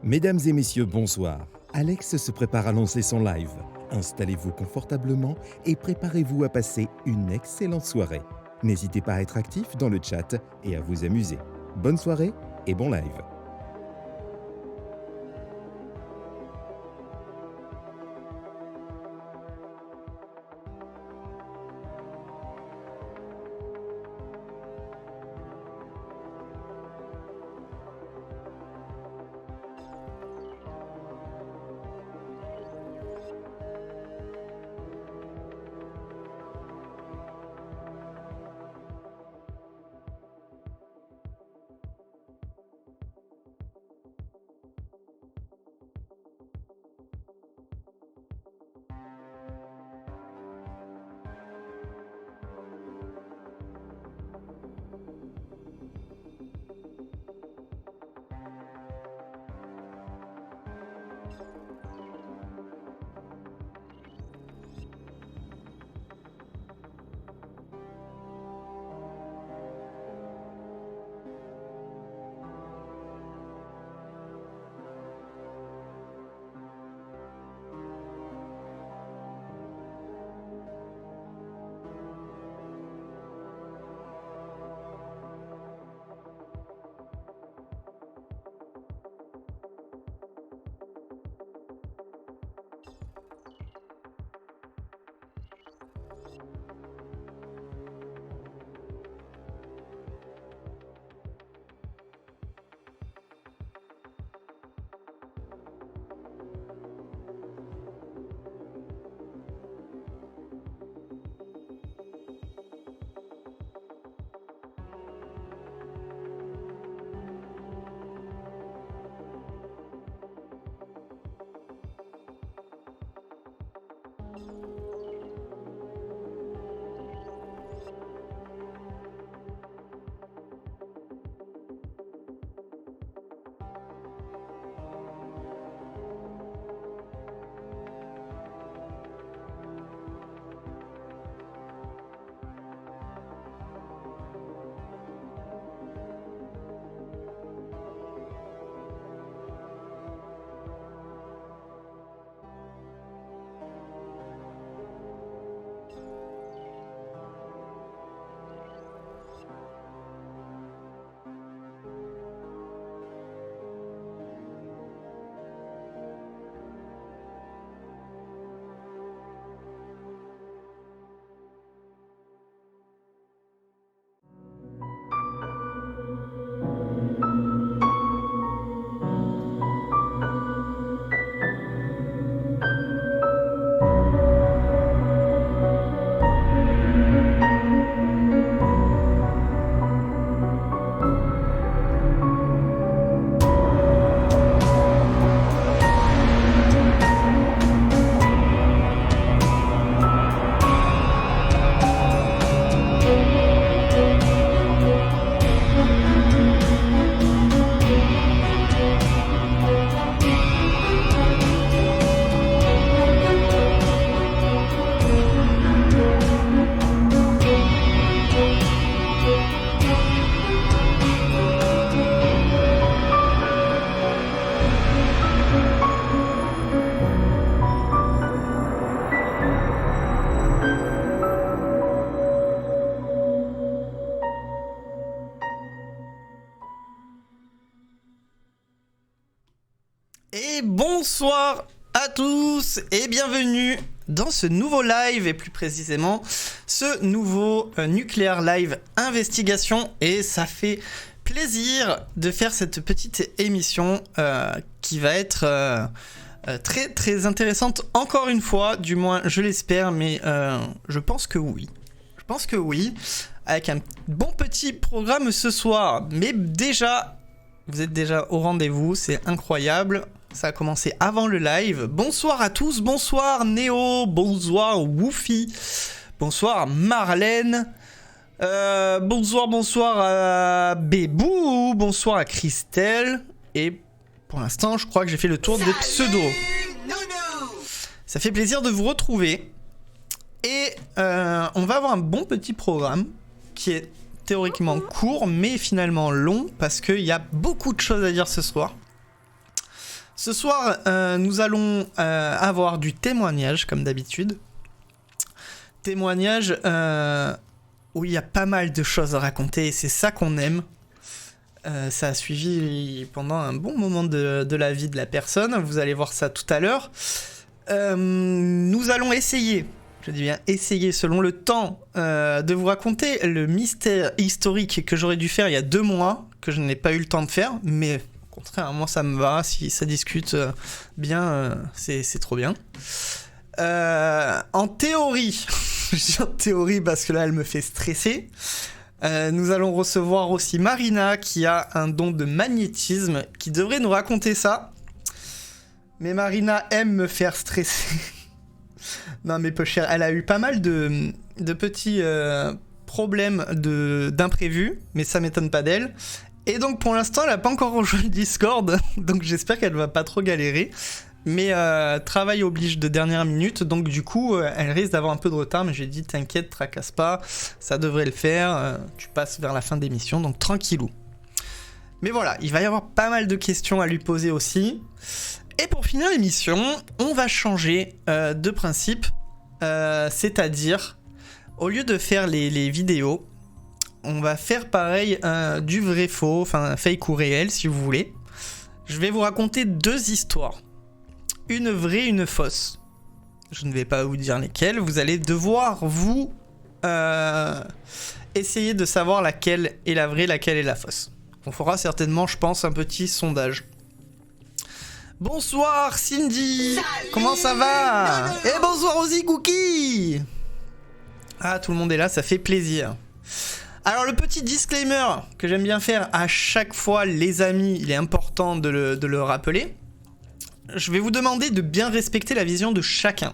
Mesdames et messieurs, bonsoir. Alex se prépare à lancer son live. Installez-vous confortablement et préparez-vous à passer une excellente soirée. N'hésitez pas à être actif dans le chat et à vous amuser. Bonne soirée et bon live. Bonsoir à tous et bienvenue dans ce nouveau live et plus précisément ce nouveau Nuclear Live Investigation, et ça fait plaisir de faire cette petite émission qui va être très très intéressante encore une fois, du moins je l'espère, mais je pense que oui. Je pense que oui, avec un bon petit programme ce soir, mais déjà, vous êtes déjà au rendez-vous, c'est incroyable. Ça a commencé avant le live. Bonsoir à tous, bonsoir Néo, bonsoir Woofy, bonsoir Marlène, bonsoir à Bébou, bonsoir à Christelle, et pour l'instant je crois que j'ai fait le tour des pseudos. Ça fait plaisir de vous retrouver, et on va avoir un bon petit programme qui est théoriquement court mais finalement long parce qu'il y a beaucoup de choses à dire ce soir. Ce soir, nous allons avoir du témoignage, comme d'habitude. Témoignage où il y a pas mal de choses à raconter, et c'est ça qu'on aime. Ça a suivi pendant un bon moment de la vie de la personne, vous allez voir ça tout à l'heure. Nous allons essayer, je dis bien essayer selon le temps, de vous raconter le mystère historique que j'aurais dû faire il y a 2 mois, que je n'ai pas eu le temps de faire, mais au contraire, moi ça me va, si ça discute bien, c'est trop bien. En théorie, je dis en théorie parce que là elle me fait stresser, nous allons recevoir aussi Marina qui a un don de magnétisme, qui devrait nous raconter ça. Mais Marina aime me faire stresser. Non mais peu cher, elle a eu pas mal de petits problèmes d'imprévus, mais ça m'étonne pas d'elle. Et donc pour l'instant elle a pas encore rejoint le Discord, donc j'espère qu'elle va pas trop galérer. Mais travail oblige de dernière minute, donc du coup elle risque d'avoir un peu de retard, mais j'ai dit t'inquiète, tracasse pas, ça devrait le faire, tu passes vers la fin d'émission, donc tranquillou. Mais voilà, il va y avoir pas mal de questions à lui poser aussi. Et pour finir l'émission, on va changer de principe, c'est-à-dire, au lieu de faire les vidéos, on va faire pareil du vrai-faux, enfin fake ou réel si vous voulez. Je vais vous raconter 2 histoires. Une vraie, une fausse. Je ne vais pas vous dire lesquelles. Vous allez devoir vous essayer de savoir laquelle est la vraie, laquelle est la fausse. On fera certainement, je pense, un petit sondage. Bonsoir Cindy. Salut. Comment ça va? Et bonsoir aussi Cookie. Ah, tout le monde est là, ça fait plaisir. Alors le petit disclaimer que j'aime bien faire à chaque fois, les amis, il est important de le rappeler. Je vais vous demander de bien respecter la vision de chacun.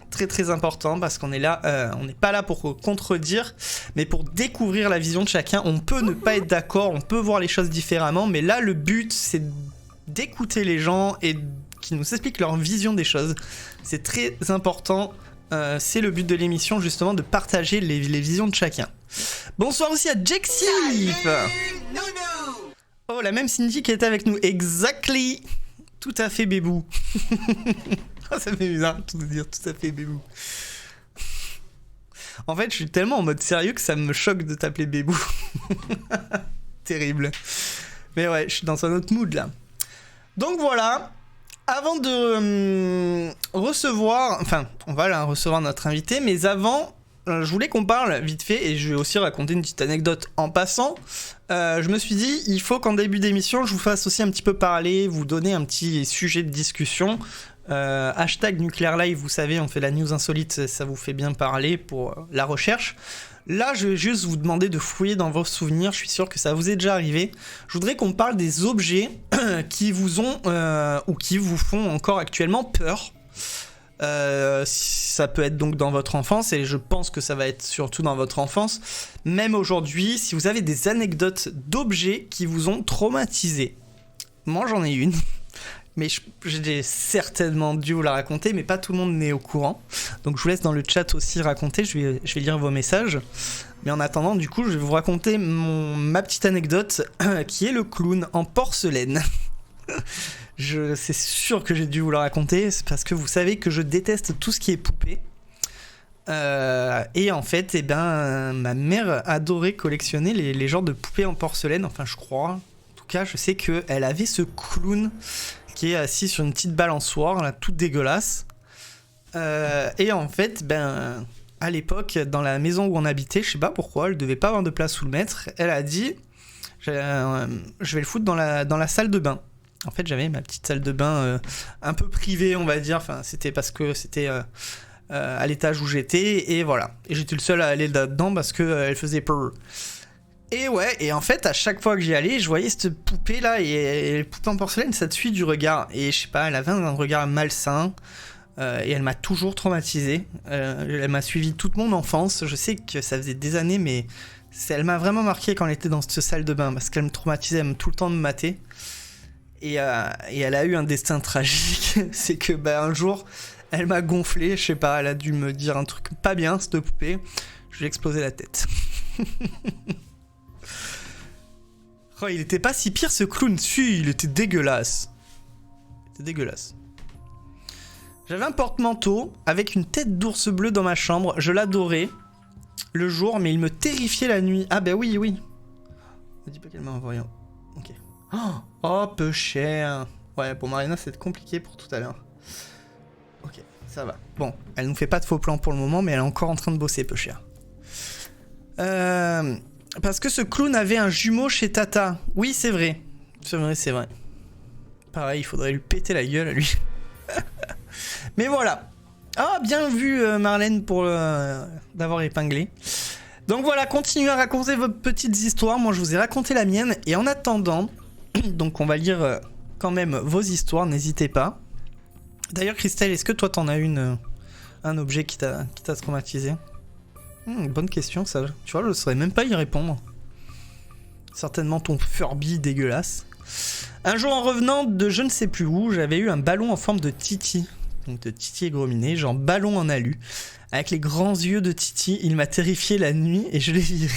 Très très important parce qu'on est là, on n'est pas là pour contredire, mais pour découvrir la vision de chacun. On peut ne pas être d'accord, on peut voir les choses différemment, mais là le but c'est d'écouter les gens et qui nous expliquent leur vision des choses. C'est très important, c'est le but de l'émission justement, de partager les visions de chacun. Bonsoir aussi à Jexif. Oh, la même Cindy qui était avec nous, exactly. Tout à fait bébou. Oh, ça fait bizarre de dire tout à fait bébou. En fait, je suis tellement en mode sérieux que ça me choque de t'appeler bébou. Terrible. Mais ouais, je suis dans un autre mood là. Donc voilà, avant de recevoir, enfin, on va là recevoir notre invité, mais avant, je voulais qu'on parle vite fait, et je vais aussi raconter une petite anecdote en passant. Je me suis dit, il faut qu'en début d'émission, je vous fasse aussi un petit peu parler, vous donner un petit sujet de discussion. Hashtag Nuclear Live, vous savez, on fait la news insolite, ça vous fait bien parler pour la recherche. Là, je vais juste vous demander de fouiller dans vos souvenirs, je suis sûr que ça vous est déjà arrivé. Je voudrais qu'on parle des objets qui vous ont, ou qui vous font encore actuellement peur. Ça peut être donc dans votre enfance, et je pense que ça va être surtout dans votre enfance. Même aujourd'hui, si vous avez des anecdotes d'objets qui vous ont traumatisé. Moi, j'en ai une. Mais j'ai certainement dû vous la raconter, mais pas tout le monde n'est au courant. Donc je vous laisse dans le chat aussi raconter, je vais lire vos messages. Mais en attendant, du coup, je vais vous raconter ma petite anecdote, qui est le clown en porcelaine. C'est sûr que j'ai dû vous la raconter, c'est parce que vous savez que je déteste tout ce qui est poupée. Et en fait, ma mère adorait collectionner les genres de poupées en porcelaine, enfin je crois. En tout cas, je sais qu'elle avait ce clown qui est assis sur une petite balançoire, là, toute dégueulasse. Et en fait, à l'époque, dans la maison où on habitait, je sais pas pourquoi, elle devait pas avoir de place où le mettre. Elle a dit, je vais le foutre dans la salle de bain. En fait, j'avais ma petite salle de bain un peu privée, on va dire. Enfin, c'était parce que c'était à l'étage où j'étais, et voilà. Et j'étais le seul à aller là-dedans parce qu'elle faisait peur. Et ouais, et en fait, à chaque fois que j'y allais, je voyais cette poupée là, et les poupées en porcelaine, ça te suit du regard. Et je sais pas, elle avait un regard malsain, et elle m'a toujours traumatisé. Elle m'a suivi toute mon enfance. Je sais que ça faisait des années, mais elle m'a vraiment marqué quand elle était dans cette salle de bain, parce qu'elle me traumatisait, elle me tout le temps me mater. Et elle a eu un destin tragique. C'est que un jour, elle m'a gonflé, je sais pas, elle a dû me dire un truc pas bien, cette poupée. Je lui ai explosé la tête. Oh, il était pas si pire ce clown, si, il était dégueulasse. C'est dégueulasse. J'avais un porte-manteau avec une tête d'ours bleu dans ma chambre. Je l'adorais le jour, mais il me terrifiait la nuit. Ah bah oui. Ne dis pas qu'elle m'a envoyé. Ok. Oh, peu cher. Ouais, pour Marina, c'est compliqué pour tout à l'heure. Ok, ça va. Bon, elle nous fait pas de faux plans pour le moment, mais elle est encore en train de bosser, peu cher. Parce que ce clown avait un jumeau chez Tata. Oui, c'est vrai. C'est vrai. Pareil, il faudrait lui péter la gueule à lui. Mais voilà. Ah, bien vu, Marlène, pour d'avoir épinglé. Donc voilà, continuez à raconter vos petites histoires. Moi, je vous ai raconté la mienne. Et en attendant, donc on va lire quand même vos histoires, n'hésitez pas. D'ailleurs, Christelle, est-ce que toi, t'en as un objet qui t'a traumatisé ? Bonne question, ça. Tu vois, je ne saurais même pas y répondre. Certainement ton Furby dégueulasse. Un jour, en revenant de je ne sais plus où, j'avais eu un ballon en forme de Titi. Donc de Titi et Gros Minet, genre ballon en alu. Avec les grands yeux de Titi, il m'a terrifié la nuit et je l'ai viré.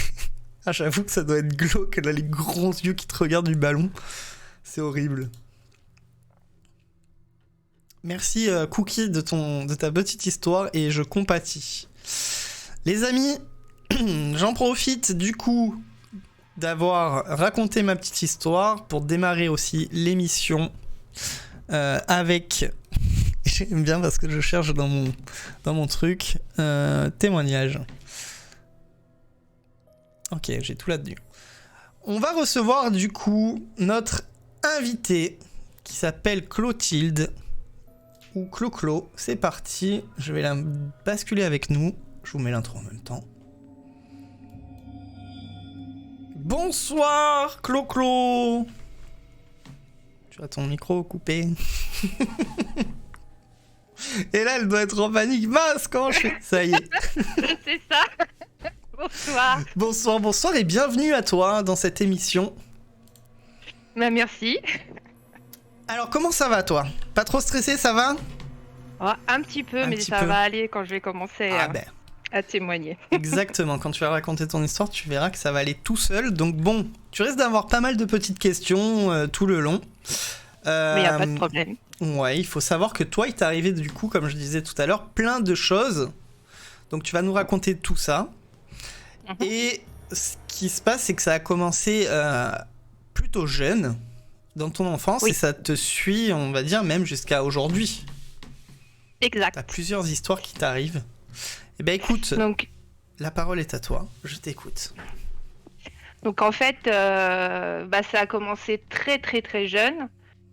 Ah, j'avoue que ça doit être glauque, là, les grands yeux qui te regardent du ballon. C'est horrible. Merci Cookie de ta petite histoire et je compatis. Les amis, j'en profite du coup d'avoir raconté ma petite histoire pour démarrer aussi l'émission avec... J'aime bien parce que je cherche dans mon truc témoignage. Ok, j'ai tout là-dessus. On va recevoir du coup notre invité qui s'appelle Clotilde ou Clo-Clo. C'est parti, je vais la basculer avec nous. Je vous mets l'intro en même temps. Bonsoir Clo-Clo. Tu as ton micro coupé. Et là, elle doit être en panique. Mince, comment je fais ? Ça y est. C'est ça. Bonsoir. Bonsoir et bienvenue à toi dans cette émission. Bah, merci. Alors, comment ça va, toi ? Pas trop stressé, ça va ? Oh, un petit peu, mais ça va aller quand je vais commencer à témoigner. Exactement, quand tu vas raconter ton histoire, tu verras que ça va aller tout seul. Donc bon, tu risques d'avoir pas mal de petites questions tout le long. Mais y a pas de problème. Ouais, il faut savoir que toi, il t'est arrivé du coup, comme je disais tout à l'heure, plein de choses. Donc tu vas nous raconter tout ça. Et ce qui se passe, c'est que ça a commencé plutôt jeune, dans ton enfance, oui. Et ça te suit, on va dire, même jusqu'à aujourd'hui. Exact. T'as plusieurs histoires qui t'arrivent. Eh ben écoute, donc, la parole est à toi, je t'écoute. Donc en fait, ça a commencé très très très jeune.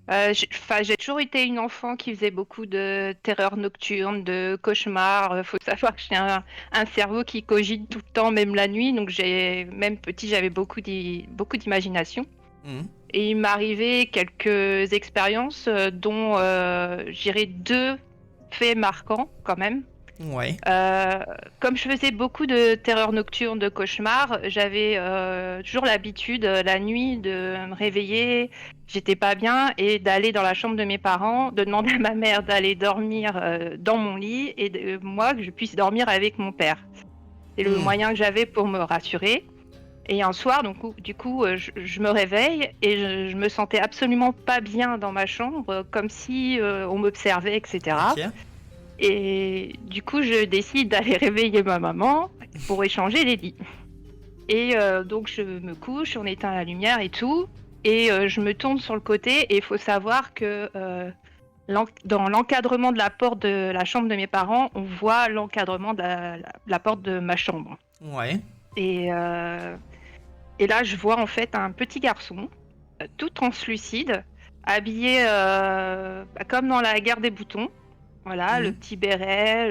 J'ai toujours été une enfant qui faisait beaucoup de terreurs nocturnes, de cauchemars. Faut savoir que j'ai un cerveau qui cogite tout le temps, même la nuit. Donc même petit, j'avais beaucoup d'imagination. Et il m'arrivait quelques expériences, dont j'irais 2 faits marquants quand même. Ouais. Comme je faisais beaucoup de terreurs nocturnes, de cauchemars, j'avais toujours l'habitude la nuit de me réveiller, j'étais pas bien, et d'aller dans la chambre de mes parents, de demander à ma mère d'aller dormir dans mon lit et moi que je puisse dormir avec mon père. C'est le moyen que j'avais pour me rassurer. Et un soir, du coup, je me réveille et je me sentais absolument pas bien dans ma chambre, comme si on m'observait, etc. Okay. Et du coup, je décide d'aller réveiller ma maman pour échanger les lits. Et donc, je me couche, on éteint la lumière et tout. Et je me tourne sur le côté. Et il faut savoir que dans l'encadrement de la porte de la chambre de mes parents, on voit l'encadrement de la porte de ma chambre. Ouais. Et là, je vois en fait un petit garçon, tout translucide, habillé comme dans la guerre des boutons. Voilà, le petit béret,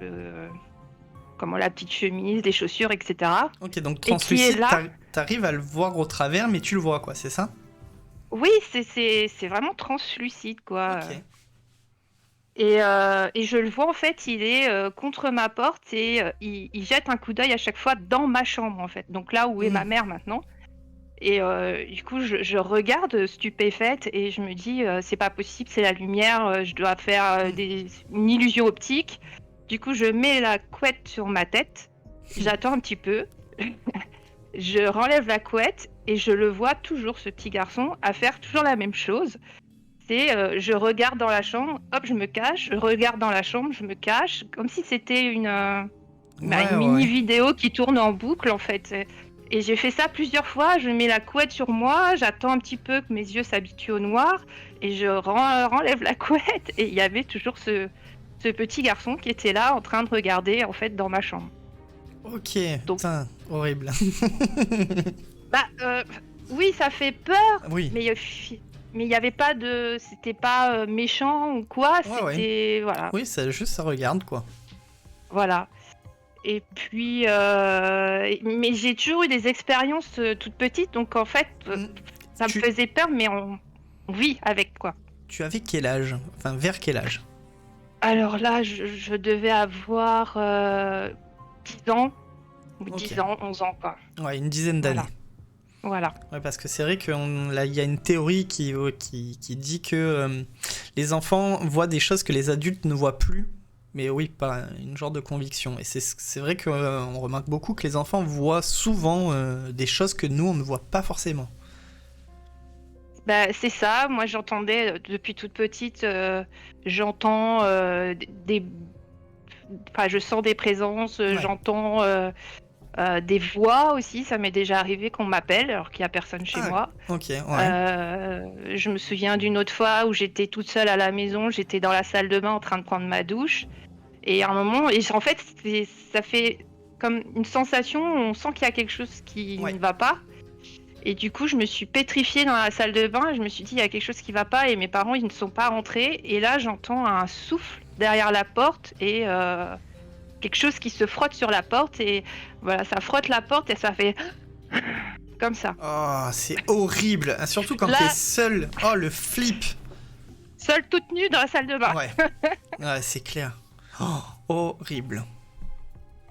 la petite chemise, les chaussures, etc. Ok, donc translucide, t'arrives à le voir au travers, mais tu le vois, quoi, c'est ça ? Oui, c'est vraiment translucide, quoi. Okay. Et je le vois, en fait, il est contre ma porte et il jette un coup d'œil à chaque fois dans ma chambre, en fait. Donc là où est ma mère maintenant. Et du coup, je regarde stupéfaite et je me dis, c'est pas possible, c'est la lumière, je dois faire une illusion optique. Du coup, je mets la couette sur ma tête, j'attends un petit peu, je renlève la couette et je le vois toujours, ce petit garçon, à faire toujours la même chose. c'est je regarde dans la chambre, hop, je me cache, je regarde dans la chambre, je me cache, comme si c'était une mini vidéo qui tourne en boucle en fait. Et j'ai fait ça plusieurs fois, je mets la couette sur moi, j'attends un petit peu que mes yeux s'habituent au noir et je renlève la couette et il y avait toujours ce petit garçon qui était là en train de regarder en fait dans ma chambre. Ok, Donc- putain, horrible. Oui, ça fait peur, Oui, mais il y avait pas de, c'était pas méchant ou quoi, Ouais, c'était voilà. oui, ça, juste ça regarde, quoi. Voilà. Et puis, mais j'ai toujours eu des expériences toutes petites, donc en fait, ça Tu- me faisait peur, mais on vit avec quoi. Tu avais quel âge? Enfin, vers quel âge? Alors là, je devais avoir 10 ans, ou Ok. 10 ans, 11 ans, quoi. Ouais, une dizaine d'années. Voilà. Ouais, parce que c'est vrai qu'il y a une théorie qui dit que les enfants voient des choses que les adultes ne voient plus. Mais oui, par une genre de conviction. Et c'est vrai qu'on remarque beaucoup que les enfants voient souvent des choses que nous, on ne voit pas forcément. Bah, c'est ça, moi j'entendais depuis toute petite, j'entends enfin, je sens des présences, Ouais. j'entends des voix aussi, ça m'est déjà arrivé qu'on m'appelle alors qu'il n'y a personne chez Ah, moi. Ok, ouais. Je me souviens d'une autre fois où j'étais toute seule à la maison, j'étais dans la salle de bain en train de prendre ma douche. Et à un moment, en fait, ça fait comme une sensation, on sent qu'il y a quelque chose qui Ouais. ne va pas. Et du coup, je me suis pétrifiée dans la salle de bain et je me suis dit, il y a quelque chose qui ne va pas et mes parents, ils ne sont pas rentrés. Et là, j'entends un souffle derrière la porte et quelque chose qui se frotte sur la porte. Et voilà, ça frotte la porte et ça fait comme ça. Oh, c'est horrible. Surtout quand Là- t'es seul. Oh, le flip. Seule toute nue dans la salle de bain. Ouais. Ouais, c'est clair. Oh, horrible.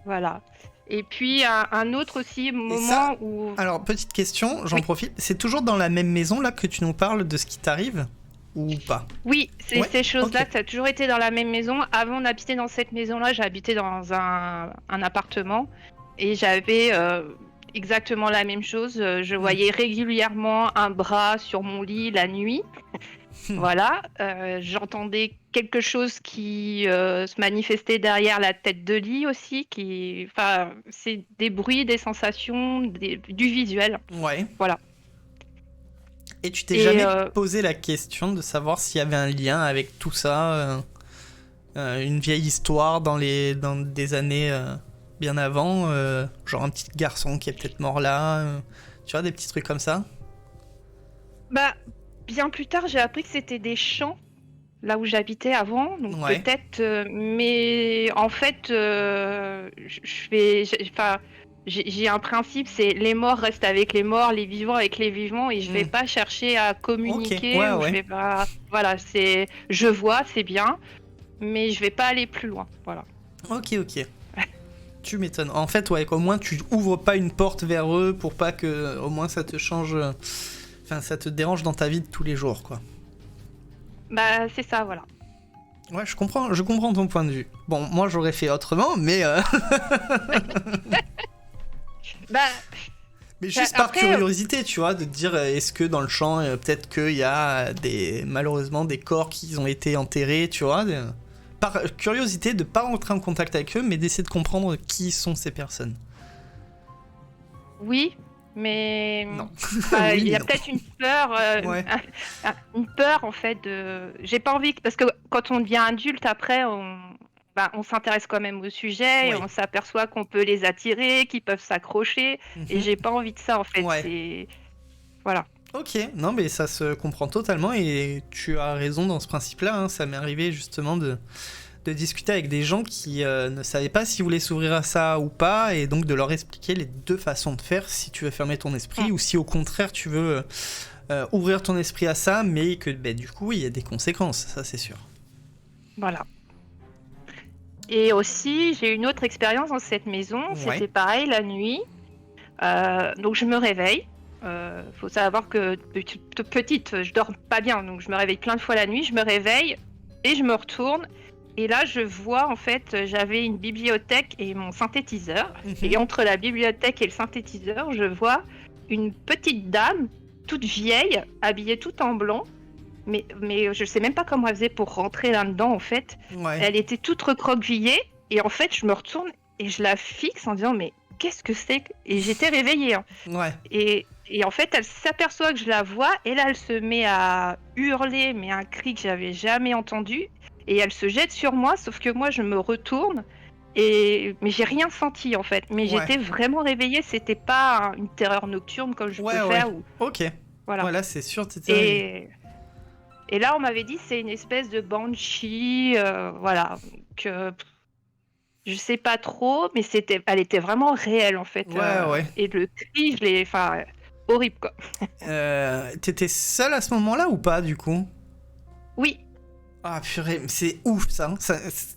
Voilà. Et puis, un autre aussi moment ça- où... Alors, petite question, j'en Oui. profite. C'est toujours dans la même maison là que tu nous parles de ce qui t'arrive ou pas? Oui, c'est Ouais, ces choses-là, ok. ça a toujours été dans la même maison. Avant d'habiter dans cette maison-là, j'habitais dans un appartement et j'avais exactement la même chose. Je voyais régulièrement un bras sur mon lit la nuit. Voilà, j'entendais quelque chose qui se manifestait derrière la tête de lit aussi. Enfin, c'est des bruits, des sensations, du visuel. Ouais. Voilà. Et tu t'es Et, jamais posé la question de savoir s'il y avait un lien avec tout ça, une vieille histoire dans des années bien avant, genre un petit garçon qui est peut-être mort là, tu vois, des petits trucs comme ça? Bah, bien plus tard, j'ai appris que c'était des champs là où j'habitais avant, donc Ouais. peut-être. Mais en fait, enfin, j'ai un principe, c'est les morts restent avec les morts, les vivants avec les vivants, et je vais pas chercher à communiquer. ouais, ou ouais. Je vais pas. Voilà, je vois, c'est bien, mais je vais pas aller plus loin. Voilà. Ok. Tu m'étonnes. En fait, ouais, qu'au moins tu ouvres pas une porte vers eux pour pas que au moins ça te change. Enfin, ça te dérange dans ta vie de tous les jours, quoi. Bah, c'est ça, voilà. Ouais, je comprends ton point de vue. Bon, moi j'aurais fait autrement, mais Bah, mais juste par après, curiosité, tu vois, de te dire est-ce que dans le champ, peut-être qu'il y a malheureusement des corps qui ont été enterrés, tu vois. Par curiosité de pas rentrer en contact avec eux, mais d'essayer de comprendre qui sont ces personnes. oui, mais Non. bah, Oui, il y a non. peut-être une peur, Ouais. une peur en fait de. J'ai pas envie parce que quand on devient adulte après, on s'intéresse quand même au sujet, et Oui. on s'aperçoit qu'on peut les attirer, qu'ils peuvent s'accrocher, et j'ai pas envie de ça en fait. Ouais. C'est voilà. Ok, non mais ça se comprend totalement et tu as raison dans ce principe-là, hein. Ça m'est arrivé justement de discuter avec des gens qui ne savaient pas s'ils voulaient s'ouvrir à ça ou pas, et donc de leur expliquer les deux façons de faire si tu veux fermer ton esprit ou si au contraire tu veux ouvrir ton esprit à ça, mais que du coup il y a des conséquences, ça c'est sûr. Voilà. Et aussi, j'ai une autre expérience dans cette maison. Ouais. C'était pareil la nuit. Donc je me réveille. Faut savoir que toute petite, je dors pas bien, donc je me réveille plein de fois la nuit. Je me réveille et je me retourne. Et là, je vois en fait, j'avais une bibliothèque et mon synthétiseur. Et entre la bibliothèque et le synthétiseur, je vois une petite dame, toute vieille, habillée tout en blanc, Mais je sais même pas comment elle faisait pour rentrer là-dedans, en fait. Ouais. Elle était toute recroquevillée, et en fait, je me retourne et je la fixe en disant, mais qu'est-ce que c'est que... Et j'étais réveillée, hein. Ouais. Et en fait, elle s'aperçoit que je la vois, et là, elle se met à hurler, mais un cri que j'avais jamais entendu, et elle se jette sur moi, sauf que moi, je me retourne, mais j'ai rien senti, en fait. Mais Ouais. j'étais vraiment réveillée, c'était pas une terreur nocturne comme je peux faire. Ou... Ok. Voilà. Voilà, c'est sûr, t'étais réveillée. Et là, on m'avait dit c'est une espèce de banshee, voilà, que je sais pas trop, mais elle était vraiment réelle en fait. Ouais. Et le cri, enfin, horrible quoi. T'étais seule à ce moment-là ou pas, du coup? Oui, Ah purée, mais c'est ouf ça, hein.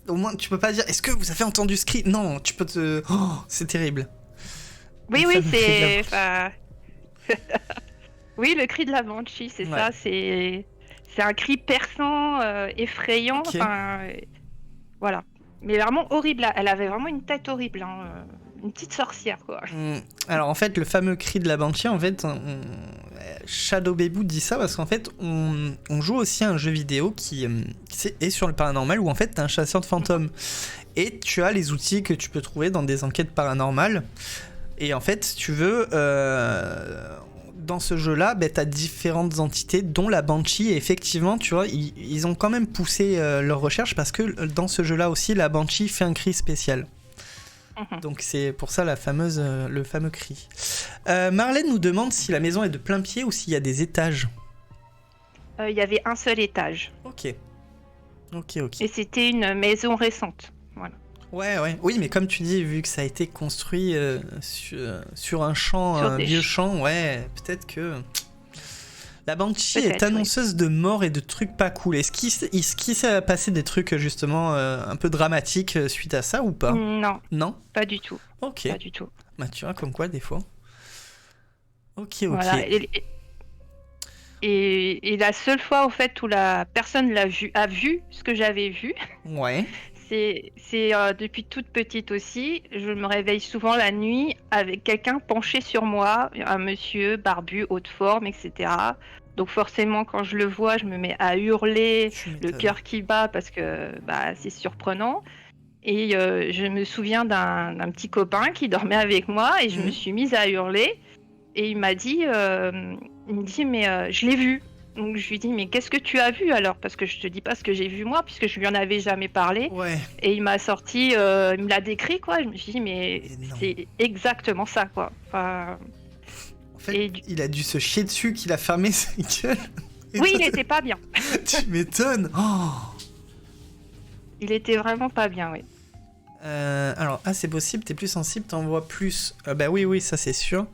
Au moins, tu peux pas dire, est-ce que vous avez entendu ce cri? Non, tu peux te... Oh, c'est terrible. oui, Ça oui, me fait c'est, bien. enfin, oui, le cri de la banshee, c'est Ouais. ça, c'est un cri perçant, effrayant, Ok. enfin, voilà. Mais vraiment horrible. Elle avait vraiment une tête horrible, hein, une petite sorcière quoi. Alors en fait, le fameux cri de la banshee, en fait, Shadow Baby dit ça parce qu'en fait, on joue aussi à un jeu vidéo qui est sur le paranormal où en fait, t'es un chasseur de fantômes. Et tu as les outils que tu peux trouver dans des enquêtes paranormales. Et en fait, si tu veux, dans ce jeu-là, t'as différentes entités, dont la Banshee. Et effectivement, tu vois, ils ont quand même poussé leurs recherches parce que dans ce jeu-là aussi, la Banshee fait un cri spécial. Donc c'est pour ça le fameux cri. Marlène nous demande si la maison est de plein pied ou s'il y a des étages. Il y avait un seul étage. Ok. Et c'était une maison récente. Voilà. Ouais. Oui, mais comme tu dis, vu que ça a été construit sur un champ, Sur un des vieux champ, ouais, peut-être que... La Banshee est Peut-être, annonceuse de mort et de trucs pas cool. Est-ce qu'il s'est passé des trucs justement un peu dramatiques suite à ça ou pas? Non, Non? pas du tout. Ok. Pas du tout. Bah tu vois, comme quoi des fois. Ok. Voilà. Et la seule fois, en fait, où la personne a vu ce que j'avais vu, Ouais. c'est depuis toute petite aussi. Je me réveille souvent la nuit avec quelqu'un penché sur moi, un monsieur barbu, haute forme, etc. Donc forcément, quand je le vois, je me mets à hurler, Tu le m'étonnes. cœur qui bat parce que c'est surprenant. Et je me souviens d'un petit copain qui dormait avec moi et je me suis mise à hurler. Et il me dit, mais je l'ai vu. Donc je lui dis, mais qu'est-ce que tu as vu alors? Parce que je te dis pas ce que j'ai vu moi, puisque je lui en avais jamais parlé. Ouais. Et il m'a sorti, il me l'a décrit, quoi. Je me suis dit, mais non. c'est exactement ça, quoi. Enfin, En fait, il a dû se chier dessus qu'il a fermé sa gueule. oui, il était pas bien. Tu m'étonnes. Oh. Il était vraiment pas bien, oui. Alors, c'est possible, t'es plus sensible, t'en vois plus. Bah oui, ça c'est sûr.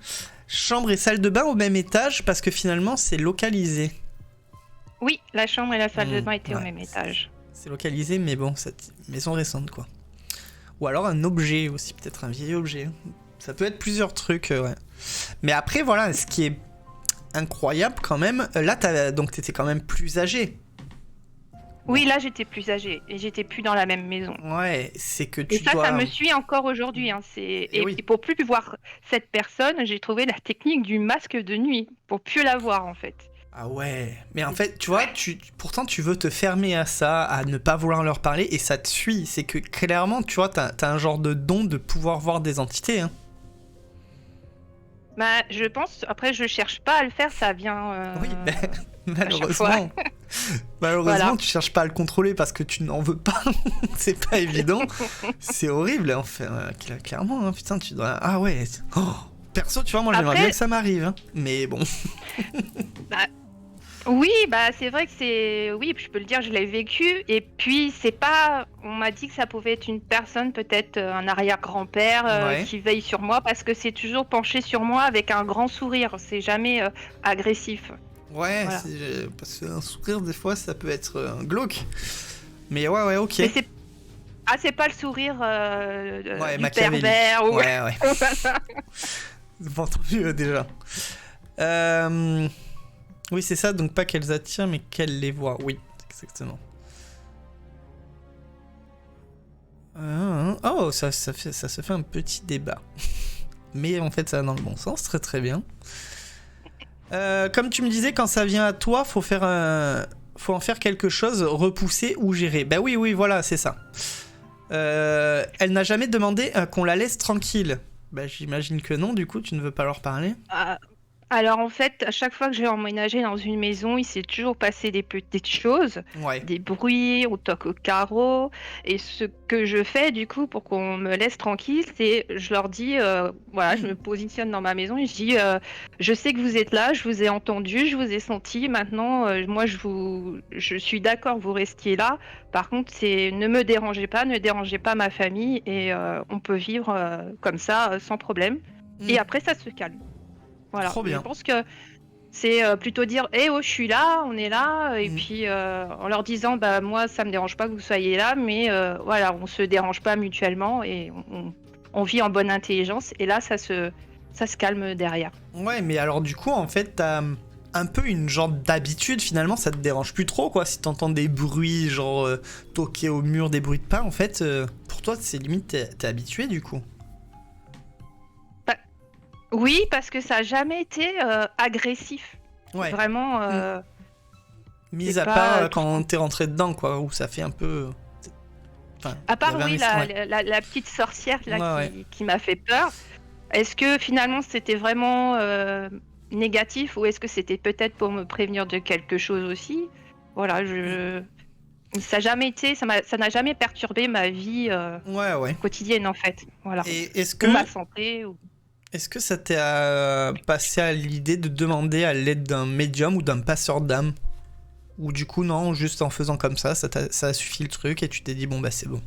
Chambre et salle de bain au même étage parce que finalement c'est localisé. Oui, la chambre et la salle de bain étaient au ouais, même étage. C'est localisé, mais bon, c'est une maison récente quoi. Ou alors un objet aussi, peut-être un vieil objet. Ça peut être plusieurs trucs, ouais. Mais après, voilà, ce qui est incroyable quand même, là t'étais quand même plus âgé. Oui, là j'étais plus âgée et j'étais plus dans la même maison. Ouais, c'est que tu Et ça, dois... ça me suit encore aujourd'hui. Hein. Et oui. pour plus voir cette personne, j'ai trouvé la technique du masque de nuit pour plus la voir en fait. Ah ouais, mais en fait, tu vois, pourtant tu veux te fermer à ça, à ne pas vouloir leur parler, et ça te suit. C'est que clairement, tu vois, t'as un genre de don de pouvoir voir des entités. Hein. Bah, je pense, après je cherche pas à le faire, ça vient... Oui, malheureusement. Malheureusement, voilà. Tu cherches pas à le contrôler parce que tu n'en veux pas. C'est pas évident. C'est horrible, en fait. Clairement, hein, putain, tu dois... Ah ouais. Oh. Perso, tu vois, moi j'aimerais bien que ça m'arrive, hein. Mais bon. Oui, c'est vrai que c'est... Oui, je peux le dire, je l'ai vécu. Et puis, c'est pas... On m'a dit que ça pouvait être une personne, peut-être un arrière-grand-père qui veille sur moi, parce que c'est toujours penché sur moi avec un grand sourire. C'est jamais agressif. Ouais, voilà. Parce qu'un sourire, des fois, ça peut être glauque. Mais ouais, ok. Mais c'est pas le sourire du pervers. Ou... Ouais. J'ai pas entendu déjà. Oui, c'est ça, donc pas qu'elles attirent, mais qu'elles les voient. Oui, exactement. Oh, ça se fait un petit débat. Mais en fait, ça va dans le bon sens, très très bien. Comme tu me disais, quand ça vient à toi, faut faire faut en faire quelque chose, repousser ou gérer. Bah oui, voilà, c'est ça. Elle n'a jamais demandé qu'on la laisse tranquille. Bah j'imagine que non, du coup, tu ne veux pas leur parler. Alors en fait, à chaque fois que j'ai emménagé dans une maison, il s'est toujours passé des petites choses, Ouais. des bruits, on toque au carreau. Et ce que je fais du coup pour qu'on me laisse tranquille, c'est je leur dis, voilà, je me positionne dans ma maison et je dis, je sais que vous êtes là, je vous ai entendu, je vous ai senti. Maintenant, moi, je suis d'accord que vous restiez là. Par contre, c'est ne me dérangez pas, ne dérangez pas ma famille et on peut vivre comme ça sans problème. Et après, ça se calme. Voilà. Trop bien. Je pense que c'est plutôt dire oh, je suis là, on est là. Et puis en leur disant bah, moi, ça me dérange pas que vous soyez là, mais voilà, on se dérange pas mutuellement et on vit en bonne intelligence. Et là, ça se calme derrière. Ouais, mais alors du coup, en fait, t'as un peu une genre d'habitude, finalement, ça te dérange plus trop, quoi. Si t'entends des bruits, genre toquer au mur, des bruits de pas, en fait, pour toi, c'est limite, t'es habitué, du coup. Oui, parce que ça n'a jamais été agressif. Ouais. Vraiment. Mis à part quand t'es rentré dedans, quoi, où ça fait un peu. Enfin, à part, oui, ouais. la petite sorcière là, ouais. qui m'a fait peur. Est-ce que finalement c'était vraiment négatif ou est-ce que c'était peut-être pour me prévenir de quelque chose aussi? Voilà, ça n'a jamais été, ça n'a jamais perturbé ma vie quotidienne en fait. Voilà. Et est-ce que ou ma santé ou... Est-ce que ça t'est passé à l'idée de demander à l'aide d'un médium ou d'un passeur d'âme? Ou du coup non, juste en faisant comme ça a suffi le truc et tu t'es dit bon bah c'est bon.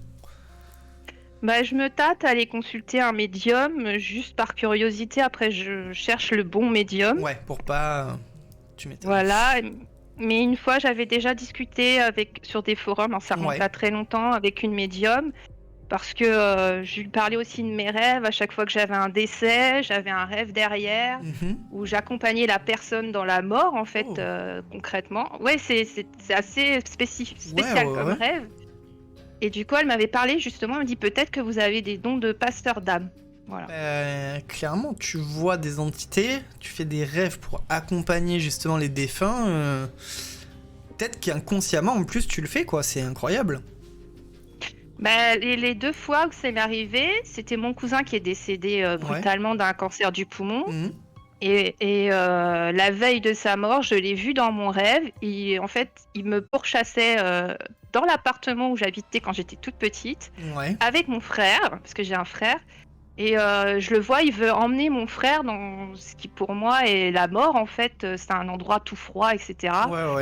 Bah je me tâte à aller consulter un médium juste par curiosité. Après je cherche le bon médium. Ouais, pour pas... Tu m'étonnes. Voilà, mais une fois j'avais déjà discuté sur des forums, ça remonte à très longtemps, avec une médium. Parce que je lui parlais aussi de mes rêves. À chaque fois que j'avais un décès, j'avais un rêve derrière, où j'accompagnais la personne dans la mort, en fait, concrètement. Ouais, c'est assez spécial comme rêve. Et du coup, elle m'avait parlé, justement, elle me dit peut-être que vous avez des dons de pasteur d'âme. Voilà. Clairement, tu vois des entités, tu fais des rêves pour accompagner justement les défunts. Peut-être qu'inconsciemment, en plus, tu le fais, quoi. C'est incroyable. Bah, les 2 fois où ça m'est arrivé, c'était mon cousin qui est décédé brutalement d'un cancer du poumon. Et la veille de sa mort, je l'ai vu dans mon rêve. En fait, il me pourchassait dans l'appartement où j'habitais quand j'étais toute petite, avec mon frère, parce que j'ai un frère. Et je le vois, il veut emmener mon frère dans ce qui pour moi est la mort en fait, c'est un endroit tout froid, etc.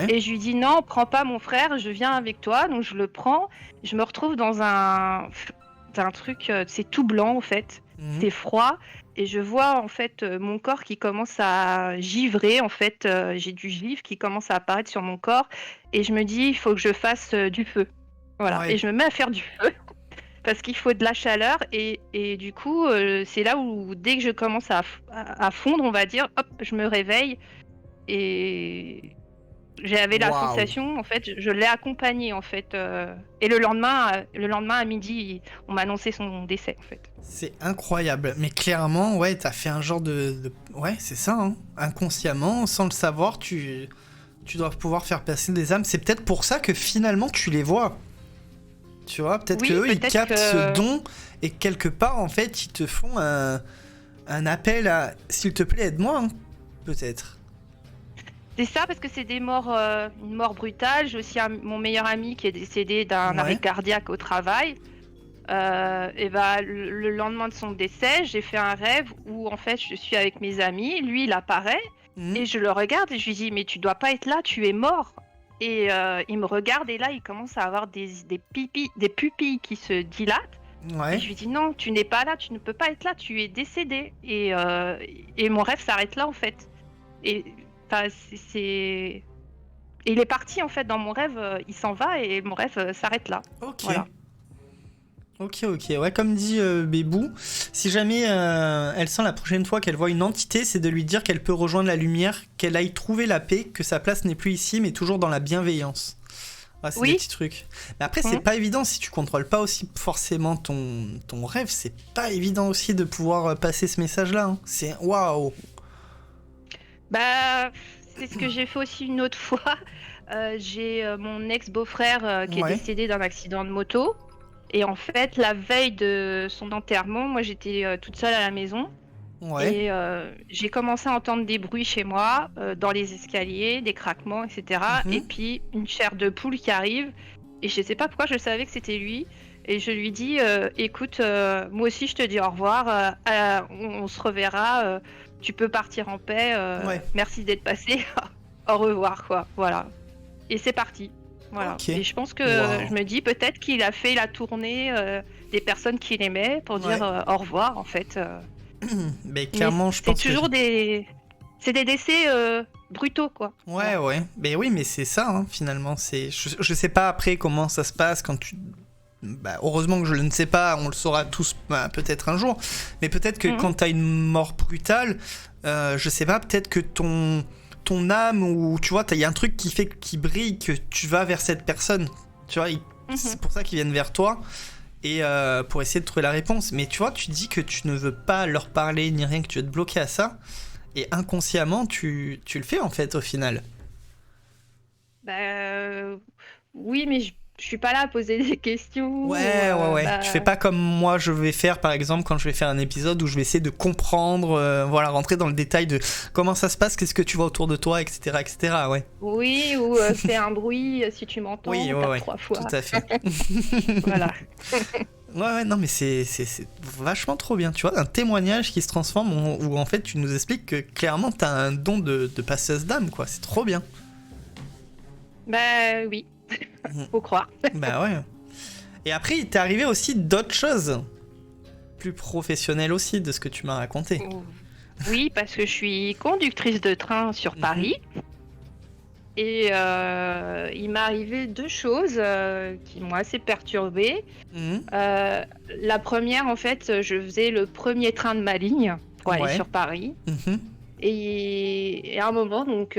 Et je lui dis non, prends pas mon frère, je viens avec toi. Donc je le prends, je me retrouve dans un truc, c'est tout blanc en fait, c'est froid. Et je vois en fait mon corps qui commence à givrer, en fait, j'ai du givre qui commence à apparaître sur mon corps. Et je me dis, il faut que je fasse du feu. Voilà, et je me mets à faire du feu. Parce qu'il faut de la chaleur et du coup, c'est là où dès que je commence à fondre, on va dire, hop, je me réveille et j'avais la sensation, en fait, je l'ai accompagné, en fait. Et le lendemain à midi, on m'a annoncé son décès, en fait. C'est incroyable, mais clairement, ouais, t'as fait un genre de... Ouais, c'est ça, hein. Inconsciemment, sans le savoir, tu dois pouvoir faire passer des âmes. C'est peut-être pour ça que finalement, tu les vois. Tu vois, peut-être qu'eux, ils captent ce don et quelque part, en fait, ils te font un appel à « s'il te plaît, aide-moi hein, », peut-être. C'est ça, parce que c'est une mort brutale. J'ai aussi mon meilleur ami qui est décédé d'un arrêt cardiaque au travail. Et le lendemain de son décès, j'ai fait un rêve où, en fait, je suis avec mes amis. Lui, il apparaît et je le regarde et je lui dis « mais tu dois pas être là, tu es mort ». Et il me regarde et là, il commence à avoir des pupilles qui se dilatent. Et je lui dis non, tu n'es pas là, tu ne peux pas être là, tu es décédé. Et mon rêve s'arrête là en fait. Et il est parti en fait dans mon rêve, il s'en va et mon rêve s'arrête là. Ok. Voilà. Ok, ouais, comme dit Bébou, si jamais elle sent la prochaine fois qu'elle voit une entité, c'est de lui dire qu'elle peut rejoindre la lumière, qu'elle aille trouver la paix, que sa place n'est plus ici, mais toujours dans la bienveillance. C'est des petits trucs. Mais après, c'est pas évident si tu contrôles pas aussi forcément ton rêve, c'est pas évident aussi de pouvoir passer ce message-là. Hein. C'est waouh. Bah, c'est ce que j'ai fait aussi une autre fois. J'ai mon ex-beau-frère qui est Ouais. décédé d'un accident de moto. Et en fait, la veille de son enterrement, moi j'étais toute seule à la maison. Ouais. Et j'ai commencé à entendre des bruits chez moi, dans les escaliers, des craquements, etc. Et Mhm. puis une chair de poule qui arrive. Et je sais pas pourquoi je savais que c'était lui. Et je lui dis, écoute, moi aussi je te dis au revoir, on se reverra, tu peux partir en paix, Ouais. merci d'être passé, au revoir, quoi. Voilà. Et c'est parti. Voilà. Ok. Et je pense que Waouh. je me dis peut-être qu'il a fait la tournée des personnes qu'il aimait pour Ouais. dire au revoir, en fait. Mais Mais clairement, je c'est pense que... toujours c'est des décès brutaux, quoi. Ouais, ouais. Mais oui, mais c'est ça, hein, finalement. Je sais pas après comment ça se passe quand tu... Bah, heureusement que je ne sais pas, on le saura tous peut-être un jour. Mais peut-être que Mhm. quand t'as une mort brutale, je sais pas, peut-être que ton âme, ou tu vois, il y a un truc qui fait qui brille, que tu vas vers cette personne. Tu vois, c'est pour ça qu'ils viennent vers toi. Et pour essayer de trouver la réponse. Mais tu vois, tu dis que tu ne veux pas leur parler ni rien, que tu veux te bloquer à ça. Et inconsciemment, tu le fais en fait au final. Bah, oui, mais je suis pas là à poser des questions. Ouais, ouais, ouais. Tu fais pas comme moi je vais faire par exemple quand je vais faire un épisode où je vais essayer de comprendre, voilà, rentrer dans le détail de comment ça se passe, qu'est-ce que tu vois autour de toi, etc. etc. Ouais. Oui, ou fais un bruit si tu m'entends, Oui, ouais, tape ouais. 3 fois. Tout à fait. Voilà. Ouais, ouais, non, mais c'est vachement trop bien. Tu vois, un témoignage qui se transforme où en fait tu nous expliques que clairement t'as un don de passeuse d'âme, quoi. C'est trop bien. Bah oui, Mhm. faut croire. Bah ouais. Et après, il t'est arrivé aussi d'autres choses. Plus professionnelles aussi, de ce que tu m'as raconté. Oui, parce que je suis conductrice de train sur Mhm. Paris. Et il m'est arrivé deux choses qui m'ont assez perturbée. Mhm. La première, en fait, je faisais le premier train de ma ligne pour aller Ouais. sur Paris. Mhm. Et à un moment, donc,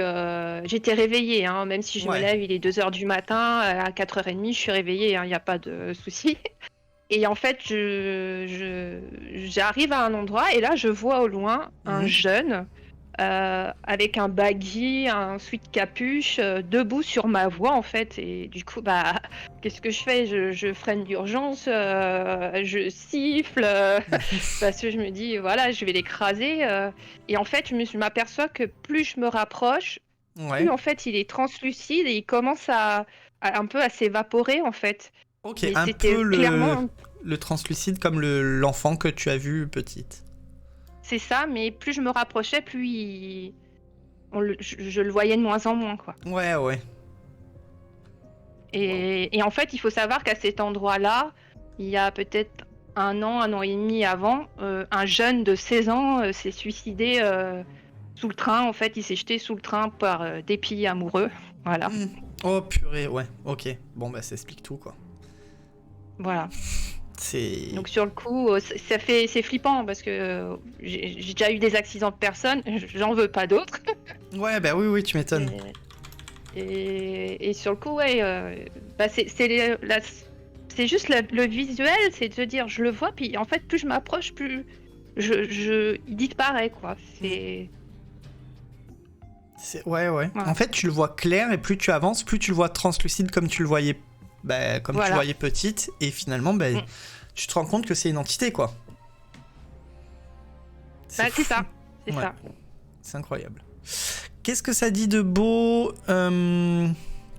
j'étais réveillée, hein, même si je me Ouais. lève, il est 2h du matin, à 4h30, je suis réveillée, il n'y a pas de souci. Et en fait, j'arrive à un endroit et là, je vois au loin un Mhm. jeune avec un baggy, un sweat capuche, debout sur ma voie en fait. Et du coup, bah, qu'est-ce que je fais? Je freine d'urgence, je siffle, parce que je me dis, voilà, je vais l'écraser. Et en fait, je m'aperçois que plus je me rapproche, plus Ouais. en fait il est translucide et il commence un peu à s'évaporer en fait. Ok, Mais un c'était peu clairement, le translucide comme l'enfant que tu as vu petite. c'est ça, mais plus je me rapprochais, plus je le voyais de moins en moins, quoi. Ouais, ouais. Et en fait, il faut savoir qu'à cet endroit-là, il y a peut-être un an et demi avant, un jeune de 16 ans s'est suicidé sous le train. En fait, il s'est jeté sous le train par dépit amoureux. Voilà. Hmm. Oh purée, ouais, ok. Bon, bah ça explique tout, quoi. Voilà. C'est... Donc sur le coup, c'est flippant parce que j'ai déjà eu des accidents de personnes, j'en veux pas d'autres. Ouais, bah oui, oui, tu m'étonnes. Et sur le coup, ouais, bah c'est juste le visuel, c'est de se dire, je le vois, puis en fait, plus je m'approche, plus il disparaît, quoi. Ouais, ouais. Voilà. En fait, tu le vois clair et plus tu avances, plus tu le vois translucide comme tu le voyais, bah, comme tu Voilà. le voyais petite. Et finalement, bah, tu te rends compte que c'est une entité, quoi. Bah, fou. c'est ça, c'est Ouais. ça. C'est incroyable. Qu'est-ce que ça dit de beau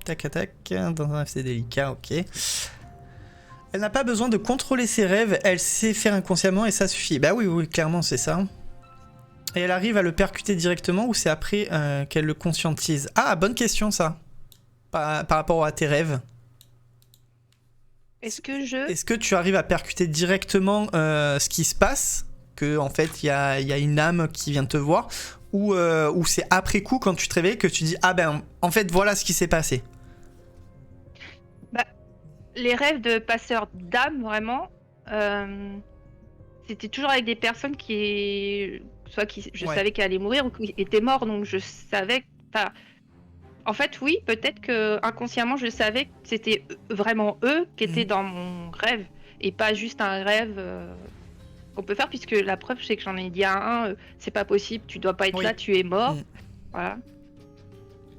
Tac, tac, dans un FC délicat, ok. Elle n'a pas besoin de contrôler ses rêves, elle sait faire inconsciemment et ça suffit. Bah oui, oui, clairement, c'est ça. Et elle arrive à le percuter directement ou c'est après qu'elle le conscientise? Ah, bonne question ça. Par rapport à tes rêves. Est-ce que Est-ce que tu arrives à percuter directement ce qui se passe? Que en fait, il y a une âme qui vient te voir? Ou c'est après coup, quand tu te réveilles, que tu dis ah ben, en fait, voilà ce qui s'est passé? les rêves de passeurs d'âme, vraiment, c'était toujours avec des personnes je Ouais. savais qu'elles allaient mourir ou qui étaient morts, donc je savais que, enfin, en fait, oui, peut-être que inconsciemment, je savais que c'était vraiment eux qui étaient Mhm. dans mon rêve et pas juste un rêve qu'on peut faire, puisque la preuve, c'est que j'en ai dit à un, c'est pas possible, tu dois pas être Oui. là, tu es mort. Mhm. Voilà.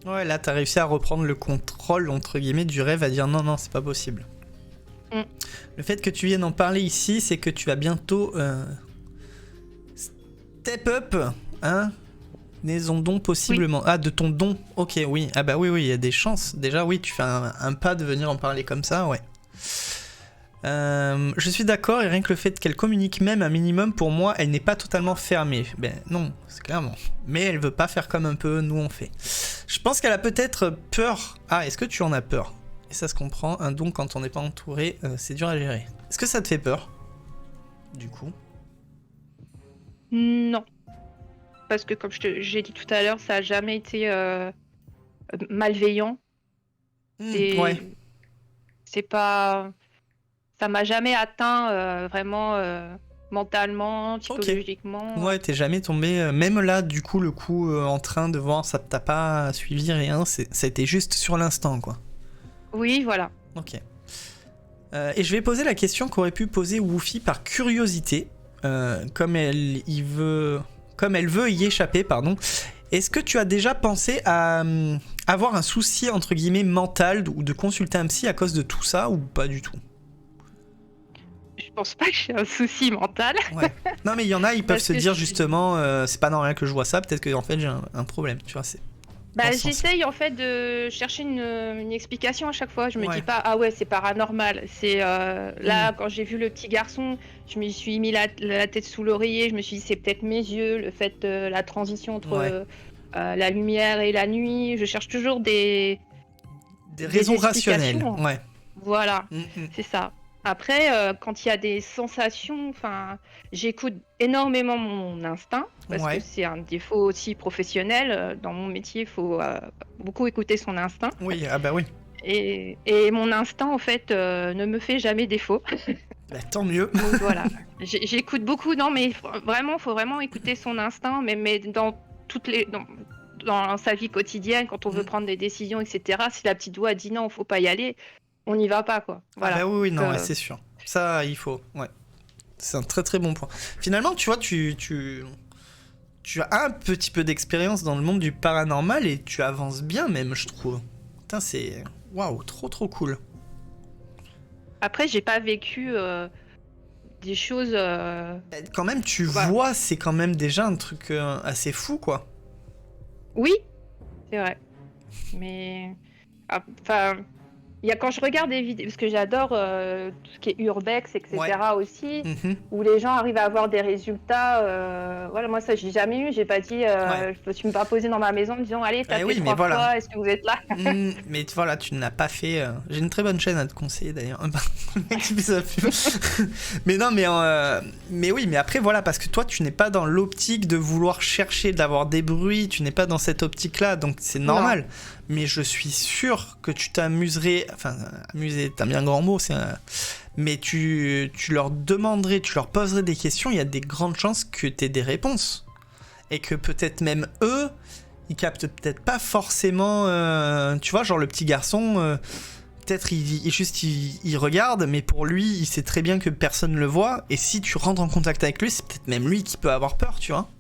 Ouais, là, t'as réussi à reprendre le contrôle, entre guillemets, du rêve, à dire non, c'est pas possible. Le fait que tu viennes en parler ici, c'est que tu vas bientôt step up, hein, Naison don possiblement. Oui. Ah, de ton don. Ok, oui. Ah bah oui, il y a des chances. Déjà, oui, tu fais un pas de venir en parler comme ça, ouais. Je suis d'accord, et rien que le fait qu'elle communique même un minimum, pour moi, elle n'est pas totalement fermée. Ben non, c'est clairement. Mais elle veut pas faire comme un peu nous on fait. Je pense qu'elle a peut-être peur. Ah, est-ce que tu en as peur? Et ça se comprend, un don quand on n'est pas entouré, c'est dur à gérer. Est-ce que ça te fait peur? Du coup? Non. Parce que comme j'ai dit tout à l'heure, ça a jamais été malveillant. Ouais. C'est pas... Ça m'a jamais atteint vraiment mentalement, psychologiquement. Ouais, t'es jamais tombé, même là, du coup, le coup en train de voir, ça t'a pas suivi, rien, ça a été juste sur l'instant, quoi. Oui, voilà. Ok. Et je vais poser la question qu'aurait pu poser Woofy par curiosité, comme elle veut y échapper, pardon. Est-ce que tu as déjà pensé à avoir un souci, entre guillemets, mental, ou de consulter un psy à cause de tout ça, ou pas du tout? Je pense pas que j'ai un souci mental. Ouais. Non, mais il y en a, ils peuvent se dire justement, c'est pas normal que je vois ça, peut-être que en fait j'ai un problème, tu vois. J'essaye en fait de chercher une explication à chaque fois. Je me dis pas, ah ouais, c'est paranormal. C'est là, quand j'ai vu le petit garçon, je me suis mis la tête sous l'oreiller. Je me suis dit, c'est peut-être mes yeux, le fait de la transition entre la lumière et la nuit. Je cherche toujours des raisons rationnelles. Ouais. Voilà, c'est ça. Après, quand il y a des sensations, j'écoute énormément mon instinct, parce que c'est un défaut aussi professionnel. Dans mon métier, il faut beaucoup écouter son instinct. Oui, ah bah oui. Et mon instinct, en fait, ne me fait jamais défaut. Bah, tant mieux. Donc voilà, j'écoute beaucoup. Non, mais vraiment, faut vraiment écouter son instinct, mais dans dans sa vie quotidienne, quand on veut prendre des décisions, etc. Si la petite voix dit non, faut pas y aller. On n'y va pas, quoi. Voilà. Ah bah oui, non, c'est sûr. Ça, il faut. Ouais. C'est un très très bon point. Finalement, tu vois, tu as un petit peu d'expérience dans le monde du paranormal et tu avances bien même, je trouve. Putain, c'est... Waouh, trop trop cool. Après, j'ai pas vécu des choses... Quand même, tu vois, c'est quand même déjà un truc assez fou, quoi. Oui, c'est vrai. Mais... Enfin... Il y a quand je regarde des vidéos, parce que j'adore tout ce qui est urbex, etc. aussi, où les gens arrivent à avoir des résultats. Voilà, moi ça j'ai jamais eu, j'ai pas dit, je me suis pas posée dans ma maison en me disant allez tapez 3 fois, est-ce que vous êtes là? Mais voilà, tu ne l'as pas fait. J'ai une très bonne chaîne à te conseiller d'ailleurs. Mais non, mais oui, mais après voilà, parce que toi tu n'es pas dans l'optique de vouloir chercher, d'avoir des bruits, tu n'es pas dans cette optique-là, donc c'est normal. Non. Mais je suis sûr que tu t'amuserais, enfin, amuser, t'as bien un grand mot, mais tu leur demanderais, tu leur poserais des questions, il y a des grandes chances que t'aies des réponses. Et que peut-être même eux, ils captent peut-être pas forcément, tu vois, genre le petit garçon, peut-être il regarde, mais pour lui, il sait très bien que personne ne le voit, et si tu rentres en contact avec lui, c'est peut-être même lui qui peut avoir peur, tu vois.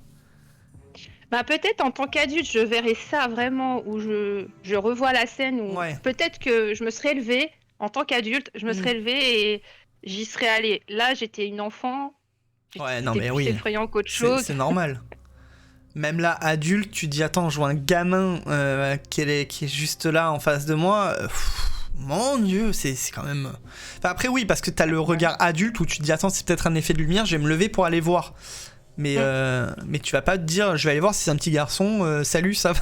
Bah peut-être en tant qu'adulte, je verrais ça vraiment, où je revois la scène, où peut-être que je me serais levée, en tant qu'adulte, je me serais levée et j'y serais allée. Là, j'étais une enfant, c'était plus effrayant qu'autre chose. C'est normal. Même là, adulte, tu dis, attends, je vois un gamin qui est juste là en face de moi, mon Dieu, c'est quand même... Enfin, après oui, parce que t'as le regard adulte où tu te dis, attends, c'est peut-être un effet de lumière, je vais me lever pour aller voir. Mais tu vas pas te dire, je vais aller voir si c'est un petit garçon, salut, ça va.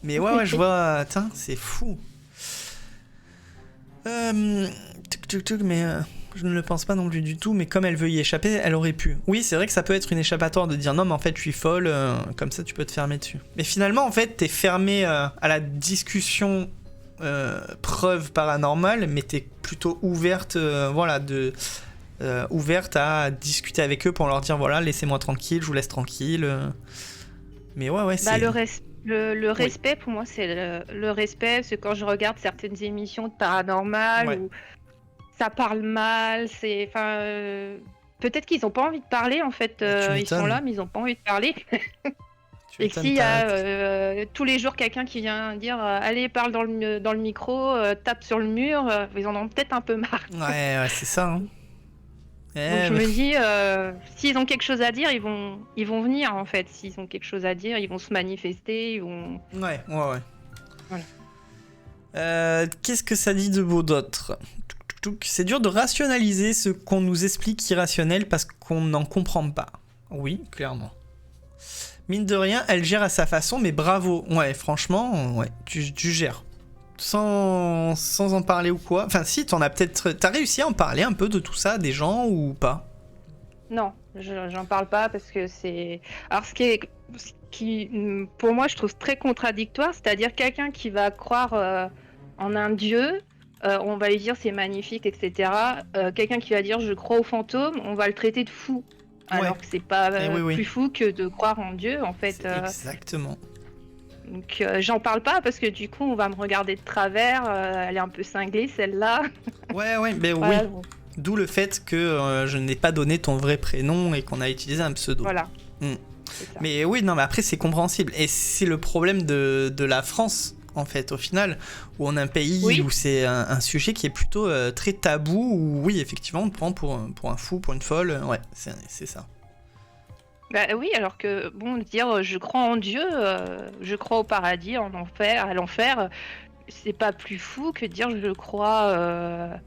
Mais ouais, je vois, tiens, c'est fou. Mais je ne le pense pas non plus du tout, mais comme elle veut y échapper, elle aurait pu. Oui, c'est vrai que ça peut être une échappatoire de dire non, mais en fait, je suis folle, comme ça, tu peux te fermer dessus. Mais finalement, en fait, t'es fermé à la discussion preuve paranormale, mais t'es plutôt ouverte, ouverte à discuter avec eux pour leur dire voilà, laissez-moi tranquille, je vous laisse tranquille. Mais ouais, c'est... Le respect, pour moi, c'est le respect, parce que quand je regarde certaines émissions de paranormal où ça parle mal, c'est... peut-être qu'ils n'ont pas envie de parler, en fait. Ils sont là, mais ils n'ont pas envie de parler. Tu Et m'étonnes, s'il y a tous les jours quelqu'un qui vient dire allez, parle dans le micro, tape sur le mur, ils en ont peut-être un peu marre. Ouais, c'est ça. Hein. Donc je Mais- me dis, s'ils ont quelque chose à dire, ils vont venir en fait. S'ils ont quelque chose à dire, ils vont se manifester, ils vont. Ouais. Voilà. Qu'est-ce que ça dit de beau d'autre? C'est dur de rationaliser ce qu'on nous explique irrationnel parce qu'on n'en comprend pas. Oui, clairement. Mine de rien, elle gère à sa façon, mais bravo. Ouais, franchement, ouais, tu gères. Sans en parler ou quoi. Enfin, si, t'as réussi à en parler un peu de tout ça à des gens ou pas? Non, j'en parle pas parce que c'est. Alors ce qui, pour moi, je trouve très contradictoire, c'est-à-dire quelqu'un qui va croire en un dieu, on va lui dire c'est magnifique, etc. Quelqu'un qui va dire je crois aux fantômes, on va le traiter de fou. Alors Ouais. que c'est pas oui. plus fou que de croire en Dieu, en fait. Exactement. Donc j'en parle pas parce que du coup on va me regarder de travers, elle est un peu cinglée celle-là. Ouais, mais Voilà, oui. D'où le fait que je n'ai pas donné ton vrai prénom et qu'on a utilisé un pseudo. voilà. Mm. C'est ça. Mais oui, non, mais après c'est compréhensible. Et c'est le problème de la France, en fait, au final, où on a un pays Oui. où c'est un sujet qui est plutôt très tabou, où oui, effectivement, on te prend pour un fou, pour une folle. Ouais, c'est ça. Bah oui, alors que bon, dire je crois en Dieu, je crois au paradis, en enfer, à l'enfer, c'est pas plus fou que dire je crois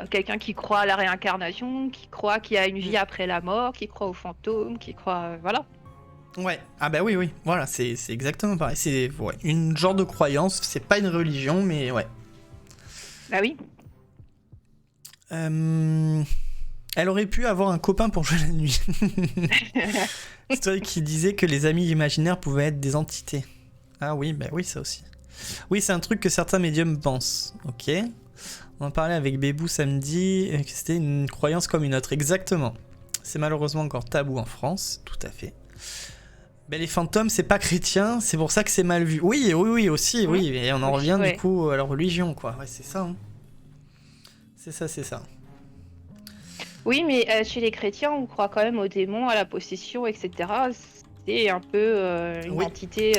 quelqu'un qui croit à la réincarnation, qui croit qu'il y a une vie après la mort, qui croit aux fantômes, qui croit voilà. Ouais, ah bah oui, voilà, c'est exactement pareil. C'est une genre de croyance, c'est pas une religion, mais ouais. Bah oui. Elle aurait pu avoir un copain pour jouer la nuit. Story qui disait que les amis imaginaires pouvaient être des entités. Ah oui, bah oui, ça aussi. Oui, c'est un truc que certains médiums pensent. Ok. On en parlait avec Bébou samedi, que c'était une croyance comme une autre. Exactement. C'est malheureusement encore tabou en France, tout à fait. Ben, les fantômes, c'est pas chrétien, c'est pour ça que c'est mal vu. Oui, aussi, oui. Et on en revient du coup à la religion, quoi. Ouais, c'est ça. Hein. C'est ça. Oui, mais chez les chrétiens, on croit quand même aux démons, à la possession, etc. C'est un peu une entité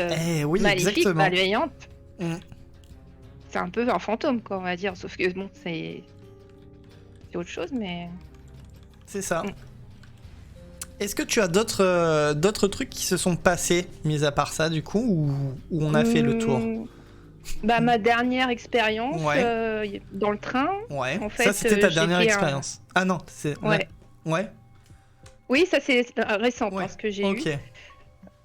maléfique, exactement. malveillante. Mm. C'est un peu un fantôme, quoi, on va dire. Sauf que bon, c'est autre chose, mais. C'est ça. Mm. Est-ce que tu as d'autres trucs qui se sont passés, mis à part ça, du coup, où on a fait le tour? Bah, ma dernière expérience dans le train. Ouais. En fait, ça, c'était ta dernière expérience. Ah non, c'est. Ouais. Ouais. Oui, ça c'est récent, ce que j'ai eu.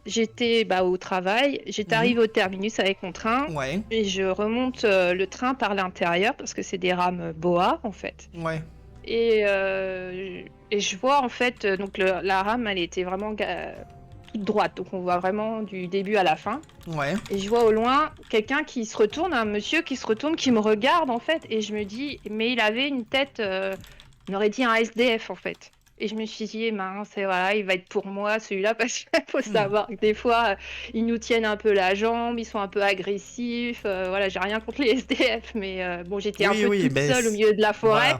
J'étais au travail, j'étais arrivée au terminus avec mon train, et je remonte le train par l'intérieur parce que c'est des rames BOA en fait. Ouais. Et je vois en fait, donc la rame elle était vraiment toute droite, donc on voit vraiment du début à la fin. Ouais. Et je vois au loin quelqu'un qui se retourne, un monsieur qui se retourne, qui me regarde en fait, et je me dis, mais il avait une tête, on aurait dit un SDF en fait. Et je me suis dit, mince, voilà, il va être pour moi celui-là, parce qu'il faut savoir que des fois, ils nous tiennent un peu la jambe, ils sont un peu agressifs. Voilà, j'ai rien contre les SDF, mais bon, j'étais un peu toute seule au milieu de la forêt.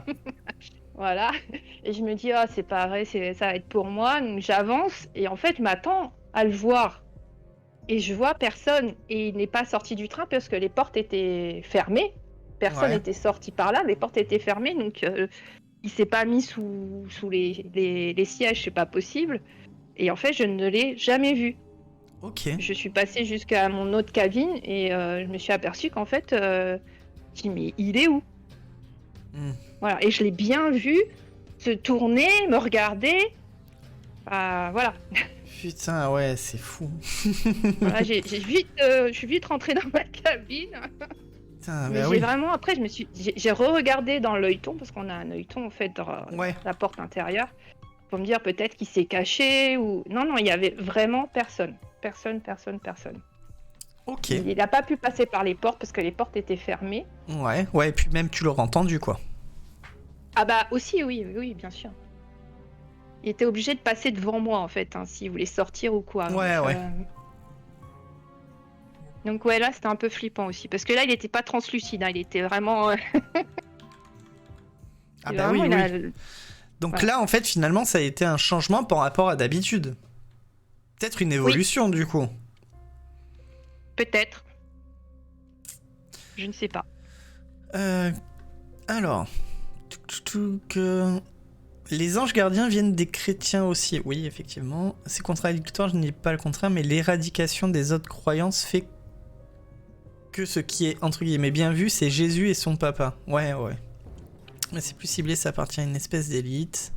Voilà. Et je me dis, oh, c'est pas vrai, ça va être pour moi. Donc j'avance, et en fait, je m'attends à le voir. Et je vois personne, et il n'est pas sorti du train parce que les portes étaient fermées. Personne n'était sorti par là, les portes étaient fermées, donc... il s'est pas mis sous les sièges, c'est pas possible. Et en fait, je ne l'ai jamais vu. Ok. Je suis passée jusqu'à mon autre cabine et je me suis aperçue qu'en fait, je dis mais il est où? Voilà. Et je l'ai bien vu se tourner, me regarder. Voilà. Putain, ouais, c'est fou. Voilà, je suis vite rentrée dans ma cabine. Putain, mais j'ai vraiment, après, j'ai re-regardé dans l'œilleton, parce qu'on a un œilleton, en fait, dans la porte intérieure, pour me dire peut-être qu'il s'est caché, ou... Non, il y avait vraiment personne. Personne. Ok. Il n'a pas pu passer par les portes, parce que les portes étaient fermées. Ouais, et puis même tu l'aurais entendu, quoi. Ah bah, aussi, oui, bien sûr. Il était obligé de passer devant moi, en fait, hein, s'il voulait sortir ou quoi. Ouais. Donc là c'était un peu flippant aussi, parce que là il était pas translucide, hein, il était vraiment... Ah bah oui. Donc là en fait finalement ça a été un changement par rapport à d'habitude. Peut-être une évolution du coup. Peut-être. Je ne sais pas. Alors, les anges gardiens viennent des chrétiens aussi. Oui, effectivement. C'est contradictoire, je n'ai pas le contraire, mais l'éradication des autres croyances fait que ce qui est, entre guillemets, bien vu, c'est Jésus et son papa. Ouais. Mais c'est plus ciblé, ça appartient à une espèce d'élite.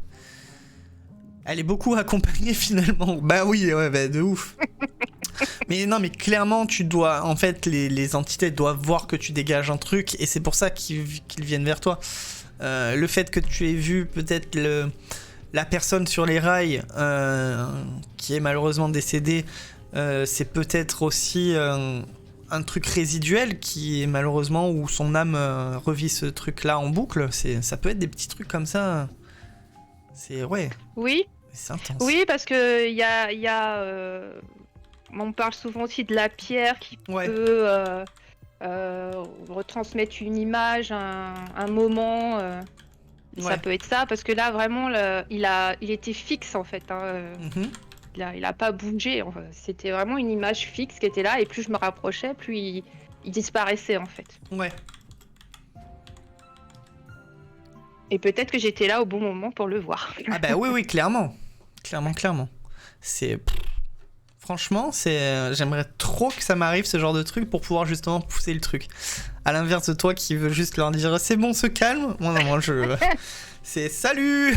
Elle est beaucoup accompagnée finalement. Bah oui, ouais, bah de ouf. Mais non, mais clairement, tu dois. En fait, les entités doivent voir que tu dégages un truc et c'est pour ça qu'ils viennent vers toi. Le fait que tu aies vu peut-être la personne sur les rails qui est malheureusement décédée, c'est peut-être aussi un truc résiduel qui est malheureusement où son âme revit ce truc-là en boucle. Ça peut être des petits trucs comme ça. C'est ouais. Oui. C'est intense. Oui, parce que il y a on parle souvent aussi de la pierre qui peut retransmettre une image, un moment. Ça peut être ça, parce que là vraiment, il était fixe en fait. Il a pas bougé. Enfin, c'était vraiment une image fixe qui était là, et plus je me rapprochais, plus il disparaissait en fait. Ouais. Et peut-être que j'étais là au bon moment pour le voir. Ah bah oui, clairement. Clairement. C'est... Franchement, j'aimerais trop que ça m'arrive ce genre de truc pour pouvoir justement pousser le truc. À l'inverse de toi qui veut juste leur dire c'est bon, se calme. Moi, c'est salut.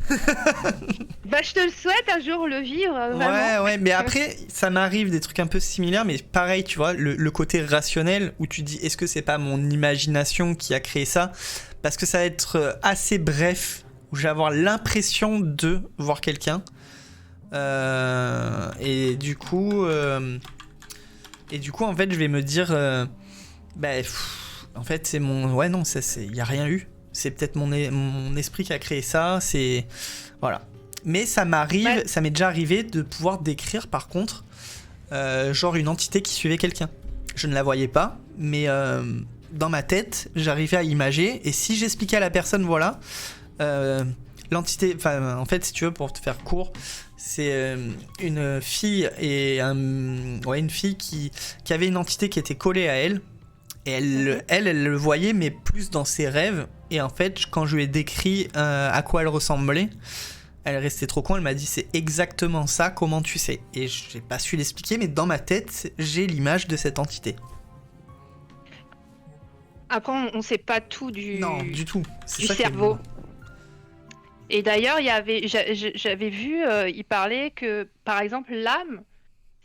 Bah je te le souhaite un jour le vivre. Vraiment. Ouais, mais après ça m'arrive des trucs un peu similaires, mais pareil, tu vois, le côté rationnel où tu dis est-ce que c'est pas mon imagination qui a créé ça? Parce que ça va être assez bref, où je vais avoir l'impression de voir quelqu'un. Et du coup, en fait, je vais me dire, en fait, c'est mon, ouais, non, il y a rien eu. C'est peut-être mon esprit qui a créé ça. C'est voilà. Mais ça m'est déjà arrivé de pouvoir décrire, par contre, genre une entité qui suivait quelqu'un. Je ne la voyais pas, mais dans ma tête, j'arrivais à imager. Et si j'expliquais à la personne, voilà. L'entité, enfin, en fait, si tu veux, pour te faire court, c'est une fille et une fille qui avait une entité qui était collée à elle, et elle le voyait, mais plus dans ses rêves. Et en fait, quand je lui ai décrit à quoi elle ressemblait, elle restait trop con. Elle m'a dit c'est exactement ça. Comment tu sais? Et j'ai pas su l'expliquer, mais dans ma tête, j'ai l'image de cette entité. Après, on sait pas tout du. Non, du tout. Du cerveau. Et d'ailleurs, j'avais vu, il parlait que, par exemple, l'âme,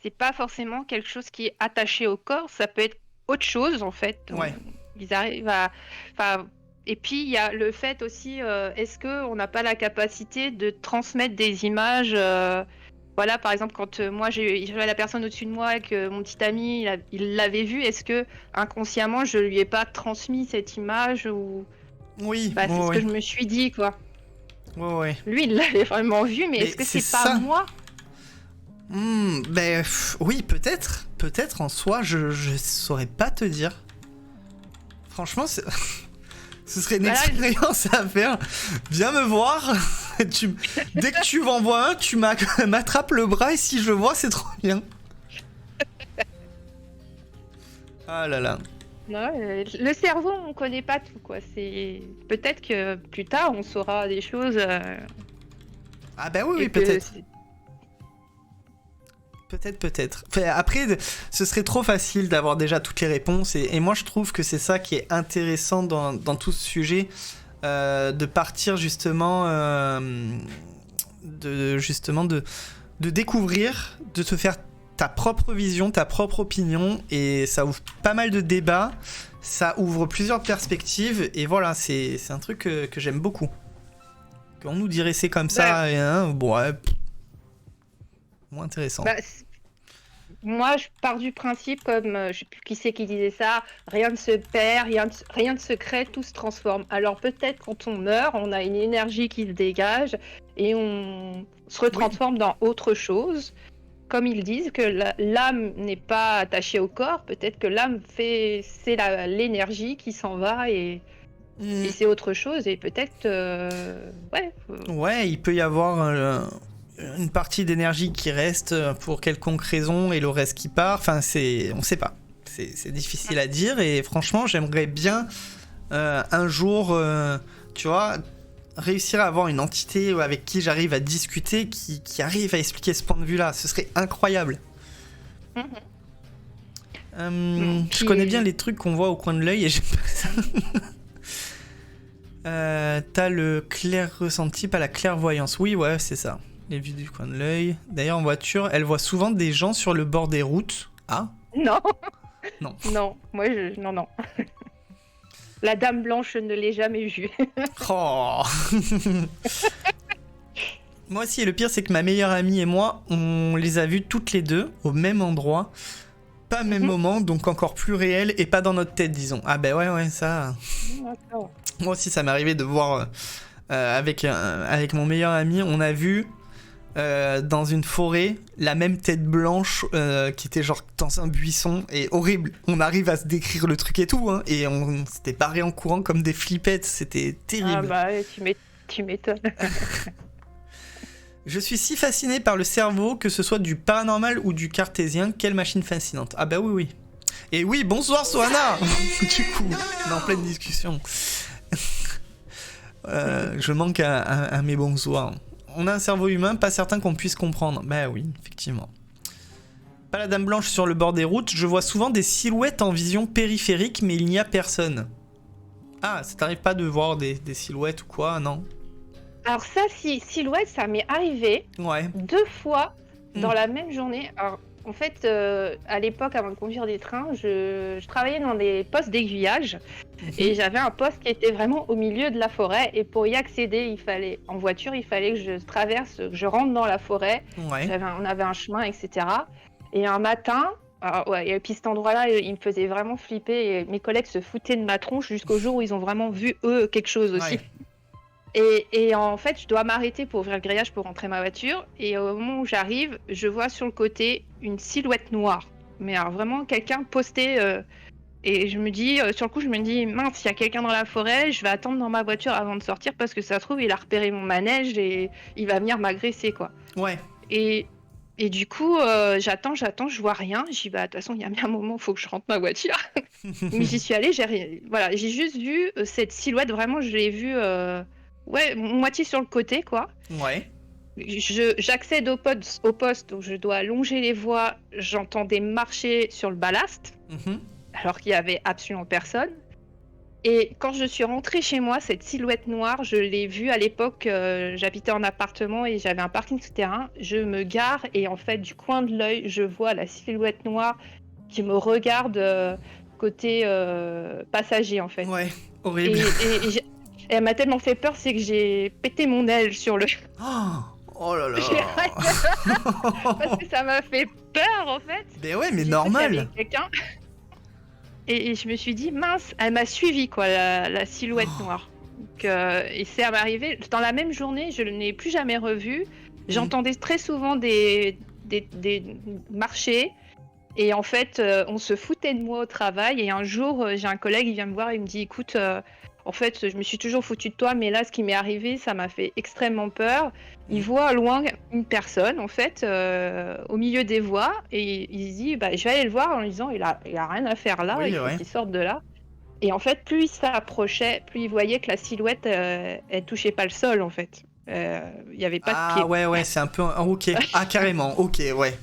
c'est pas forcément quelque chose qui est attaché au corps, ça peut être autre chose, en fait. Ouais. Ils arrivent à... Et puis, il y a le fait aussi, est-ce qu'on n'a pas la capacité de transmettre des images voilà, par exemple, quand moi, j'avais la personne au-dessus de moi et que mon petit ami, il l'avait vue, est-ce que, inconsciemment, je lui ai pas transmis cette image ou... Oui, c'est ce que je me suis dit, quoi. Ouais. Lui, il l'avait vraiment vu, mais est-ce que c'est pas moi? Oui, peut-être. Peut-être en soi, je saurais pas te dire. Franchement, ce serait une expérience à faire. Viens me voir. Dès que tu m'en vois un, tu m'attrapes le bras et si je le vois, c'est trop bien. Ah là là. Non, le cerveau, on connaît pas tout, quoi. C'est peut-être que plus tard, on saura des choses. Ah bah oui, peut-être. Peut-être. Enfin, après, ce serait trop facile d'avoir déjà toutes les réponses. Et moi, je trouve que c'est ça qui est intéressant dans tout ce sujet, de partir justement, de découvrir, de te faire ta propre vision, ta propre opinion, et ça ouvre pas mal de débats, ça ouvre plusieurs perspectives, et voilà, c'est un truc que j'aime beaucoup. On nous dirait c'est comme ça, et moins intéressant. Moi, je pars du principe, comme je sais plus qui c'est qui disait ça, rien ne se perd, rien ne se crée, tout se transforme. Alors peut-être quand on meurt, on a une énergie qui se dégage et on se retransforme dans autre chose. Comme ils disent que l'âme n'est pas attachée au corps, peut-être que l'âme c'est l'énergie qui s'en va et c'est autre chose. Et peut-être, Ouais, il peut y avoir une partie d'énergie qui reste pour quelconque raison et le reste qui part. Enfin, on sait pas. c'est difficile à dire et franchement, j'aimerais bien un jour, tu vois, réussir à avoir une entité avec qui j'arrive à discuter, qui arrive à expliquer ce point de vue-là. Ce serait incroyable. Je connais bien les trucs qu'on voit au coin de l'œil et j'aime pas ça. T'as le clair ressenti, pas la clairvoyance. Oui, ouais, c'est ça. Les vues du coin de l'œil. D'ailleurs, en voiture, elle voit souvent des gens sur le bord des routes. Ah ? Non. Non. Non, moi, non. La dame blanche, je ne l'ai jamais vue. Oh. Moi aussi, et le pire, c'est que ma meilleure amie et moi, on les a vues toutes les deux au même endroit, pas au même moment, donc encore plus réel et pas dans notre tête, disons. Ah ben ouais, ça... D'accord. Moi aussi, ça m'est arrivé de voir avec mon meilleur ami, on a vu dans une forêt la même tête blanche qui était genre dans un buisson et horrible. On arrive à se décrire le truc et tout, hein, et on s'était barré en courant comme des flippettes, c'était terrible. Ah bah, tu m'étonnes. Je suis si fasciné par le cerveau, que ce soit du paranormal ou du cartésien, quelle machine fascinante. Ah bah oui. Et oui, bonsoir Soana. Du coup, on est en pleine discussion. Je manque à mes bonsoirs. On a un cerveau humain, pas certain qu'on puisse comprendre. Bah oui, effectivement. Pas la dame blanche sur le bord des routes, je vois souvent des silhouettes en vision périphérique, mais il n'y a personne. Ah, ça t'arrive pas de voir des silhouettes ou quoi, non? Alors ça, silhouette, ça m'est arrivé Ouais. 2 fois dans la même journée. Alors, en fait, à l'époque, avant de conduire des trains, je travaillais dans des postes d'aiguillage et j'avais un poste qui était vraiment au milieu de la forêt. Et pour y accéder, en voiture, il fallait que je traverse, que je rentre dans la forêt. Ouais. On avait un chemin, etc. Et un matin, et puis cet endroit-là, il me faisait vraiment flipper. Et mes collègues se foutaient de ma tronche jusqu'au jour où ils ont vraiment vu, eux, quelque chose aussi. Ouais. Et en fait, je dois m'arrêter pour ouvrir le grillage pour rentrer ma voiture. Et au moment où j'arrive, je vois sur le côté une silhouette noire. Mais alors vraiment, quelqu'un posté. Et je me dis, sur le coup, je me dis, mince, il y a quelqu'un dans la forêt, je vais attendre dans ma voiture avant de sortir parce que ça se trouve, il a repéré mon manège et il va venir m'agresser, quoi. Ouais. Et du coup, j'attends, je vois rien. Je dis, bah, de toute façon, il y a bien un moment, il faut que je rentre ma voiture. Mais j'y suis allée, j'ai juste vu cette silhouette, vraiment, je l'ai vue. Moitié sur le côté, quoi. Ouais. J'accède au poste, donc je dois longer les voies. J'entendais marcher sur le ballast, alors qu'il y avait absolument personne. Et quand je suis rentrée chez moi, cette silhouette noire, je l'ai vue à l'époque. J'habitais en appartement et j'avais un parking souterrain. Je me gare et en fait, du coin de l'œil, je vois la silhouette noire qui me regarde côté passager, en fait. Ouais, horrible. Et elle m'a tellement fait peur, c'est que j'ai pété mon aile sur le... Oh là là. Parce que ça m'a fait peur, en fait. Mais ouais, mais J'ai normal. cru qu'il y avait quelqu'un. Et je me suis dit, mince, elle m'a suivi, quoi, la silhouette noire. Donc, et c'est arrivé dans la même journée, je ne l'ai plus jamais revue. J'entendais très souvent des marchés. Et en fait, on se foutait de moi au travail. Et un jour, j'ai un collègue, il vient me voir et il me dit, écoute... En fait, je me suis toujours foutue de toi, mais là, ce qui m'est arrivé, ça m'a fait extrêmement peur. Il voit loin une personne, en fait, au milieu des voies, et il se dit, bah, je vais aller le voir en lui disant, il a rien à faire là, il faut qu'il sorte de là. Et en fait, plus il s'approchait, plus il voyait que la silhouette, elle touchait pas le sol, en fait. Il y avait pas de pied. Ah ouais, c'est un peu... Ok, carrément, ok, ouais.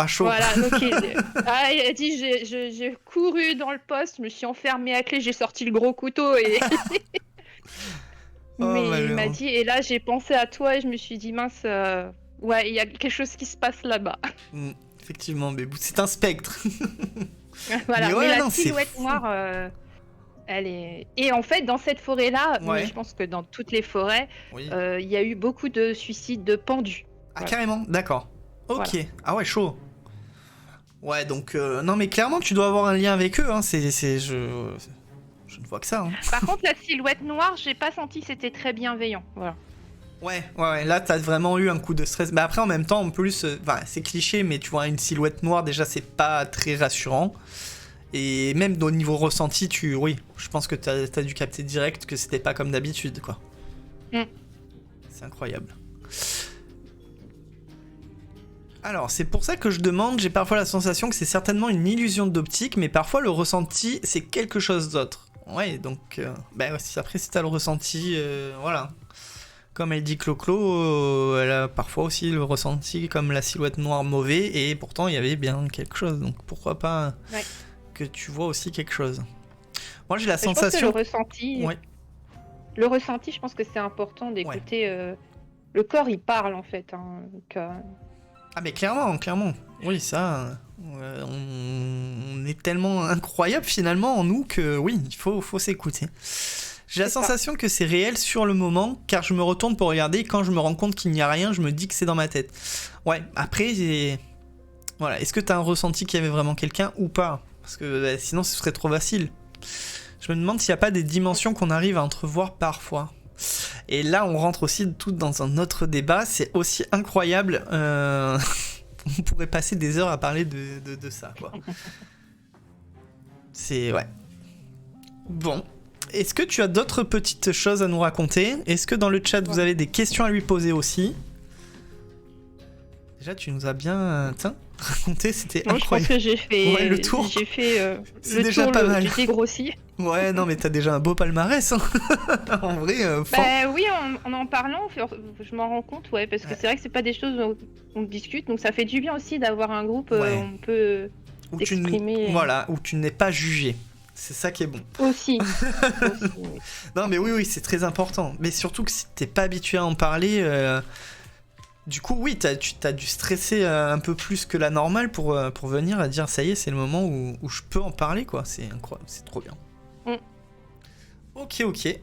Chaud. Voilà, donc il a dit, j'ai couru dans le poste, je me suis enfermée à clé, j'ai sorti le gros couteau et... Mais il m'a dit, et là j'ai pensé à toi et je me suis dit, mince, ouais, il y a quelque chose qui se passe là-bas. Effectivement, mais c'est un spectre. Voilà, mais la silhouette noire... Elle est... Et en fait, dans cette forêt-là, mais je pense que dans toutes les forêts, il y a eu beaucoup de suicides de pendus. Ah, carrément, d'accord. Ok. Voilà. Ah ouais, chaud. Ouais, donc... non, mais clairement, tu dois avoir un lien avec eux. Hein. Je ne vois que ça. Hein. Par contre, la silhouette noire, j'ai pas senti que c'était très bienveillant. Voilà. Ouais. Là, t'as vraiment eu un coup de stress. Mais après, en même temps, en plus... c'est cliché, mais tu vois, une silhouette noire, déjà, c'est pas très rassurant. Et même au niveau ressenti, je pense que t'as dû capter direct que c'était pas comme d'habitude, quoi. C'est incroyable. Alors, c'est pour ça que je demande, j'ai parfois la sensation que c'est certainement une illusion d'optique, mais parfois le ressenti, c'est quelque chose d'autre. Ouais, donc, après, si t'as le ressenti, voilà. Comme elle dit Clo-Clo, elle a parfois aussi le ressenti comme la silhouette noire mauvais, et pourtant, il y avait bien quelque chose. Donc, pourquoi pas que tu vois aussi quelque chose. Moi, j'ai la sensation... Je pense que le ressenti, je pense que c'est important d'écouter... le corps, il parle, en fait. Hein, donc, Ah mais clairement. Oui, ça, on est tellement incroyable finalement en nous que oui, il faut s'écouter. J'ai la sensation que c'est réel sur le moment, car je me retourne pour regarder et quand je me rends compte qu'il n'y a rien, je me dis que c'est dans ma tête. Ouais, après, voilà, est-ce que t'as un ressenti qu'il y avait vraiment quelqu'un ou pas? Parce que sinon ce serait trop facile. Je me demande s'il n'y a pas des dimensions qu'on arrive à entrevoir parfois. Et là, on rentre aussi tout dans un autre débat. C'est aussi incroyable. On pourrait passer des heures à parler de ça, quoi. C'est... Ouais. Bon. Est-ce que tu as d'autres petites choses à nous raconter? Est-ce que dans le chat, vous avez des questions à lui poser aussi? Déjà, tu nous as bien raconté. C'était incroyable. Je pense que j'ai fait le tour. J'ai fait c'est déjà pas mal. J'ai grossi. Ouais, non, mais t'as déjà un beau palmarès. Hein. En vrai, oui, en parlant, je m'en rends compte, parce que c'est vrai que c'est pas des choses où on discute, donc ça fait du bien aussi d'avoir un groupe où on peut s'exprimer. Voilà, où tu n'es pas jugé. C'est ça qui est bon. Aussi. Non, mais oui, c'est très important. Mais surtout que si t'es pas habitué à en parler, du coup, oui, t'as dû stresser un peu plus que la normale pour venir à dire ça y est, c'est le moment où je peux en parler, quoi. C'est incroyable, c'est trop bien. Ok.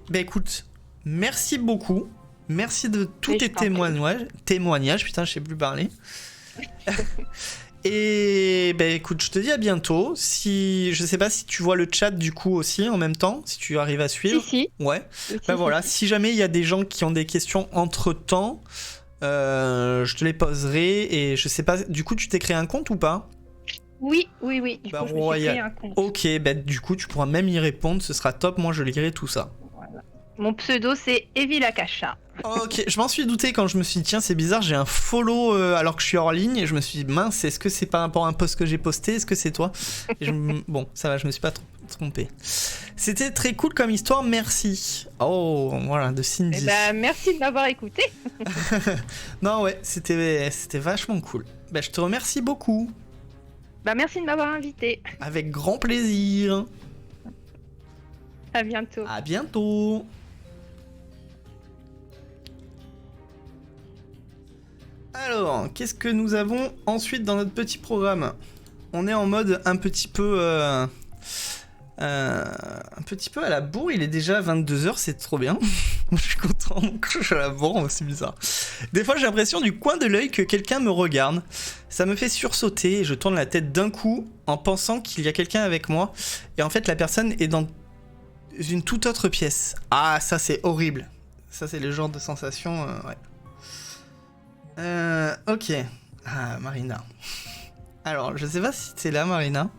Bah écoute, merci beaucoup. Merci de tous tes témoignages. Putain, je sais plus parler. Et bah écoute, je te dis à bientôt. Je sais pas si tu vois le chat du coup aussi en même temps, si tu arrives à suivre. Si. Ouais. Bah voilà, si jamais il y a des gens qui ont des questions entre temps, je te les poserai. Et je sais pas, du coup, tu t'es créé un compte ou pas? Oui. Du coup, je me suis créé un compte. Ok, bah du coup, tu pourras même y répondre, ce sera top. Moi, je lirai tout ça. Voilà. Mon pseudo, c'est Evilakasha. Ok, je m'en suis douté quand je me suis dit, tiens, c'est bizarre, j'ai un follow alors que je suis hors ligne. Et je me suis dit, mince, est-ce que c'est par rapport à un post que j'ai posté? Est-ce que c'est toi? Bon, ça va, je me suis pas trompé. C'était très cool comme histoire, merci. Oh, voilà, de Cindy. Merci de m'avoir écouté. Non, ouais, c'était vachement cool. Bah, je te remercie beaucoup. Merci de m'avoir invité. Avec grand plaisir. À bientôt. À bientôt. Alors, qu'est-ce que nous avons ensuite dans notre petit programme? On est en mode un petit peu à la bourre. Il est déjà 22h, c'est trop bien. Je suis content, je suis à la bourre, c'est bizarre. Des fois, j'ai l'impression du coin de l'œil que quelqu'un me regarde. Ça me fait sursauter et je tourne la tête d'un coup en pensant qu'il y a quelqu'un avec moi. Et en fait, la personne est dans une toute autre pièce. Ah, ça, c'est horrible. Ça, c'est le genre de sensation, ouais. Ok. Ah, Marina. Alors, je sais pas si t'es là, Marina.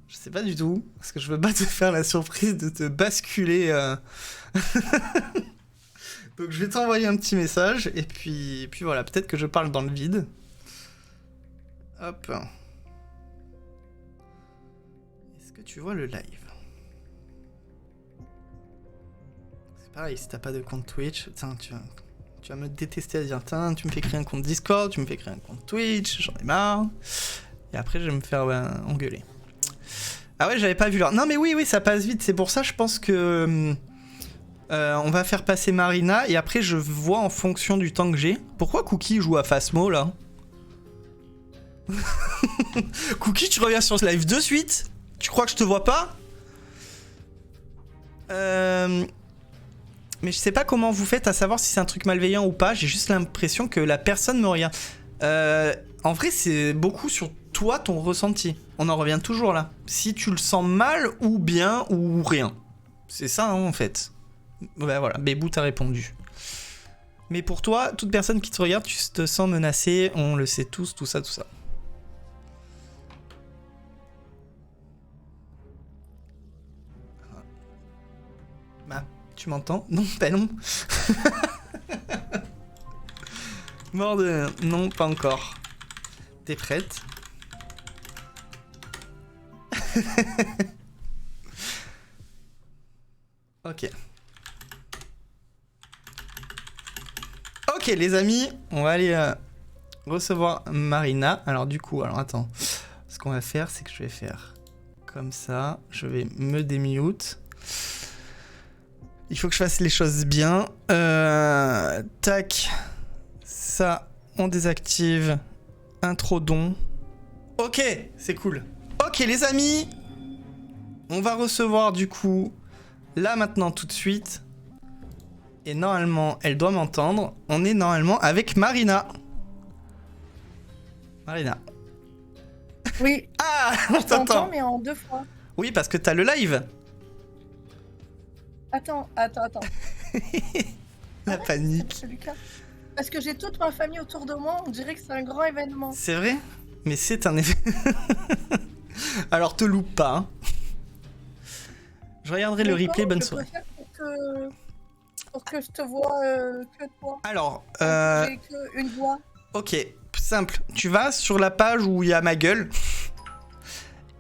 Je sais pas du tout. Parce que je veux pas te faire la surprise de te basculer. Donc, je vais t'envoyer un petit message. Et puis voilà, peut-être que je parle dans le vide. Hop. Est-ce que tu vois le live? C'est pareil, si t'as pas de compte Twitch, tu vas me détester à dire, tu me fais créer un compte Discord, tu me fais créer un compte Twitch, j'en ai marre. Et après, je vais me faire engueuler. Ah ouais, j'avais pas vu l'heure. Non mais oui, ça passe vite. C'est pour ça, je pense que on va faire passer Marina et après, je vois en fonction du temps que j'ai. Pourquoi Cookie joue à Phasmo là? Cookie, tu reviens sur ce live de suite? Tu crois que je te vois pas? Mais je sais pas comment vous faites à savoir si c'est un truc malveillant ou pas. J'ai juste l'impression que la personne me regarde. En vrai, c'est beaucoup sur toi, ton ressenti. On en revient toujours là. Si tu le sens mal ou bien ou rien. C'est ça, hein, en fait. Ouais, voilà, Bébou t'a répondu. Mais pour toi, toute personne qui te regarde, tu te sens menacé. On le sait tous, tout ça. Bah, tu m'entends? Non, bah non. Mort de... Non, pas encore. T'es prête? Ok. Ok les amis, on va aller recevoir Marina. Alors du coup, attends. Ce qu'on va faire, c'est que je vais faire comme ça. Je vais me démute. Il faut que je fasse les choses bien. Tac. Ça, on désactive. Intro don. Ok, c'est cool. Ok les amis. On va recevoir du coup, là maintenant tout de suite. Et normalement, elle doit m'entendre. On est normalement avec Marina. Marina. Oui, Ah, on je t'entends, t'entend. mais en 2 fois. Oui, parce que t'as le live. Attends. La panique. C'est Lucas. Parce que j'ai toute ma famille autour de moi, on dirait que c'est un grand événement. C'est vrai? Mais c'est un effet. Alors te loupe pas. Hein. Je regarderai le Mais replay, comment bonne je soirée. peux faire pour que je te vois que toi. Alors, J'ai qu'une voix. ok, simple. Tu vas sur la page où il y a ma gueule.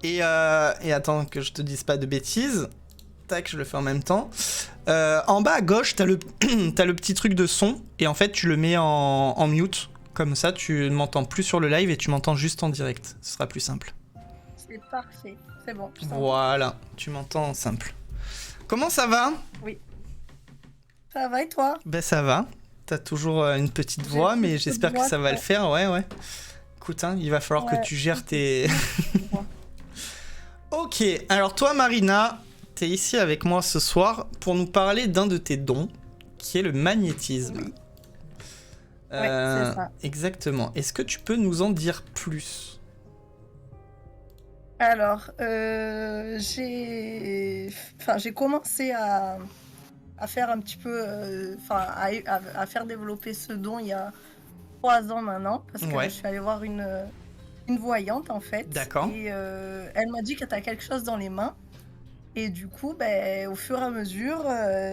Et attends que je te dise pas de bêtises. Tac, je le fais en même temps. En bas à gauche, t'as le, t'as le petit truc de son. Et en fait, tu le mets en mute. Comme ça, tu ne m'entends plus sur le live et tu m'entends juste en direct. Ce sera plus simple. C'est parfait. C'est bon. je t'entends. Voilà, tu m'entends simple. Comment ça va? Ça va et toi? Ben ça va. T'as toujours une petite J'ai voix, une mais petite j'espère que voix, ça va le ouais. faire. Ouais. Écoute, hein, il va falloir Ouais. que tu gères tes... voix. Ok, alors toi Marina, t'es ici avec moi ce soir pour nous parler d'un de tes dons, qui est le magnétisme. Oui. Ouais, c'est ça. Exactement. Est-ce que tu peux nous en dire plus? Alors, j'ai commencé à faire un petit peu, à faire développer ce don il y a 3 ans maintenant, parce que Ouais. je suis allée voir une voyante en fait. D'accord. Et elle m'a dit que tu as quelque chose dans les mains. Et du coup, au fur et à mesure,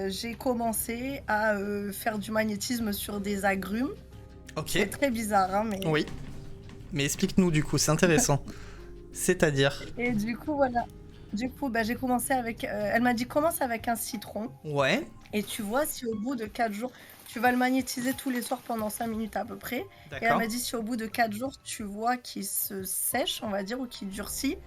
j'ai commencé à faire du magnétisme sur des agrumes. Ok. C'est très bizarre, hein, mais... Oui. Mais explique-nous du coup, c'est intéressant. C'est-à-dire? Et du coup, voilà. Du coup, j'ai commencé avec... elle m'a dit, commence avec un citron. Ouais. Et tu vois si au bout de 4 jours, tu vas le magnétiser tous les soirs pendant 5 minutes à peu près. Et elle D'accord. m'a dit si au bout de 4 jours, tu vois qu'il se sèche, on va dire, ou qu'il durcit,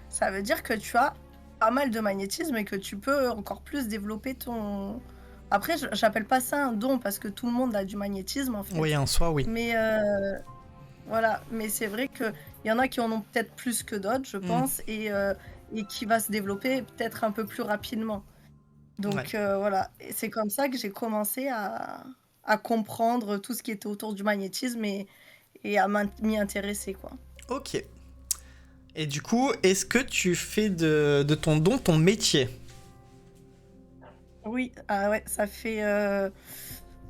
ça veut dire que tu as pas mal de magnétisme et que tu peux encore plus développer ton... Après, j'appelle pas ça un don parce que tout le monde a du magnétisme en fait. Oui, en soi, oui. Mais voilà, mais c'est vrai qu'il y en a qui en ont peut-être plus que d'autres, je pense, et qui va se développer peut-être un peu plus rapidement. Donc voilà, et c'est comme ça que j'ai commencé à comprendre tout ce qui était autour du magnétisme et à m'y intéresser, quoi. Ok. Et du coup, est-ce que tu fais de ton don ton métier? Oui, ah ouais, ça fait, on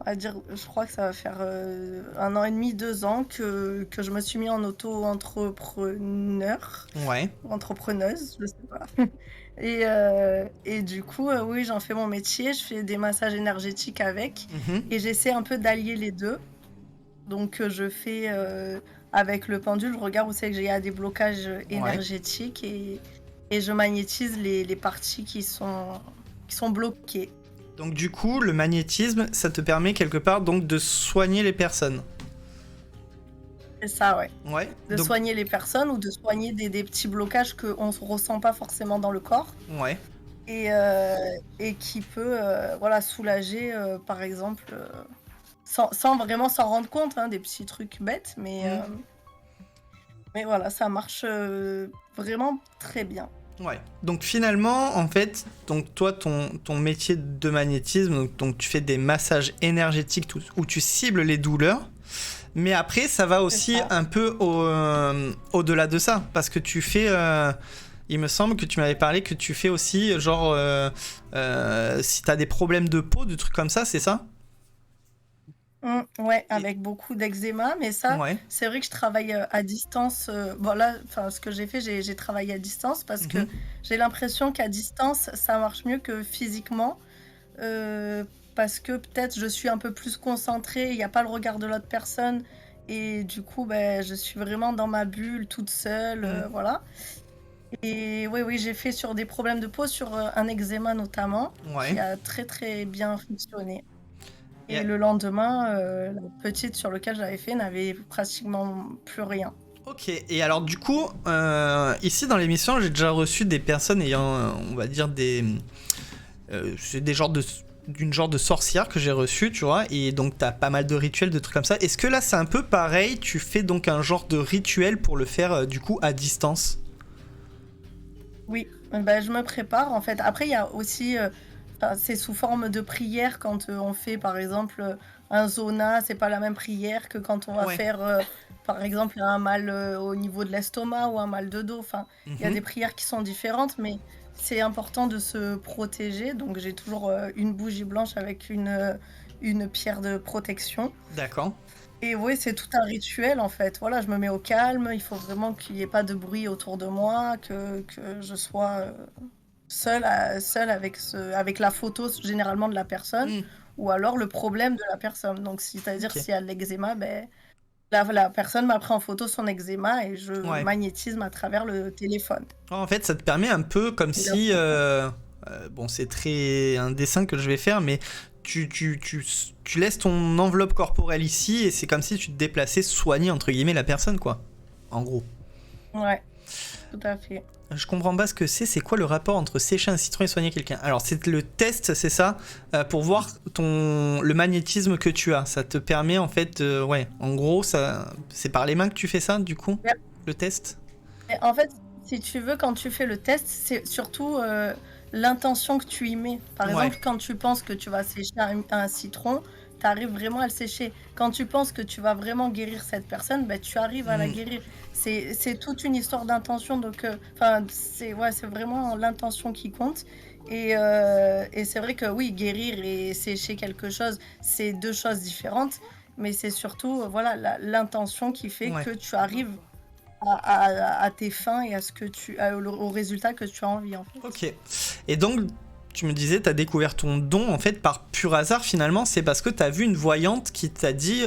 va dire, je crois que ça va faire 1 an et demi, 2 ans que je me suis mis en auto-entrepreneur, Ouais. ou entrepreneuse, je sais pas. Et du coup, oui, j'en fais mon métier, je fais des massages énergétiques avec, Mhm. et j'essaie un peu d'allier les deux. Donc je fais avec le pendule, je regarde où c'est que j'ai des blocages énergétiques et je magnétise les parties qui sont bloquées. Donc du coup, le magnétisme, ça te permet quelque part donc de soigner les personnes. C'est ça, ouais. Ouais. De Donc, soigner les personnes ou de soigner des petits blocages qu'on ne ressent pas forcément dans le corps ouais. et qui peut voilà, soulager, par exemple, sans vraiment s'en rendre compte, hein, des petits trucs bêtes, mais voilà, ça marche vraiment très bien. Ouais. Donc finalement, en fait, donc toi, ton métier de magnétisme, donc tu fais des massages énergétiques où tu cibles les douleurs. Mais après, ça va aussi ça. un peu au-delà de ça. Parce que tu fais... il me semble que tu m'avais parlé que tu fais aussi, genre... si t'as des problèmes de peau, des trucs comme ça, c'est ça? Ouais, avec beaucoup d'eczéma, mais ça, Ouais. c'est vrai que je travaille à distance. Bon, là, ce que j'ai fait, j'ai travaillé à distance parce que j'ai l'impression qu'à distance, ça marche mieux que physiquement. Parce que peut-être je suis un peu plus concentrée, il n'y a pas le regard de l'autre personne Et du coup, ben, je suis vraiment dans ma bulle, toute seule, voilà. Et oui, oui, j'ai fait sur des problèmes de peau, sur un eczéma notamment, Ouais. qui a très très bien fonctionné. Et- Et le lendemain, la petite sur laquelle j'avais fait n'avait pratiquement plus rien. Ok, et alors du coup, ici dans l'émission, j'ai déjà reçu des personnes ayant, on va dire, c'est des genres d'une genre de sorcière que j'ai reçu, tu vois, et donc t'as pas mal de rituels, de trucs comme ça. Est-ce que là c'est un peu pareil, tu fais donc un genre de rituel pour le faire du coup à distance? Oui, ben, je me prépare en fait. Après, il y a aussi, enfin, c'est sous forme de prière quand on fait par exemple un zona, c'est pas la même prière que quand on va Ouais. faire par exemple un mal au niveau de l'estomac ou un mal de dos. Enfin, il y a Mhm. des prières qui sont différentes, mais c'est important de se protéger. Donc j'ai toujours une bougie blanche avec une pierre de protection. D'accord. Et oui, c'est tout un rituel en fait. Voilà, je me mets au calme, il faut vraiment qu'il n'y ait pas de bruit autour de moi, que je sois seule avec la photo généralement de la personne, Mm. ou alors le problème de la personne. Donc, c'est-à-dire Ok. s'il y a de l'eczéma, ben, la personne m'a pris en photo son eczéma et je Ouais. magnétisme à travers le téléphone. En fait, ça te permet un peu comme Et là, si, bon, c'est très un dessin que je vais faire, mais tu laisses ton enveloppe corporelle ici et c'est comme si tu te déplaçais soigner entre guillemets la personne, quoi. En gros. ouais, tout à fait. Je comprends pas ce que c'est quoi le rapport entre sécher un citron et soigner quelqu'un? Alors c'est le test, c'est ça, pour voir le magnétisme que tu as. Ça te permet en fait, ouais, en gros, c'est par les mains que tu fais ça, du coup, Ouais. le test? Et en fait, si tu veux, quand tu fais le test, c'est surtout l'intention que tu y mets. Par Ouais. exemple, quand tu penses que tu vas sécher un citron, tu arrives vraiment à le sécher. Quand tu penses que tu vas vraiment guérir cette personne, ben, tu arrives à la guérir. C'est toute une histoire d'intention. Donc, c'est vraiment l'intention qui compte. Et c'est vrai que oui, guérir et sécher quelque chose, c'est deux choses différentes. Mais c'est surtout voilà, l'intention qui fait Ouais. que tu arrives à tes fins et au résultat que tu as envie en fait. Ok. Et donc, tu me disais, t'as découvert ton don en fait par pur hasard finalement, c'est parce que t'as vu une voyante qui t'a dit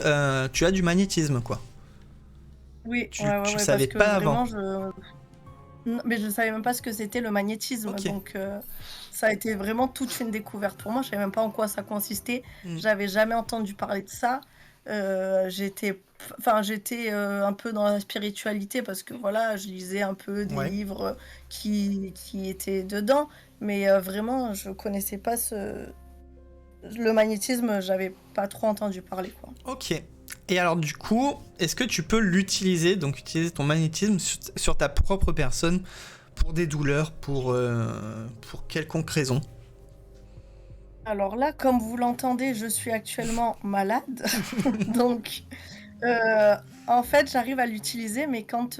tu as du magnétisme, quoi. Oui, Tu ouais, parce savais que pas avant. vraiment non, mais je savais même pas ce que c'était le magnétisme, Ok. donc ça a été vraiment toute une découverte pour moi. Je savais même pas en quoi ça consistait. Mm. J'avais jamais entendu parler de ça. J'étais un peu dans la spiritualité parce que voilà, je lisais un peu des Ouais. livres qui étaient dedans, mais vraiment, je connaissais pas le magnétisme, j'avais pas trop entendu parler, quoi. Ok. Et alors du coup, est-ce que tu peux l'utiliser, donc utiliser ton magnétisme sur ta propre personne pour des douleurs, pour quelconque raison? Alors là, comme vous l'entendez, je suis actuellement malade. Donc, en fait, j'arrive à l'utiliser, mais quand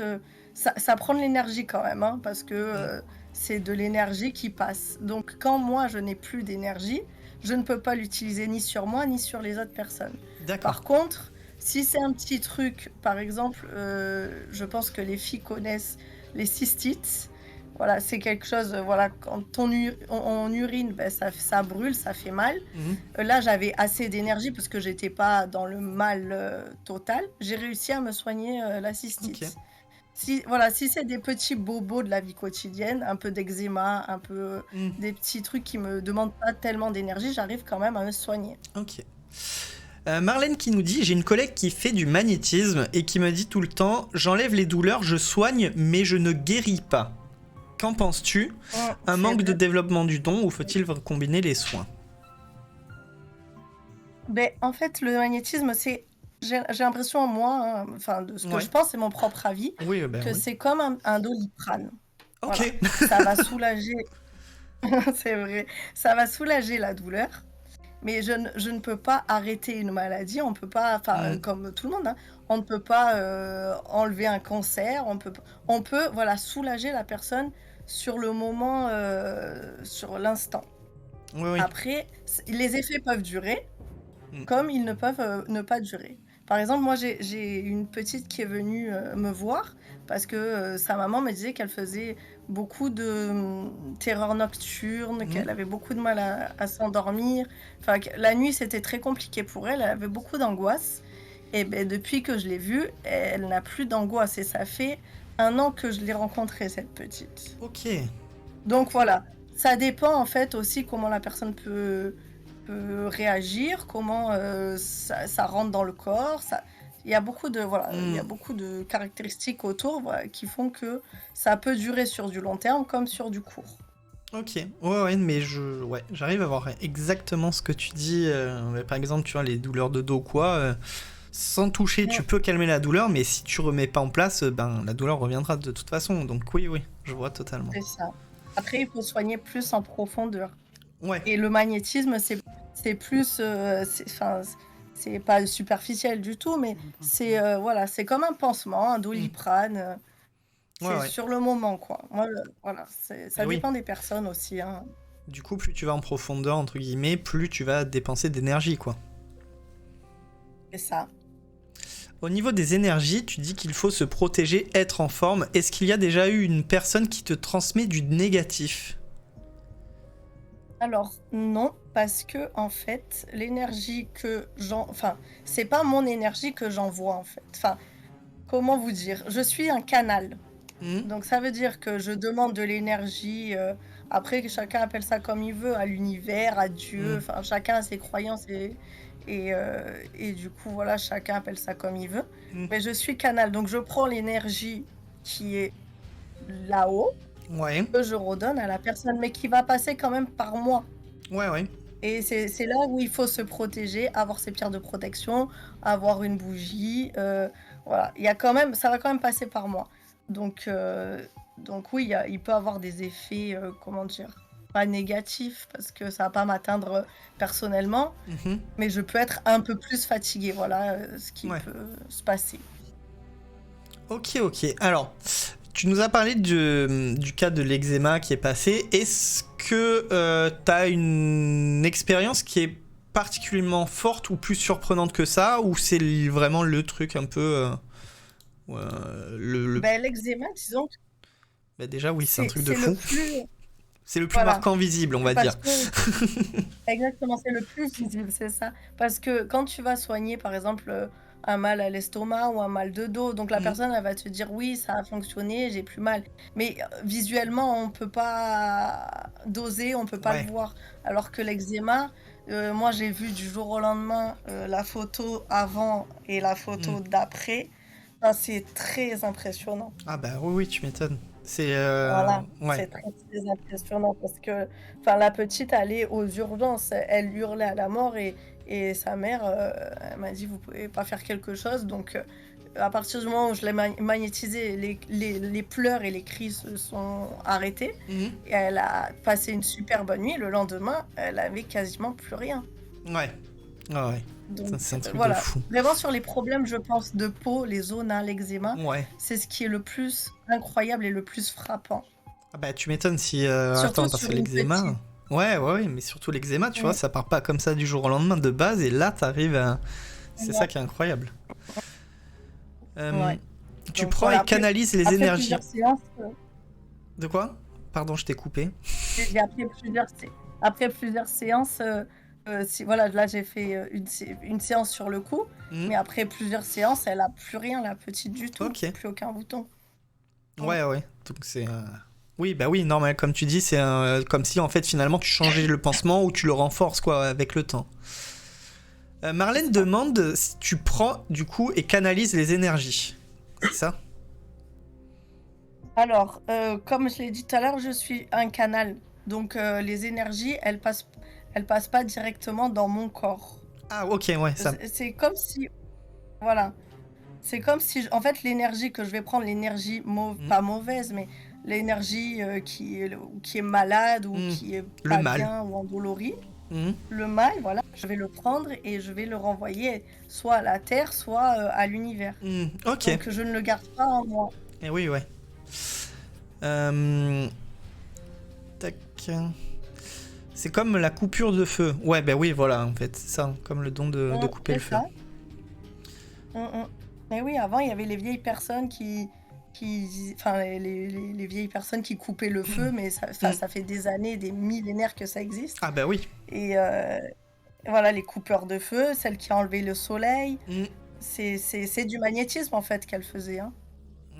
ça prend de l'énergie quand même, hein, parce que c'est de l'énergie qui passe. Donc, quand moi, je n'ai plus d'énergie, je ne peux pas l'utiliser ni sur moi, ni sur les autres personnes. D'accord. Par contre, si c'est un petit truc, par exemple, je pense que les filles connaissent les cystites. Voilà, c'est quelque chose, voilà, quand on urine, ben, ça brûle, ça fait mal. Mhm. Là, j'avais assez d'énergie parce que j'étais pas dans le mal total. J'ai réussi à me soigner la cystite. Ok. Si c'est des petits bobos de la vie quotidienne, un peu d'eczéma, un peu Mm. des petits trucs qui me demandent pas tellement d'énergie, j'arrive quand même à me soigner. Ok. Marlène qui nous dit, j'ai une collègue qui fait du magnétisme et qui me dit tout le temps, j'enlève les douleurs, je soigne, mais je ne guéris pas. Qu'en penses-tu? Un manque de développement du don ou faut-il combiner les soins? Ben, en fait, le magnétisme, j'ai l'impression, moi, enfin, de ce que Ouais. je pense, c'est mon propre avis, Oui, ben que oui. c'est comme un Doliprane. Ok. Voilà. Ça va soulager, c'est vrai, ça va soulager la douleur, mais je ne peux pas arrêter une maladie, on peut pas, enfin, comme tout le monde, hein, on ne peut pas enlever un cancer, on peut, voilà, soulager la personne sur le moment, sur l'instant. Oui, oui. Après, les effets peuvent durer, Mm. comme ils ne peuvent ne pas durer. Par exemple, moi, j'ai une petite qui est venue me voir parce que sa maman me disait qu'elle faisait beaucoup de terreurs nocturnes, qu'elle avait beaucoup de mal à s'endormir. Enfin, la nuit, c'était très compliqué pour elle. Elle avait beaucoup d'angoisse. Et ben depuis que je l'ai vue, elle n'a plus d'angoisse et ça fait 1 an que je l'ai rencontrée, cette petite. Ok. Donc voilà, ça dépend en fait aussi comment la personne peut réagir, comment ça rentre dans le corps. Il y a beaucoup de il y a beaucoup de caractéristiques autour qui font que ça peut durer sur du long terme comme sur du court. Ok, ouais, mais j'arrive à voir exactement ce que tu dis. Par exemple, tu vois, les douleurs de dos, quoi. Sans toucher, tu peux calmer la douleur, mais si tu remets pas en place, la douleur reviendra de toute façon. Donc oui, je vois totalement. C'est ça. Après, il faut soigner plus en profondeur. Ouais. Et le magnétisme, c'est plus, c'est pas superficiel du tout, mais c'est c'est comme un pansement, un Doliprane. C'est sur le moment, quoi. Moi, ça Oui. dépend des personnes aussi, hein. Du coup, plus tu vas en profondeur, entre guillemets, plus tu vas dépenser d'énergie, quoi. C'est ça. Au niveau des énergies, tu dis qu'il faut se protéger, être en forme. Est-ce qu'il y a déjà eu une personne qui te transmet du négatif ? Alors, non, parce que, en fait, l'énergie que c'est pas mon énergie que j'envoie, en fait. Enfin, comment vous dire? Je suis un canal. Donc, ça veut dire que je demande de l'énergie. Après, chacun appelle ça comme il veut, à l'univers, à Dieu. Enfin, chacun a ses croyances et du coup, voilà, chacun appelle ça comme il veut. Mais je suis canal, donc je prends l'énergie qui est là-haut, Ouais. que je redonne à la personne, mais qui va passer quand même par moi. Ouais. Et c'est là où il faut se protéger, avoir ses pierres de protection, avoir une bougie. Voilà, ça va quand même passer par moi. Donc oui, il peut avoir des effets, comment dire, pas négatifs, parce que ça va pas m'atteindre personnellement, mais je peux être un peu plus fatiguée, voilà ce qui peut se passer. Ok. Alors, tu nous as parlé du cas de l'eczéma qui est passé. Est-ce que tu as une expérience qui est particulièrement forte ou plus surprenante que ça, ou c'est vraiment le truc un peu... L'eczéma, disons que déjà, oui, c'est un truc de c'est le fou. plus... C'est le plus marquant visible, on va dire. Exactement, c'est le plus visible, c'est ça. Parce que quand tu vas soigner, par exemple, un mal à l'estomac ou un mal de dos, donc la personne, elle va te dire oui, ça a fonctionné, j'ai plus mal. Mais visuellement, on peut pas doser, on peut pas le voir. Alors que l'eczéma, moi j'ai vu du jour au lendemain la photo avant et la photo d'après. Enfin, c'est très impressionnant. Ah bah oui, tu m'étonnes. C'est c'est très, très impressionnant parce que la petite allait aux urgences, elle hurlait à la mort et sa mère elle m'a dit vous pouvez pas faire quelque chose. Donc à partir du moment où je l'ai magnétisée, les pleurs et les cris se sont arrêtés et elle a passé une super bonne nuit. Le lendemain, elle avait quasiment plus rien. Ouais. Donc, c'est un truc de fou. Vraiment sur les problèmes, je pense, de peau, les zones, l'eczéma, c'est ce qui est le plus incroyable et le plus frappant. Ah bah tu m'étonnes si... Attends, parce que l'eczéma... Ouais, mais surtout l'eczéma, tu vois, ça part pas comme ça du jour au lendemain de base, et là, t'arrives à... C'est ça qui est incroyable. Tu prends et canalises les énergies. De quoi ? Pardon, je t'ai coupé. Après plusieurs séances... là j'ai fait une séance sur le coup, mais après plusieurs séances, elle a plus rien, la petite du tout, plus aucun bouton. Ouais, donc c'est... Oui, normal, comme tu dis, c'est comme si en fait finalement tu changeais le pansement ou tu le renforces quoi avec le temps. Marlène demande si tu prends du coup et canalises les énergies, c'est ça ? Alors, comme je l'ai dit tout à l'heure, je suis un canal, donc les énergies, elles passent pas directement dans mon corps. Ah ok, ouais, ça. C'est comme si... Voilà. C'est comme si, en fait, l'énergie que je vais prendre, l'énergie pas mauvaise, mais l'énergie qui est malade ou qui est pas bien ou endolorie, le mal, voilà, je vais le prendre et je vais le renvoyer soit à la Terre, soit à l'univers. Ok. Donc je ne le garde pas en moi. Et oui, ouais. Tac... C'est comme la coupure de feu. Ouais, oui, voilà, en fait, c'est ça, comme le don de couper le feu. Mais oui, avant, il y avait les vieilles personnes les vieilles personnes qui coupaient le feu, mais ça fait des années, des millénaires que ça existe. Ah bah oui. Et voilà, les coupeurs de feu, celles qui ont enlevé le soleil. c'est du magnétisme en fait qu'elle faisait. Hein.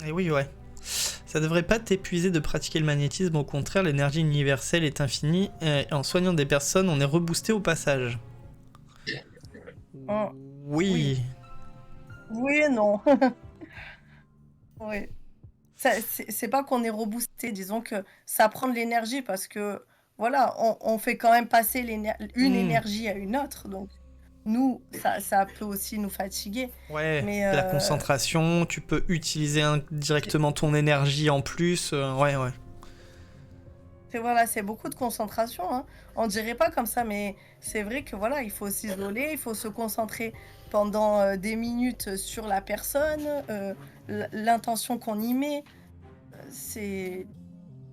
Et oui, ouais. Ça devrait pas t'épuiser de pratiquer le magnétisme, au contraire, l'énergie universelle est infinie, et en soignant des personnes, on est reboosté au passage. Oh, Oui. oui. Oui et non. Oui. C'est pas qu'on est reboosté, disons que ça prend de l'énergie parce que voilà, on fait quand même passer une énergie à une autre. Donc nous, ça peut aussi nous fatiguer. Ouais, Mais la concentration, tu peux utiliser directement ton énergie en plus, ouais. voilà, c'est beaucoup de concentration. Hein. On dirait pas comme ça, mais c'est vrai que voilà, il faut s'isoler, il faut se concentrer pendant des minutes sur la personne, l'intention qu'on y met. C'est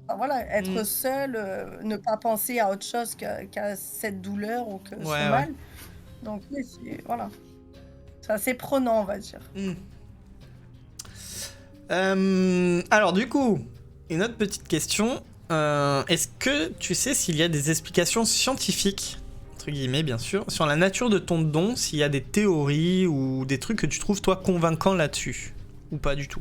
enfin, voilà, être seul, ne pas penser à autre chose qu'à cette douleur ou que ce Ouais. mal. Donc oui, voilà. C'est assez prenant, on va dire. Alors du coup, une autre petite question. Est-ce que tu sais s'il y a des explications scientifiques, entre guillemets bien sûr, sur la nature de ton don, s'il y a des théories ou des trucs que tu trouves toi convaincants là-dessus, ou pas du tout?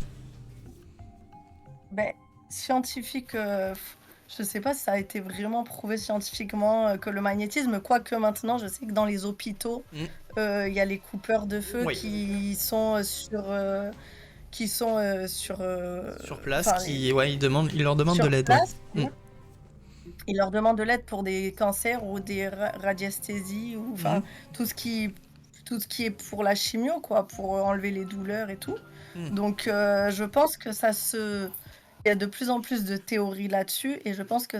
Ben, scientifique, je sais pas si ça a été vraiment prouvé scientifiquement que le magnétisme, quoique maintenant, je sais que dans les hôpitaux, il y a les coupeurs de feu Oui. qui sont sur place, enfin, ils leur demandent sur de l'aide. place, Ouais. Ils leur demandent de l'aide pour des cancers ou des radiesthésies ou enfin tout ce qui est pour la chimio quoi, pour enlever les douleurs et tout. Donc je pense que il y a de plus en plus de théories là-dessus et je pense que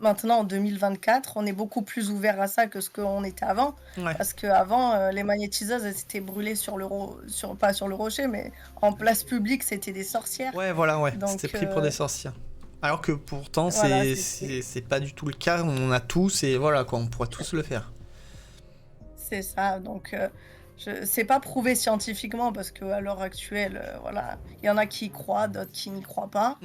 maintenant en 2024, on est beaucoup plus ouvert à ça que ce qu'on était avant. Ouais. Parce qu'avant, les magnétiseuses, elles étaient brûlées pas sur le rocher, mais en place publique, c'était des sorcières. Ouais, voilà, ouais. Donc, C'était pris pour des sorcières. Alors que pourtant, voilà, c'est pas du tout le cas. On a tous et voilà quoi, on pourrait tous le faire. C'est ça, donc c'est pas prouvé scientifiquement parce qu'à l'heure actuelle, voilà, il y en a qui y croient, d'autres qui n'y croient pas.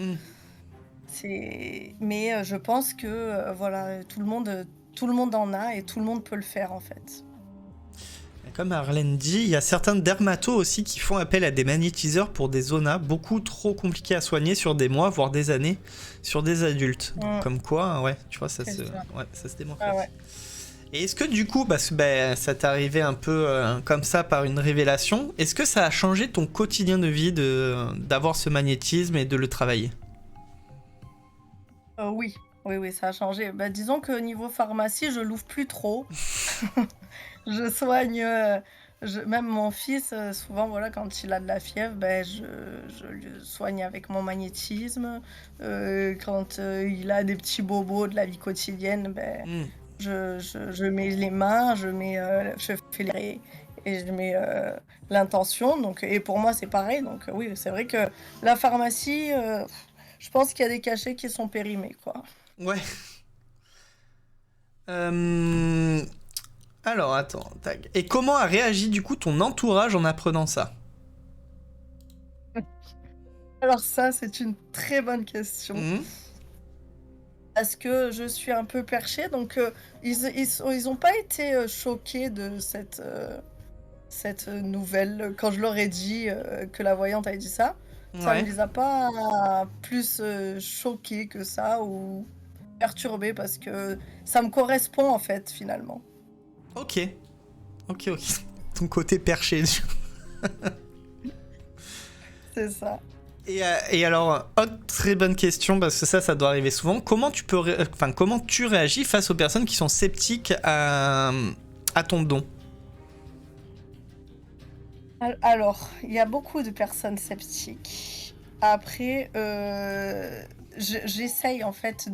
Mais je pense que voilà, tout le monde en a et tout le monde peut le faire en fait. Comme Arlène dit, il y a certains dermatos aussi qui font appel à des magnétiseurs pour des zonas beaucoup trop compliqués à soigner sur des mois, voire des années, sur des adultes. Donc, comme quoi, ouais, tu vois, ça se démocratise. Ah ouais. Et est-ce que du coup, ça t'est arrivé un peu comme ça par une révélation, est-ce que ça a changé ton quotidien de vie d'avoir ce magnétisme et de le travailler? Oui, ça a changé. Bah, disons que niveau pharmacie, je l'ouvre plus trop. Je soigne, même mon fils, souvent, voilà, quand il a de la fièvre, ben, je le soigne avec mon magnétisme. Quand il a des petits bobos de la vie quotidienne, ben, je mets les mains, je fais les et je mets l'intention. Donc, et pour moi, c'est pareil. Donc, oui, c'est vrai que la pharmacie, je pense qu'il y a des cachets qui sont périmés, quoi. Ouais. Alors, attends, tac. Et comment a réagi du coup ton entourage en apprenant ça? Alors ça, c'est une très bonne question. Parce que je suis un peu perchée, donc ils ont pas été choqués de cette nouvelle. Quand je leur ai dit que la voyante avait dit ça, ça ne les a pas plus choqués que ça ou perturbés parce que ça me correspond en fait finalement. Ok. Ton côté perché. C'est ça. Et alors, autre très bonne question, parce que ça doit arriver souvent. Comment tu réagis face aux personnes qui sont sceptiques à ton don? Alors, il y a beaucoup de personnes sceptiques. Après, j'essaye en fait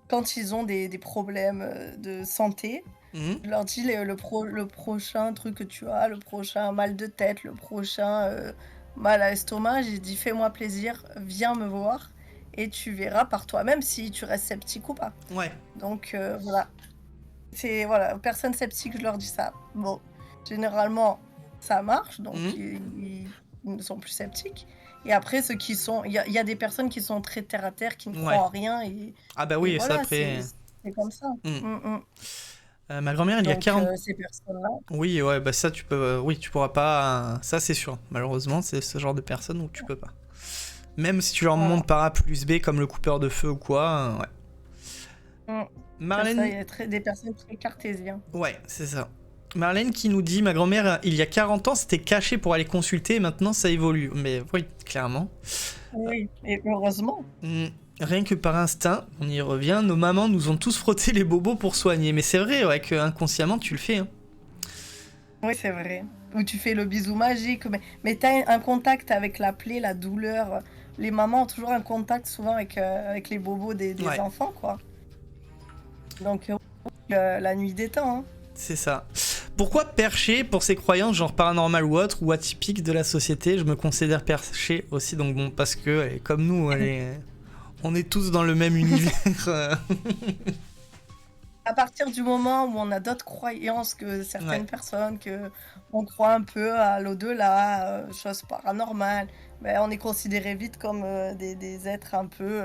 quand ils ont des problèmes de santé, je leur dis le prochain truc que tu as, le prochain mal de tête, le prochain mal à l'estomac, j'ai dit fais-moi plaisir, viens me voir et tu verras par toi-même si tu restes sceptique ou pas. Ouais. Donc voilà. Aux personnes sceptiques, je leur dis ça. Bon, généralement, ça marche, donc ils ne sont plus sceptiques. Et après, ceux qui sont... Il y a des personnes qui sont très terre-à-terre, qui ne croient en rien. Ah bah oui, et voilà, ça après... c'est comme ça. Ma grand-mère, il y a Donc 40... ces personnes-là, Oui, ouais, bah ça, oui, tu pourras pas... Ça, c'est sûr. Malheureusement, c'est ce genre de personnes où tu peux pas. Même si tu leur voilà. montres par A plus B, comme le coupeur de feu ou quoi, ouais. Mm. C'est ça, il Marlène... y a des personnes très cartésiennes. Ouais, c'est ça. Marlène qui nous dit, ma grand-mère, il y a 40 ans, c'était caché pour aller consulter, et maintenant ça évolue. Mais oui, clairement. Oui, et heureusement. Rien que par instinct, on y revient, nos mamans nous ont tous frotté les bobos pour soigner. Mais c'est vrai, ouais, que inconsciemment tu le fais. Hein. Oui, c'est vrai. Ou tu fais le bisou magique, mais tu as un contact avec la plaie, la douleur. Les mamans ont toujours un contact souvent avec les bobos des Ouais. enfants, quoi. Donc, la nuit des temps. Hein. C'est ça. Pourquoi perché pour ses croyances genre paranormal ou autre, ou atypiques de la société? Je me considère perché aussi, donc bon, parce que comme nous, on est tous dans le même univers. À partir du moment où on a d'autres croyances que certaines personnes, que on croit un peu à l'au-delà, choses paranormales, ben, on est considéré vite comme des êtres un peu...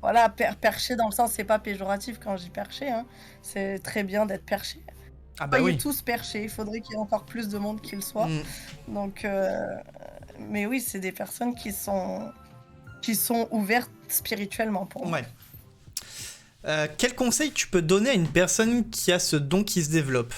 Voilà, perché dans le sens, c'est pas péjoratif quand je dis perché, hein. C'est très bien d'être perché. Ah bah Soyez oui. tous perchés, il faudrait qu'il y ait encore plus de monde qui le soit. Donc, mais oui, c'est des personnes qui sont ouvertes spirituellement pour moi. Ouais. Quel conseil tu peux donner à une personne qui a ce don qui se développe?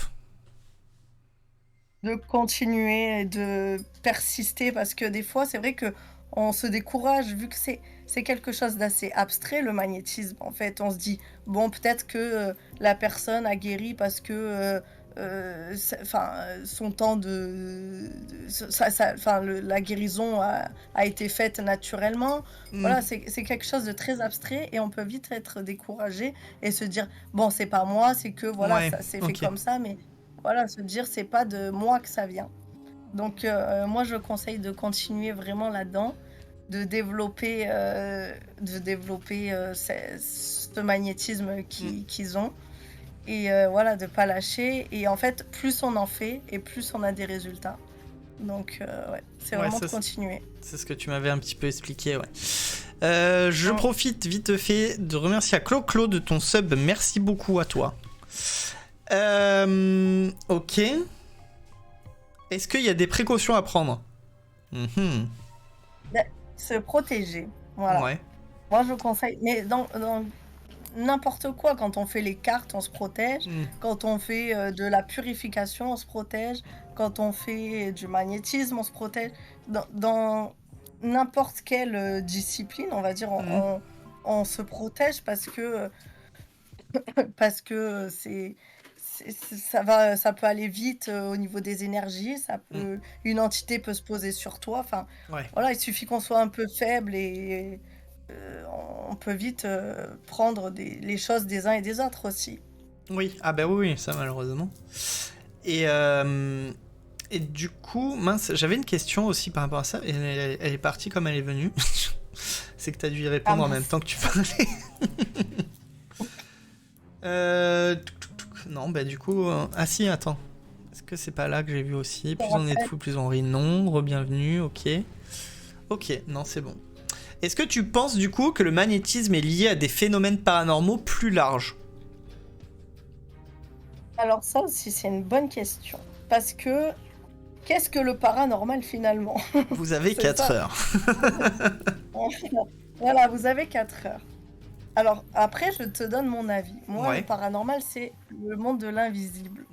De continuer et de persister, parce que des fois, c'est vrai que on se décourage, vu que c'est quelque chose d'assez abstrait, le magnétisme. En fait, on se dit, bon, peut-être que la personne a guéri parce que son temps la guérison a été faite naturellement. Voilà, c'est quelque chose de très abstrait et on peut vite être découragé et se dire, bon, c'est pas moi, c'est que voilà, Ouais, ça s'est ok. fait comme ça, mais voilà, se dire, c'est pas de moi que ça vient. Donc, moi, je conseille de continuer vraiment là-dedans, de développer ce magnétisme qu'ils ont. Et voilà, de pas lâcher. Et en fait, plus on en fait, et plus on a des résultats. Donc, ouais, c'est vraiment de continuer. C'est ce que tu m'avais un petit peu expliqué, ouais. Je profite vite fait de remercier à Clo-Clo de ton sub. Merci beaucoup à toi. Ok. Est-ce qu'il y a des précautions à prendre? Se protéger. Voilà. Ouais. Moi, je conseille. Mais dans n'importe quoi, quand on fait les cartes, on se protège. Quand on fait de la purification, on se protège. Quand on fait du magnétisme, on se protège. Dans n'importe quelle discipline, on va dire, on se protège parce que ça peut aller vite au niveau des énergies, une entité peut se poser sur toi. Enfin, voilà, il suffit qu'on soit un peu faible et on peut vite prendre les choses des uns et des autres aussi. Oui, ah bah oui, ça malheureusement. Et du coup, mince, j'avais une question aussi par rapport à ça, et elle est partie comme elle est venue. C'est que t'as dû y répondre en même temps que tu parlais. Non, bah du coup... Ah si, attends. Est-ce que c'est pas là que j'ai vu aussi? Plus on est de fous, plus on rit. Non, re-bienvenue, ok. Ok, non, c'est bon. Est-ce que tu penses du coup que le magnétisme est lié à des phénomènes paranormaux plus larges? Alors ça aussi, c'est une bonne question. Parce que, qu'est-ce que le paranormal finalement? Vous avez 4 heures. Voilà, vous avez 4 heures. Alors, après, je te donne mon avis. Moi, le paranormal, c'est le monde de l'invisible.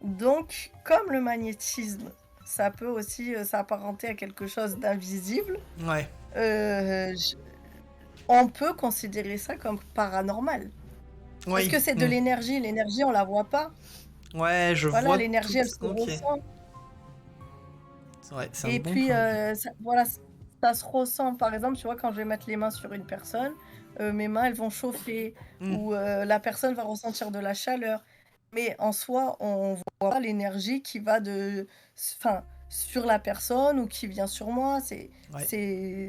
Donc, comme le magnétisme, ça peut aussi s'apparenter à quelque chose d'invisible. On peut considérer ça comme paranormal. Parce que c'est de l'énergie. L'énergie, on la voit pas. Ouais, je vois. Voilà, l'énergie, elle se ressent. Ouais, et bon puis, voilà, ça se ressent. Par exemple, tu vois, quand je vais mettre les mains sur une personne, mes mains, elles vont chauffer. Ou la personne va ressentir de la chaleur. Mais en soi, on voit pas l'énergie qui va sur la personne ou qui vient sur moi. C'est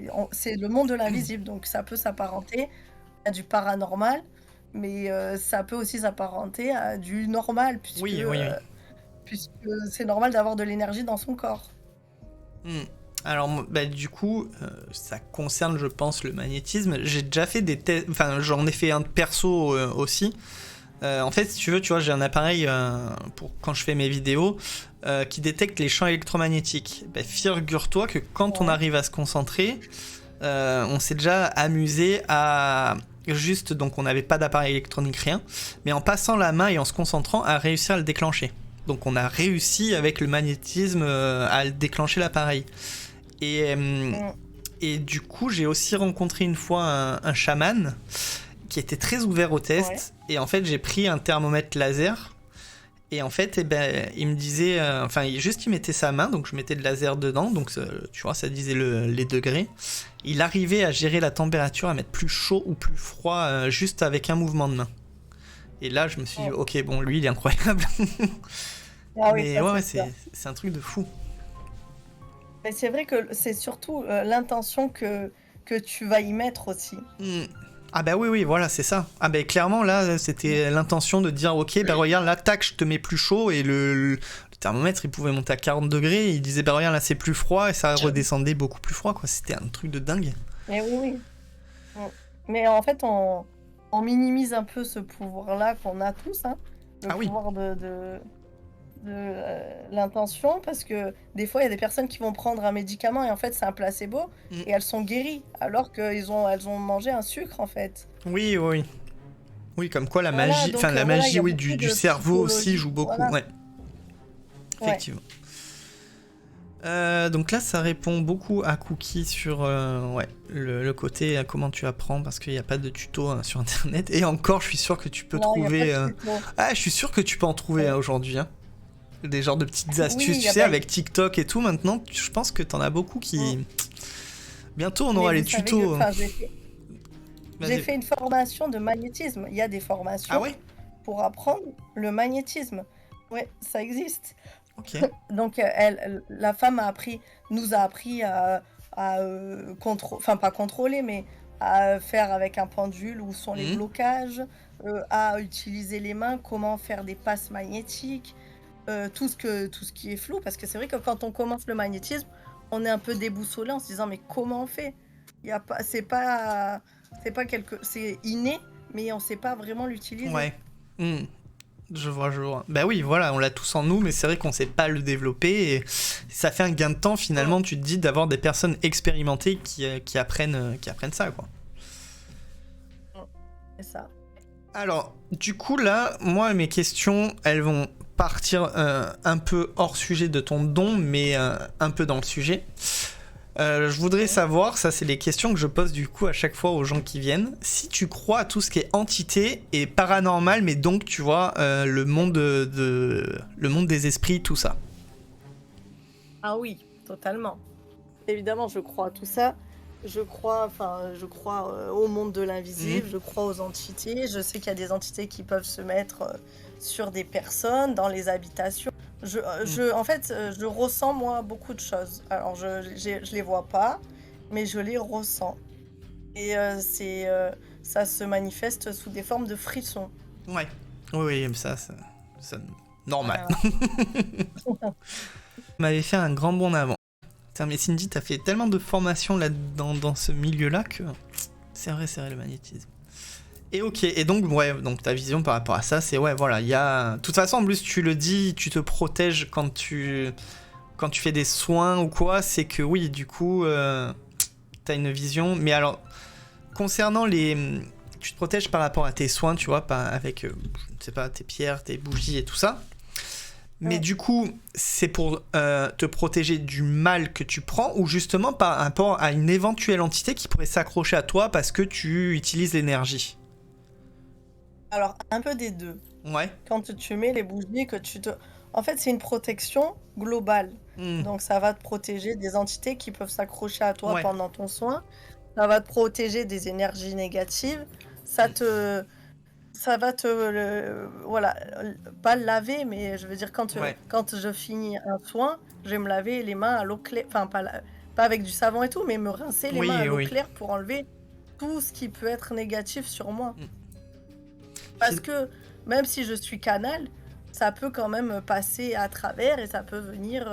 le monde de l'invisible. Donc, ça peut s'apparenter à du paranormal. Mais ça peut aussi s'apparenter à du normal. Puisque c'est normal d'avoir de l'énergie dans son corps. Alors, bah, du coup, ça concerne, je pense, le magnétisme. J'ai déjà fait des tests, enfin, j'en ai fait un de perso aussi. En fait, si tu veux, tu vois, j'ai un appareil pour quand je fais mes vidéos qui détecte les champs électromagnétiques. Ben, figure-toi que quand on arrive à se concentrer, on s'est déjà amusé à juste, donc on n'avait pas d'appareil électronique, rien, mais en passant la main et en se concentrant, à réussir à le déclencher. Donc on a réussi avec le magnétisme à déclencher l'appareil. Et du coup, j'ai aussi rencontré une fois un chaman qui était très ouvert au test. Ouais. Et en fait, j'ai pris un thermomètre laser. Et en fait, il me disait... il mettait sa main, donc je mettais de laser dedans. Donc, tu vois, ça disait les degrés. Il arrivait à gérer la température, à mettre plus chaud ou plus froid, juste avec un mouvement de main. Et là, je me suis dit, ok, bon, lui, il est incroyable. Ah oui, mais ouais, c'est un truc de fou. Mais c'est vrai que c'est surtout l'intention que tu vas y mettre aussi. Ah bah oui, voilà, c'est ça. Ah bah clairement, là, c'était l'intention de dire, ok, bah regarde, là, tac, je te mets plus chaud, et le thermomètre, il pouvait monter à 40 degrés, et il disait, bah regarde, là, c'est plus froid, et ça redescendait beaucoup plus froid, quoi. C'était un truc de dingue. Mais oui. Mais en fait, on minimise un peu ce pouvoir-là qu'on a tous, hein, le pouvoir de l'intention, parce que des fois il y a des personnes qui vont prendre un médicament et en fait c'est un placebo et elles sont guéries alors qu'elles ont mangé un sucre en fait. Oui, comme quoi la magie, la magie du cerveau aussi joue beaucoup. Voilà. Ouais. Effectivement. Donc là ça répond beaucoup à Cookie sur le côté comment tu apprends, parce qu'il n'y a pas de tuto sur internet, et encore je suis sûr que tu peux trouver je suis sûr que tu peux en trouver aujourd'hui, hein. Des genres de petites astuces, tu sais, avec TikTok et tout, maintenant, je pense que t'en as beaucoup qui... Bientôt, on aura les tutos. J'ai fait une formation de magnétisme. Il y a des formations pour apprendre le magnétisme. Ouais, ça existe. Okay. Donc, la femme nous a appris à pas contrôler, mais à faire avec un pendule où sont les blocages, à utiliser les mains, comment faire des passes magnétiques, tout ce qui est flou, parce que c'est vrai que quand on commence le magnétisme, on est un peu déboussolé en se disant mais comment on fait ? C'est inné, mais on sait pas vraiment l'utiliser. Ouais. Je vois. Bah oui, voilà, on l'a tous en nous, mais c'est vrai qu'on sait pas le développer, et ça fait un gain de temps finalement, tu te dis, d'avoir des personnes expérimentées qui apprennent ça, quoi. C'est ça. Alors, du coup, là, moi, mes questions, elles vont partir un peu hors sujet de ton don, mais un peu dans le sujet. Je voudrais savoir, ça c'est les questions que je pose du coup à chaque fois aux gens qui viennent, si tu crois à tout ce qui est entité et paranormal, mais donc tu vois le monde des esprits, tout ça. Ah oui, totalement. Évidemment, je crois à tout ça. Je crois au monde de l'invisible, je crois aux entités. Je sais qu'il y a des entités qui peuvent se mettre sur des personnes, dans les habitations. En fait, je ressens, moi, beaucoup de choses. Alors, je les vois pas, mais je les ressens. Et ça se manifeste sous des formes de frissons. Ouais. Oui, ça normal. On m'avait fait un grand bond en avant. Putain, mais Cindy, t'as fait tellement de formations là dans ce milieu-là que c'est vrai le magnétisme. Et ok, et donc ta vision par rapport à ça, c'est il y a... De toute façon, en plus, tu le dis, tu te protèges quand tu fais des soins ou quoi, c'est que oui, du coup, t'as une vision. Mais alors, concernant tu te protèges par rapport à tes soins, tu vois, pas avec, je ne sais pas, tes pierres, tes bougies et tout ça. Mais du coup, c'est pour te protéger du mal que tu prends, ou justement par rapport à une éventuelle entité qui pourrait s'accrocher à toi parce que tu utilises l'énergie. Alors, un peu des deux. Ouais. Quand tu mets les bougies, en fait, c'est une protection globale. Donc, ça va te protéger des entités qui peuvent s'accrocher à toi pendant ton soin. Ça va te protéger des énergies négatives. Ça va pas laver, mais je veux dire, quand je finis un soin, je vais me laver les mains à l'eau claire, enfin pas avec du savon et tout, mais me rincer les mains à l'eau claire pour enlever tout ce qui peut être négatif sur moi. Parce que même si je suis canal, ça peut quand même passer à travers et ça peut venir,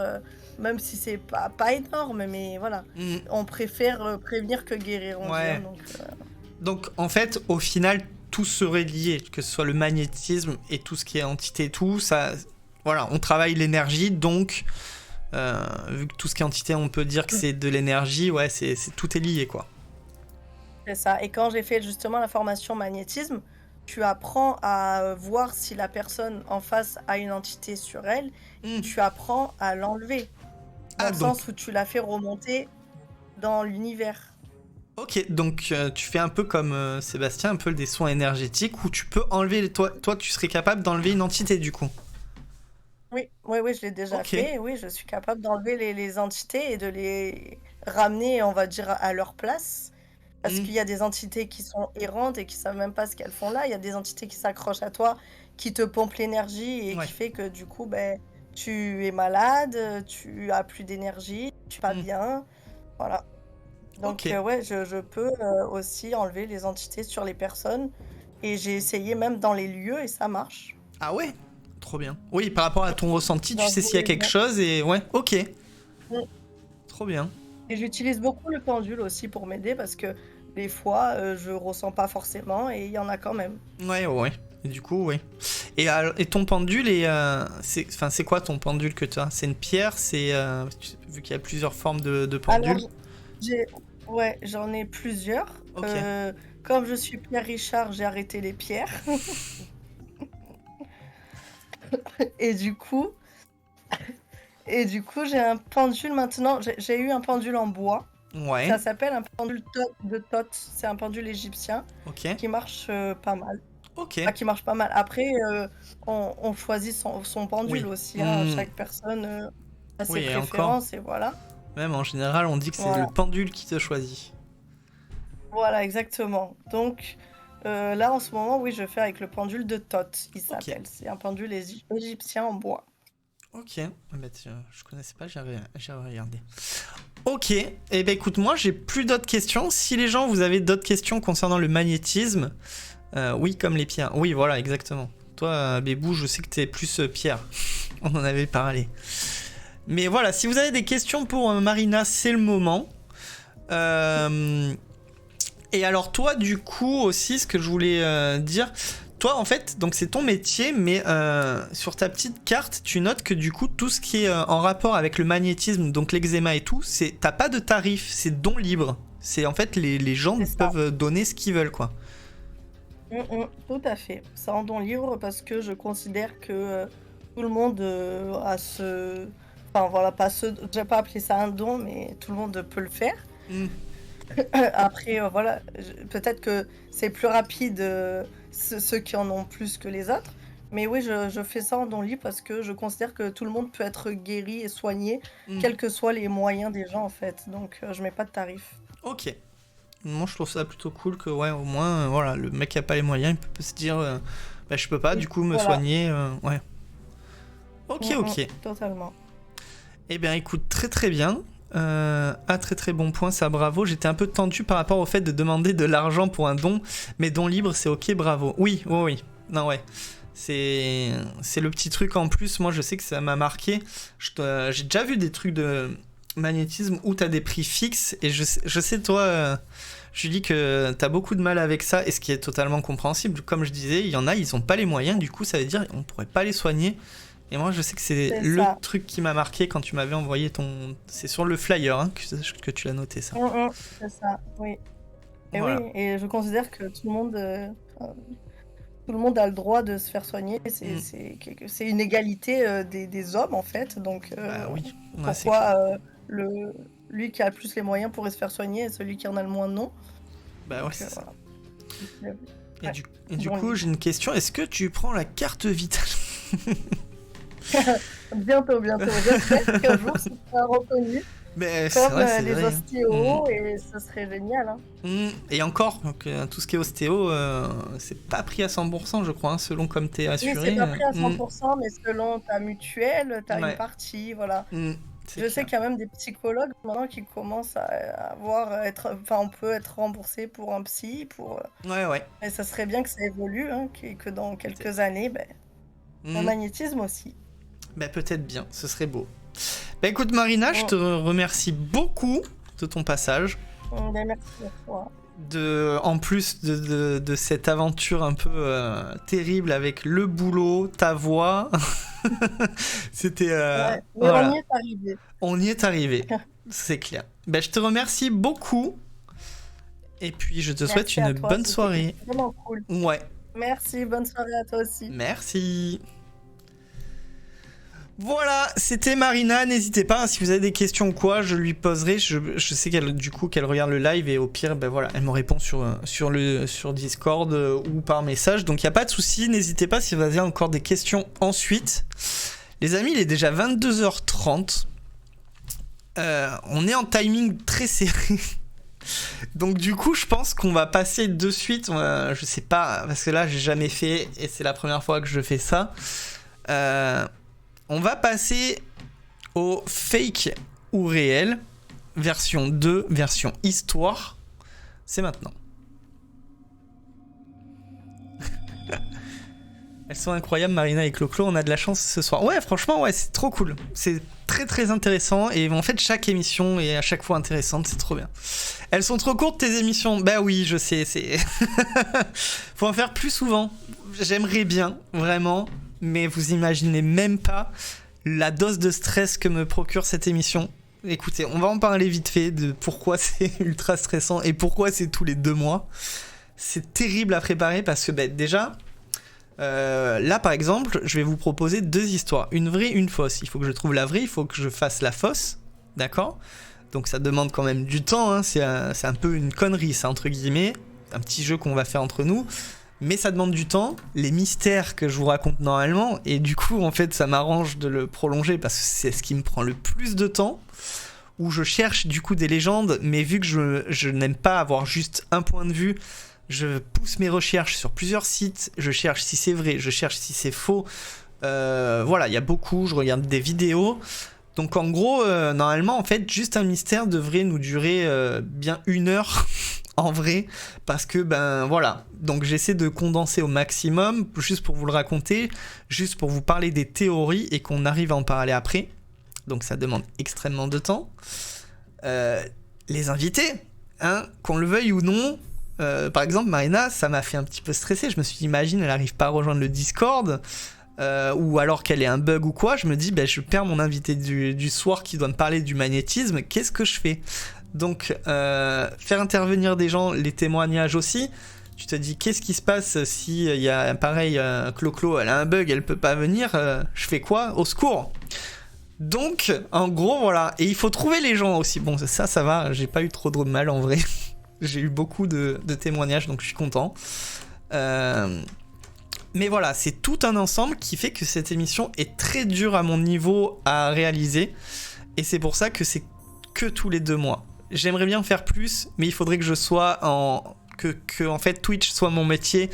même si c'est pas énorme, mais voilà. On préfère prévenir que guérir, on dit, donc en fait, au final, tout serait lié, que ce soit le magnétisme et tout ce qui est entité et tout, ça, voilà, on travaille l'énergie, donc vu que tout ce qui est entité, on peut dire que c'est de l'énergie, ouais, tout est lié, quoi. C'est ça. Et quand j'ai fait justement la formation magnétisme, tu apprends à voir si la personne en face a une entité sur elle, tu apprends à l'enlever. Dans le sens où tu la fais remonter dans l'univers. Ok, donc tu fais un peu comme Sébastien, un peu des soins énergétiques où tu peux enlever, toi tu serais capable d'enlever une entité du coup. Oui, je l'ai déjà fait. Oui, je suis capable d'enlever les entités et de les ramener, on va dire, à leur place. Parce qu'il y a des entités qui sont errantes et qui savent même pas ce qu'elles font là. Il y a des entités qui s'accrochent à toi, qui te pompent l'énergie et qui fait que du coup, tu es malade, tu as plus d'énergie, tu vas pas bien. Voilà. Donc je peux aussi enlever les entités sur les personnes. Et j'ai essayé même dans les lieux et ça marche. Ah ouais? Trop bien. Oui, par rapport à ton ressenti, tu sais s'il y a quelque chose et ouais, ok. Trop bien. Et j'utilise beaucoup le pendule aussi pour m'aider parce que des fois, je ressens pas forcément et il y en a quand même. Ouais. Et du coup, ouais. Et ton pendule, c'est quoi ton pendule que tu as? C'est une pierre? Vu qu'il y a plusieurs formes de pendule. Alors, j'en ai plusieurs. Comme je suis Pierre Richard, j'ai arrêté les pierres. Et du coup, j'ai un pendule maintenant. J'ai eu un pendule en bois. Ouais. Ça s'appelle un pendule de Thoth. C'est un pendule égyptien qui marche pas mal. Qui marche pas mal. Après, on choisit son pendule aussi. Chaque personne a ses préférences et voilà. Même en général, on dit que c'est le pendule qui te choisit. Voilà, exactement. Donc là, en ce moment, oui, je fais avec le pendule de Thoth. Il s'appelle. C'est un pendule égyptien en bois. Ok, je connaissais pas, j'ai regardé. Ok, et écoute, moi j'ai plus d'autres questions. Si les gens, vous avez d'autres questions concernant le magnétisme, oui, comme les pierres. Oui, voilà, exactement. Toi, Bébou, je sais que t'es plus pierre. On en avait parlé. Mais voilà, si vous avez des questions pour Marina, c'est le moment. Et alors toi, du coup, aussi, ce que je voulais dire... Toi, en fait, donc c'est ton métier, mais sur ta petite carte, tu notes que du coup, tout ce qui est en rapport avec le magnétisme, donc l'eczéma et tout, t'as pas de tarif, c'est don libre. C'est en fait, les gens peuvent donner ce qu'ils veulent, quoi. Tout à fait. C'est en don libre parce que je considère que tout le monde a ce... Enfin, voilà, je vais pas appeler ça un don, mais tout le monde peut le faire. Après, voilà, peut-être que c'est plus rapide... ceux qui en ont plus que les autres. Mais oui, je fais ça en don libre parce que je considère que tout le monde peut être guéri et soigné, quels que soient les moyens des gens, en fait. Donc, je mets pas de tarif. Ok. Moi, je trouve ça plutôt cool que, ouais, au moins, voilà, le mec qui a pas les moyens, il peut se dire, je peux pas, du coup, me soigner, ouais. Ok. Totalement. Eh bien, écoute, très très bien. Très bon point, ça, bravo. J'étais un peu tendu par rapport au fait de demander de l'argent pour un don, mais don libre, c'est ok, bravo. Oui. Non, ouais. C'est le petit truc en plus. Moi, je sais que ça m'a marqué. J'ai déjà vu des trucs de magnétisme où t'as des prix fixes, et je sais toi, Julie, que t'as beaucoup de mal avec ça, et ce qui est totalement compréhensible. Comme je disais, il y en a, ils ont pas les moyens, du coup, ça veut dire on pourrait pas les soigner. Et moi, je sais que c'est le truc qui m'a marqué quand tu m'avais envoyé C'est sur le flyer que tu l'as noté, ça. C'est ça, oui. Et voilà. Oui, et je considère que tout le monde a le droit de se faire soigner. C'est une égalité des hommes, en fait. Donc, oui. Pourquoi lui qui a le plus les moyens pourrait se faire soigner et celui qui en a le moins, non? Bah ouais, c'est ça. Voilà. Et du coup, j'ai une question. Est-ce que tu prends la carte vitale? Bientôt. J'espère qu'un jour ce sera reconnu comme les ostéos et ce serait génial. Et encore, donc, tout ce qui est ostéo, c'est pas pris à 100%, je crois, selon comme t'es assuré. Oui, c'est pas pris à 100%, mais selon ta mutuelle, t'as une partie, voilà. Je sais qu'il y a même des psychologues maintenant qui commencent à on peut être remboursé pour un psy, Ouais. Et ça serait bien que ça évolue, que dans quelques années, le magnétisme aussi. Peut-être bien, ce serait beau. Écoute Marina, je te remercie beaucoup de ton passage. Merci à toi. en plus de cette aventure un peu terrible avec le boulot, ta voix. C'était. Ouais, mais Voilà. on y est arrivé. On y est arrivé, c'est clair. Ben, je te remercie beaucoup. Et puis, je te souhaite Merci à une toi, bonne c'était soirée. vraiment cool. Ouais, Merci, bonne soirée à toi aussi. merci. Voilà, c'était Marina. N'hésitez pas, hein, si vous avez des questions ou quoi, je lui poserai. Je sais qu'elle regarde le live et au pire, ben voilà, elle me répond sur Discord ou par message. Donc il y a pas de souci. N'hésitez pas si vous avez encore des questions ensuite. Les amis, il est déjà 22h30. On est en timing très serré. Donc du coup, je pense qu'on va passer de suite. Je sais pas, parce que là, j'ai jamais fait et c'est la première fois que je fais ça. On va passer au fake ou réel, version 2, version histoire. C'est maintenant. Elles sont incroyables, Marina et Clo-Clo, on a de la chance ce soir. Ouais, franchement, ouais, c'est trop cool. C'est très très intéressant et en fait, chaque émission est à chaque fois intéressante, c'est trop bien. Elles sont trop courtes tes émissions. Bah oui, je sais, c'est... Faut en faire plus souvent. J'aimerais bien, vraiment, mais vous imaginez même pas la dose de stress que me procure cette émission. Écoutez, on va en parler vite fait de pourquoi c'est ultra stressant et pourquoi c'est tous les 2 mois. C'est terrible à préparer parce que déjà, là par exemple, je vais vous proposer 2 histoires. Une vraie, une fausse. Il faut que je trouve la vraie, il faut que je fasse la fausse. D'accord ? Donc ça demande quand même du temps. Hein. C'est un peu une connerie, ça, entre guillemets. Un petit jeu qu'on va faire entre nous. Mais ça demande du temps, les mystères que je vous raconte normalement, et du coup, en fait, ça m'arrange de le prolonger parce que c'est ce qui me prend le plus de temps, où je cherche du coup des légendes, mais vu que je n'aime pas avoir juste un point de vue, je pousse mes recherches sur plusieurs sites, je cherche si c'est vrai, je cherche si c'est faux, voilà, il y a beaucoup, je regarde des vidéos, donc en gros, normalement, en fait, juste un mystère devrait nous durer bien 1 heure, en vrai, parce que ben voilà, donc j'essaie de condenser au maximum, juste pour vous le raconter, juste pour vous parler des théories et qu'on arrive à en parler après, donc ça demande extrêmement de temps. Les invités, hein, qu'on le veuille ou non, par exemple Marina, ça m'a fait un petit peu stresser, je me suis dit, imagine, elle arrive pas à rejoindre le Discord, ou alors qu'elle ait un bug ou quoi, je me dis, ben je perds mon invité du soir qui doit me parler du magnétisme, qu'est-ce que je fais ? Donc, faire intervenir des gens, les témoignages aussi. Tu te dis, qu'est-ce qui se passe si il y a pareil, Clo-Clo, elle a un bug, elle peut pas venir, je fais quoi ? Au secours ! Donc, en gros, voilà. Et il faut trouver les gens aussi. Bon, ça va, j'ai pas eu trop de mal en vrai. J'ai eu beaucoup de témoignages, donc je suis content. Mais voilà, c'est tout un ensemble qui fait que cette émission est très dure à mon niveau à réaliser. Et c'est pour ça que c'est que tous les 2 mois. J'aimerais bien en faire plus, mais il faudrait que je sois que en fait Twitch soit mon métier,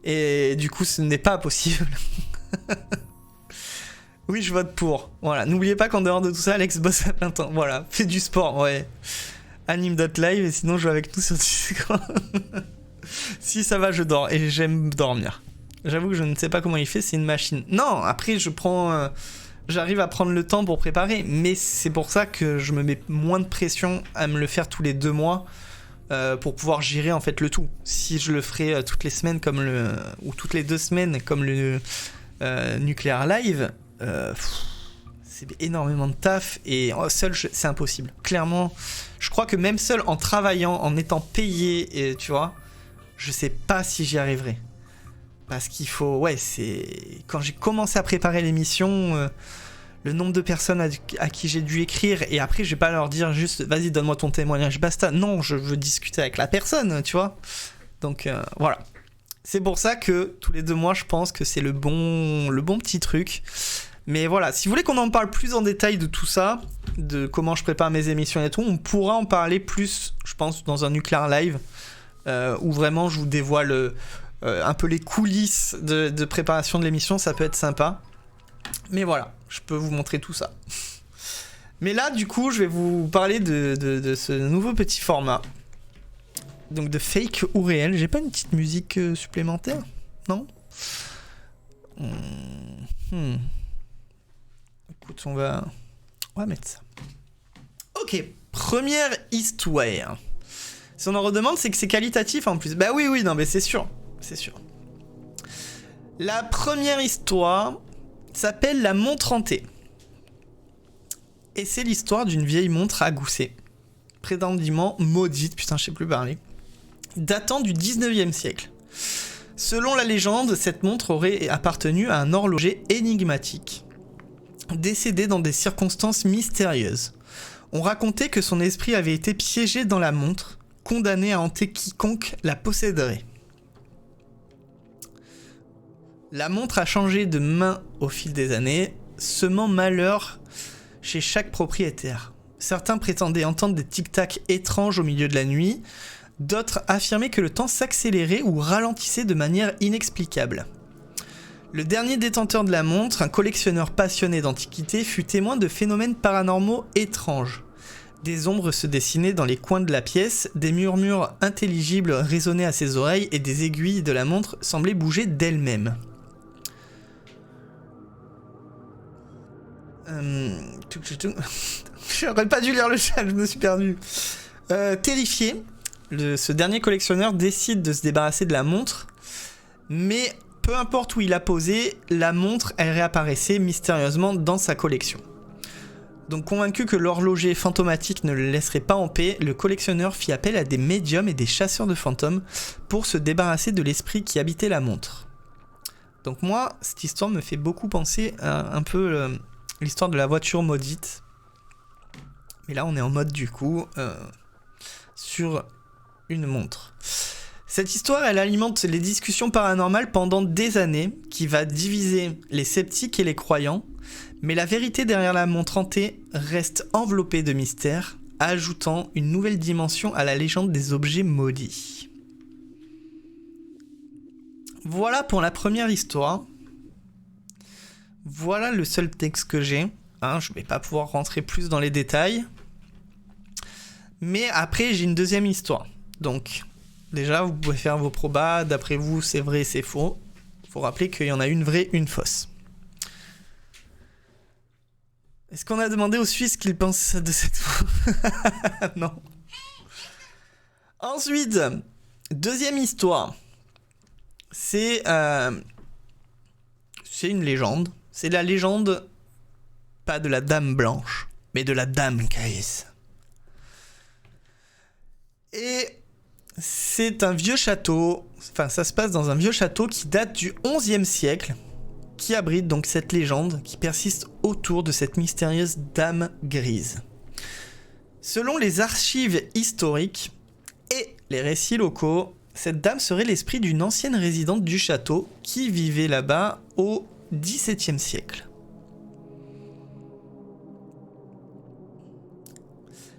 et du coup ce n'est pas possible. Oui, je vote pour. Voilà, n'oubliez pas qu'en dehors de tout ça, Alex bosse à plein temps. Voilà, fait du sport, ouais. Anime.live, et sinon je joue avec nous sur Discord. Si ça va, je dors, et j'aime dormir. J'avoue que je ne sais pas comment il fait, c'est une machine. Non, après j'arrive à prendre le temps pour préparer, mais c'est pour ça que je me mets moins de pression à me le faire tous les 2 mois pour pouvoir gérer en fait le tout. Si je le ferais toutes les semaines ou toutes les 2 semaines comme le Nuclear Live, c'est énormément de taf et seul c'est impossible. Clairement, je crois que même seul en travaillant, en étant payé, et tu vois, je sais pas si j'y arriverai. Parce qu'il faut... Ouais, c'est... Quand j'ai commencé à préparer l'émission, le nombre de personnes à qui j'ai dû écrire, et après, je vais pas leur dire juste, vas-y, donne-moi ton témoignage, basta. Non, je veux discuter avec la personne, tu vois. Donc, voilà. C'est pour ça que tous les 2 mois, je pense que c'est le bon petit truc. Mais voilà, si vous voulez qu'on en parle plus en détail de tout ça, de comment je prépare mes émissions et tout, on pourra en parler plus, je pense, dans un Nuclear Live, où vraiment je vous dévoile... un peu les coulisses de préparation de l'émission, ça peut être sympa. Mais voilà, je peux vous montrer tout ça. Mais là, du coup, je vais vous parler de ce nouveau petit format. Donc de fake ou réel. J'ai pas une petite musique supplémentaire ? Non ? Écoute, on va mettre ça. Ok, première histoire. Si on en redemande, c'est que c'est qualitatif en plus. Bah oui, non mais c'est sûr. La première histoire s'appelle La montre hantée. Et c'est l'histoire d'une vieille montre à gousset, prétendument maudite, putain je sais plus parler, datant du 19e siècle. Selon la légende, cette montre aurait appartenu à un horloger énigmatique, décédé dans des circonstances mystérieuses. On racontait que son esprit avait été piégé dans la montre, condamné à hanter quiconque la posséderait. La montre a changé de main au fil des années, semant malheur chez chaque propriétaire. Certains prétendaient entendre des tic-tac étranges au milieu de la nuit, d'autres affirmaient que le temps s'accélérait ou ralentissait de manière inexplicable. Le dernier détenteur de la montre, un collectionneur passionné d'antiquités, fut témoin de phénomènes paranormaux étranges. Des ombres se dessinaient dans les coins de la pièce, des murmures intelligibles résonnaient à ses oreilles et des aiguilles de la montre semblaient bouger d'elles-mêmes. J'aurais pas dû lire le chat, je me suis perdu. Terrifié, ce dernier collectionneur décide de se débarrasser de la montre, mais peu importe où il l'a posée, la montre elle réapparaissait mystérieusement dans sa collection. Donc convaincu que l'horloger fantomatique ne le laisserait pas en paix, le collectionneur fit appel à des médiums et des chasseurs de fantômes pour se débarrasser de l'esprit qui habitait la montre. Donc moi, cette histoire me fait beaucoup penser à un peu l'histoire de la voiture maudite. Mais là, on est en mode du coup sur une montre. Cette histoire, elle alimente les discussions paranormales pendant des années, qui va diviser les sceptiques et les croyants. Mais la vérité derrière la montre hantée reste enveloppée de mystère, ajoutant une nouvelle dimension à la légende des objets maudits. Voilà pour la première histoire. Voilà le seul texte que j'ai. Je vais pas pouvoir rentrer plus dans les détails. Mais après, j'ai une deuxième histoire. Donc, déjà, vous pouvez faire vos probas. D'après vous, c'est vrai, c'est faux. Il faut rappeler qu'il y en a une vraie, une fausse. Est-ce qu'on a demandé aux Suisses ce qu'ils pensent de cette fois? Non. Ensuite, deuxième histoire. C'est une légende. C'est la légende, pas de la dame blanche, mais de la dame grise. Et c'est un vieux château, enfin ça se passe dans un vieux château qui date du 11e siècle, qui abrite donc cette légende qui persiste autour de cette mystérieuse dame grise. Selon les archives historiques et les récits locaux, cette dame serait l'esprit d'une ancienne résidente du château qui vivait là-bas au XVIIe siècle.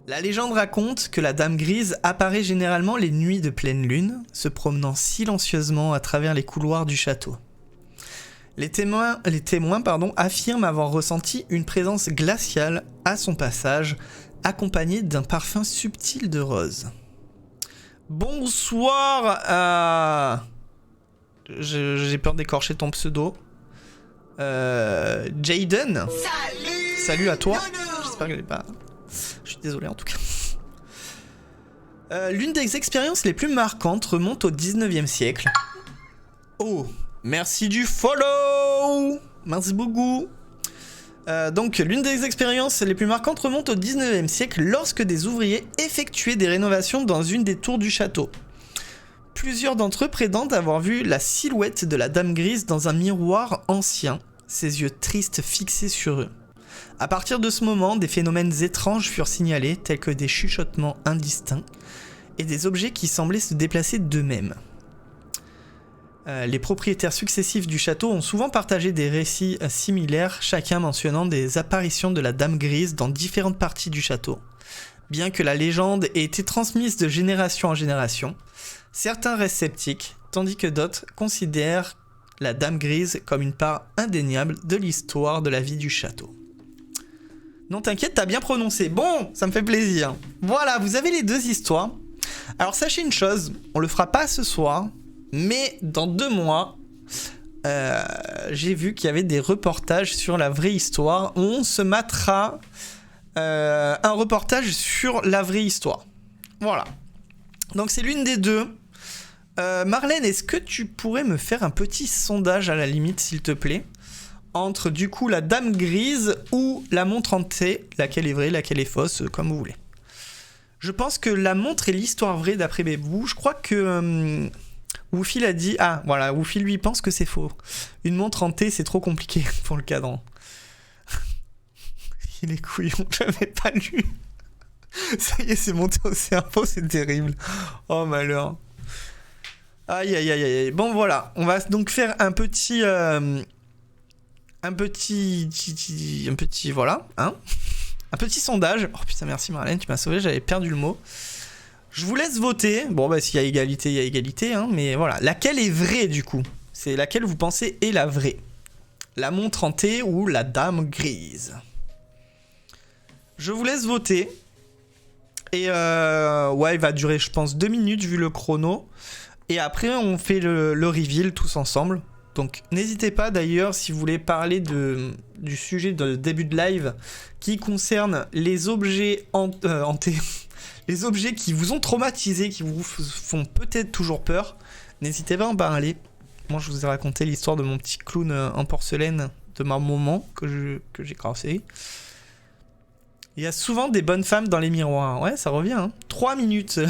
La légende raconte que la dame grise apparaît généralement les nuits de pleine lune, se promenant silencieusement à travers les couloirs du château. Les témoins affirment avoir ressenti une présence glaciale à son passage, accompagnée d'un parfum subtil de rose. Bonsoir à... J'ai peur d'écorcher ton pseudo. Jaden. Salut à toi. J'espère que j'ai pas... Je suis désolé en tout cas. L'une des expériences les plus marquantes remonte au 19e siècle. Oh, merci du follow. Merci beaucoup. Donc, l'une des expériences les plus marquantes remonte au 19e siècle lorsque des ouvriers effectuaient des rénovations dans une des tours du château. Plusieurs d'entre eux prétendent avoir vu la silhouette de la dame grise dans un miroir ancien, ses yeux tristes fixés sur eux. À partir de ce moment, des phénomènes étranges furent signalés, tels que des chuchotements indistincts et des objets qui semblaient se déplacer d'eux-mêmes. Les propriétaires successifs du château ont souvent partagé des récits similaires, chacun mentionnant des apparitions de la dame grise dans différentes parties du château. Bien que la légende ait été transmise de génération en génération, certains restent sceptiques, tandis que d'autres considèrent la dame grise comme une part indéniable de l'histoire de la vie du château. Non t'inquiète, t'as bien prononcé. Bon, ça me fait plaisir. Voilà, vous avez les deux histoires. Alors sachez une chose, on le fera pas ce soir, mais dans 2 mois, j'ai vu qu'il y avait des reportages sur la vraie histoire. On se matera un reportage sur la vraie histoire. Voilà. Donc c'est l'une des deux. Marlène, est-ce que tu pourrais me faire un petit sondage à la limite, s'il te plaît, entre du coup la dame grise ou la montre hantée, laquelle est vraie, laquelle est fausse, comme vous voulez. Je pense que la montre est l'histoire vraie d'après Bébou. Je crois que Woofy l'a dit. Ah, voilà, Woofy lui pense que c'est faux. Une montre hantée, c'est trop compliqué pour le cadran. Il est couillon, j'avais pas lu. Ça y est, c'est monté au cerveau, c'est terrible. Oh malheur. Aïe aïe aïe aïe. Bon voilà, on va donc faire un petit voilà, hein. Un petit sondage. Oh putain, merci Marlène, tu m'as sauvé, j'avais perdu le mot. Je vous laisse voter. Bon bah s'il y a égalité, il y a égalité, hein, mais voilà. Laquelle est vraie du coup? C'est laquelle vous pensez est la vraie? La montre hantée ou la dame grise? Je vous laisse voter. Et ouais, il va durer je pense 2 minutes vu le chrono. Et après on fait le reveal tous ensemble. Donc n'hésitez pas d'ailleurs si vous voulez parler du sujet de début de live qui concerne les objets hantés, les objets qui vous ont traumatisé, qui vous font peut-être toujours peur. N'hésitez pas à en parler. Moi je vous ai raconté l'histoire de mon petit clown en porcelaine de ma maman que j'ai crassé. Il y a souvent des bonnes femmes dans les miroirs. Ouais, ça revient. Hein. 3 minutes.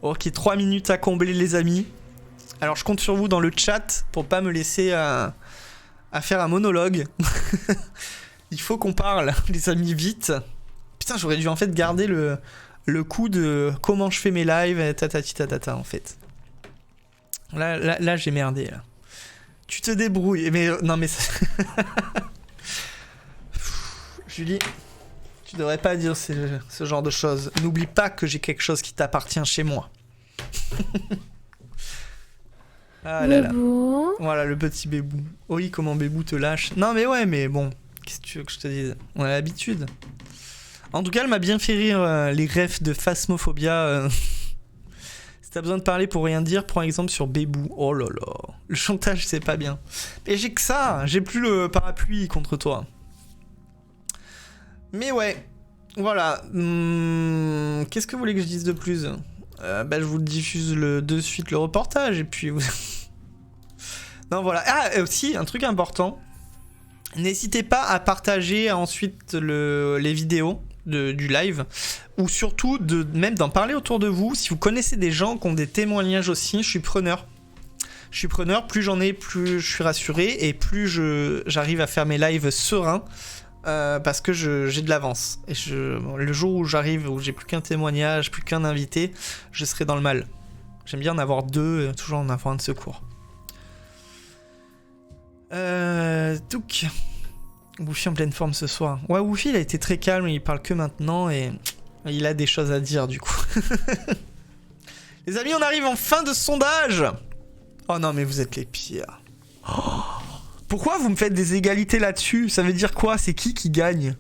Ok, 3 minutes à combler les amis. Alors je compte sur vous dans le chat pour pas me laisser à faire un monologue. Il faut qu'on parle, les amis, vite. Putain, j'aurais dû en fait garder le coup de comment je fais mes lives et tatati tatata en fait. Là j'ai merdé là. Tu te débrouilles. Mais non mais ça... Julie, tu devrais pas dire ce genre de choses. N'oublie pas que j'ai quelque chose qui t'appartient chez moi. Ah là là. Voilà le petit Bébou. Oui, comment Bébou te lâche. Non mais ouais, mais bon, qu'est-ce que tu veux que je te dise? On a l'habitude. En tout cas, elle m'a bien fait rire les refs de phasmophobia. Si t'as besoin de parler pour rien dire, prends exemple sur Bébou. Oh là là. Le chantage, c'est pas bien. Et j'ai que ça. J'ai plus le parapluie contre toi. Mais ouais. Voilà. Qu'est-ce que vous voulez que je dise de plus? Bah, je vous diffuse de suite le reportage et puis vous... Non voilà. Ah, et aussi un truc important. N'hésitez pas à partager ensuite les vidéos du live ou surtout même d'en parler autour de vous. Si vous connaissez des gens qui ont des témoignages aussi, je suis preneur. Plus j'en ai, plus je suis rassuré et plus j'arrive à faire mes lives sereins. Parce que j'ai de l'avance. Et le jour où j'arrive, où j'ai plus qu'un témoignage, plus qu'un invité, je serai dans le mal. J'aime bien en avoir 2, toujours en avoir un de secours. Touk. Woofy en pleine forme ce soir. Ouais, Woofy il a été très calme, il parle que maintenant et il a des choses à dire du coup. Les amis, on arrive en fin de sondage. Oh non, mais vous êtes les pires. Oh. Pourquoi vous me faites des égalités là-dessus? Ça veut dire quoi? C'est qui gagne?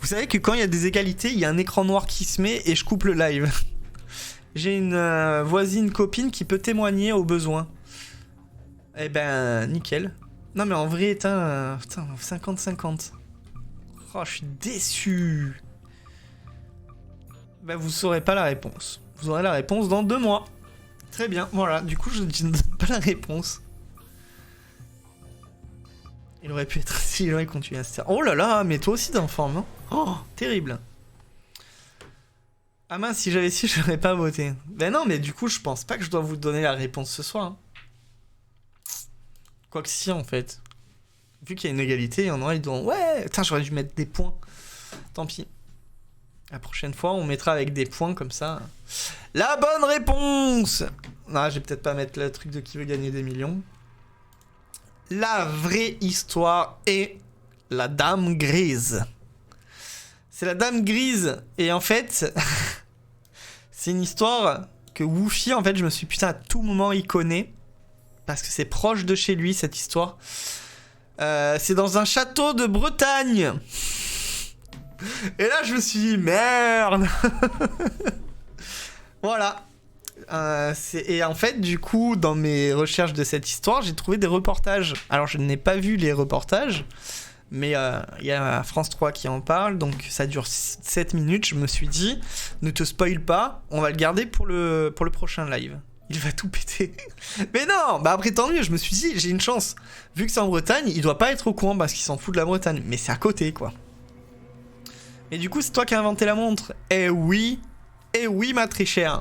Vous savez que quand il y a des égalités, il y a un écran noir qui se met et je coupe le live. J'ai une voisine copine qui peut témoigner au besoin. Eh ben, nickel. Non mais en vrai, putain, 50-50. Oh, je suis déçu. Ben, vous saurez pas la réponse. Vous aurez la réponse dans 2 mois. Très bien, voilà. Du coup, je ne donne pas la réponse. Il aurait pu être si, il aurait continué à se faire. Oh là là, mais toi aussi t'es en forme, hein? Oh, terrible. Ah mince, si j'avais su, j'aurais pas voté. Ben non, mais du coup, je pense pas que je dois vous donner la réponse ce soir. Hein. Quoique si, en fait. Vu qu'il y a une égalité, il y en aura, ils diront ouais, putain, j'aurais dû mettre des points. Tant pis. La prochaine fois, on mettra avec des points comme ça. La bonne réponse! Non, je vais peut-être pas mettre le truc de qui veut gagner des millions. La vraie histoire est la dame grise. C'est la dame grise. Et en fait, c'est une histoire que Woofy, en fait, je me suis putain, à tout moment, il connaît. Parce que c'est proche de chez lui, cette histoire. C'est dans un château de Bretagne. Et là, je me suis dit, merde. Voilà. Et en fait, du coup, dans mes recherches de cette histoire, j'ai trouvé des reportages. Alors, je n'ai pas vu les reportages, Mais il y a France 3 qui en parle, donc ça dure 7 minutes. Je me suis dit, ne te spoil pas, on va le garder pour le prochain live. Il va tout péter. Mais non, bah après tant mieux, je me suis dit, j'ai une chance. Vu que c'est en Bretagne, il doit pas être au courant parce qu'il s'en fout de la Bretagne. Mais c'est à côté, quoi. Mais du coup, c'est toi qui as inventé la montre. Eh oui, ma très chère.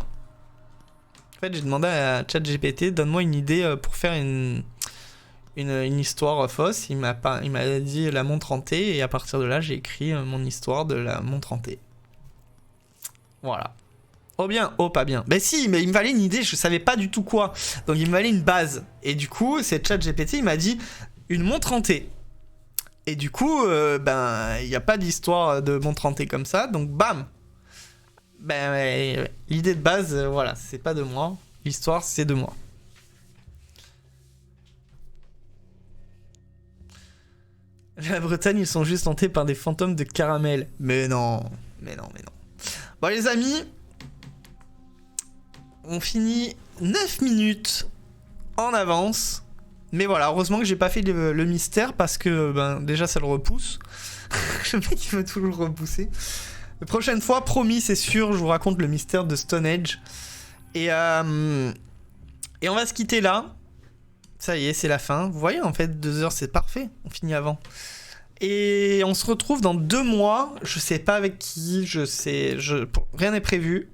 En fait, j'ai demandé à ChatGPT, donne-moi une idée pour faire une histoire fausse. Il m'a dit la montre hantée, et à partir de là, j'ai écrit mon histoire de la montre hantée. Voilà. Oh bien, oh pas bien. Ben si, mais il me fallait une idée, je savais pas du tout quoi. Donc il me fallait une base. Et du coup, c'est ChatGPT, il m'a dit une montre hantée. Et du coup, ben, il n'y a pas d'histoire de montre hantée comme ça, donc bam. Ben, l'idée de base, voilà, c'est pas de moi. L'histoire, c'est de moi. La Bretagne, ils sont juste hantés par des fantômes de caramel. Mais non. Bon les amis, on finit 9 minutes en avance. Mais voilà, heureusement que j'ai pas fait le mystère parce que ben, déjà ça le repousse. Le mec il veut toujours repousser. La prochaine fois, promis, c'est sûr, je vous raconte le mystère de Stonehenge. Et on va se quitter là. Ça y est, c'est la fin. Vous voyez, en fait, 2 heures, c'est parfait. On finit avant. Et on se retrouve dans 2 mois. Je sais pas avec qui, rien n'est prévu.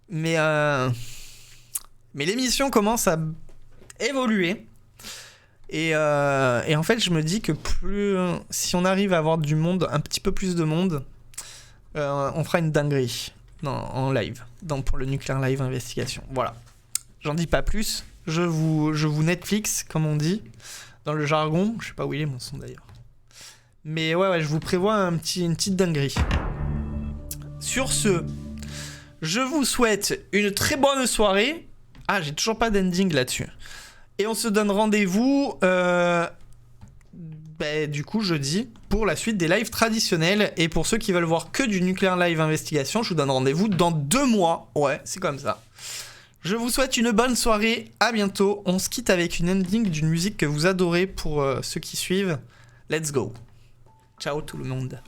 Mais l'émission commence à évoluer. Et en fait, je me dis que si on arrive à avoir du monde, un petit peu plus de monde, on fera une dinguerie en live, pour le Nuclear Live Investigation. Voilà. J'en dis pas plus. Je vous Netflix, comme on dit, dans le jargon. Je sais pas où il est mon son d'ailleurs. Mais ouais, je vous prévois une petite dinguerie. Sur ce, je vous souhaite une très bonne soirée. Ah, j'ai toujours pas d'ending là-dessus. Et on se donne rendez-vous, du coup, jeudi, pour la suite des lives traditionnels. Et pour ceux qui veulent voir que du Nuclear Live Investigation, je vous donne rendez-vous dans 2 mois. Ouais, c'est comme ça. Je vous souhaite une bonne soirée, à bientôt. On se quitte avec une ending d'une musique que vous adorez pour ceux qui suivent. Let's go. Ciao tout le monde.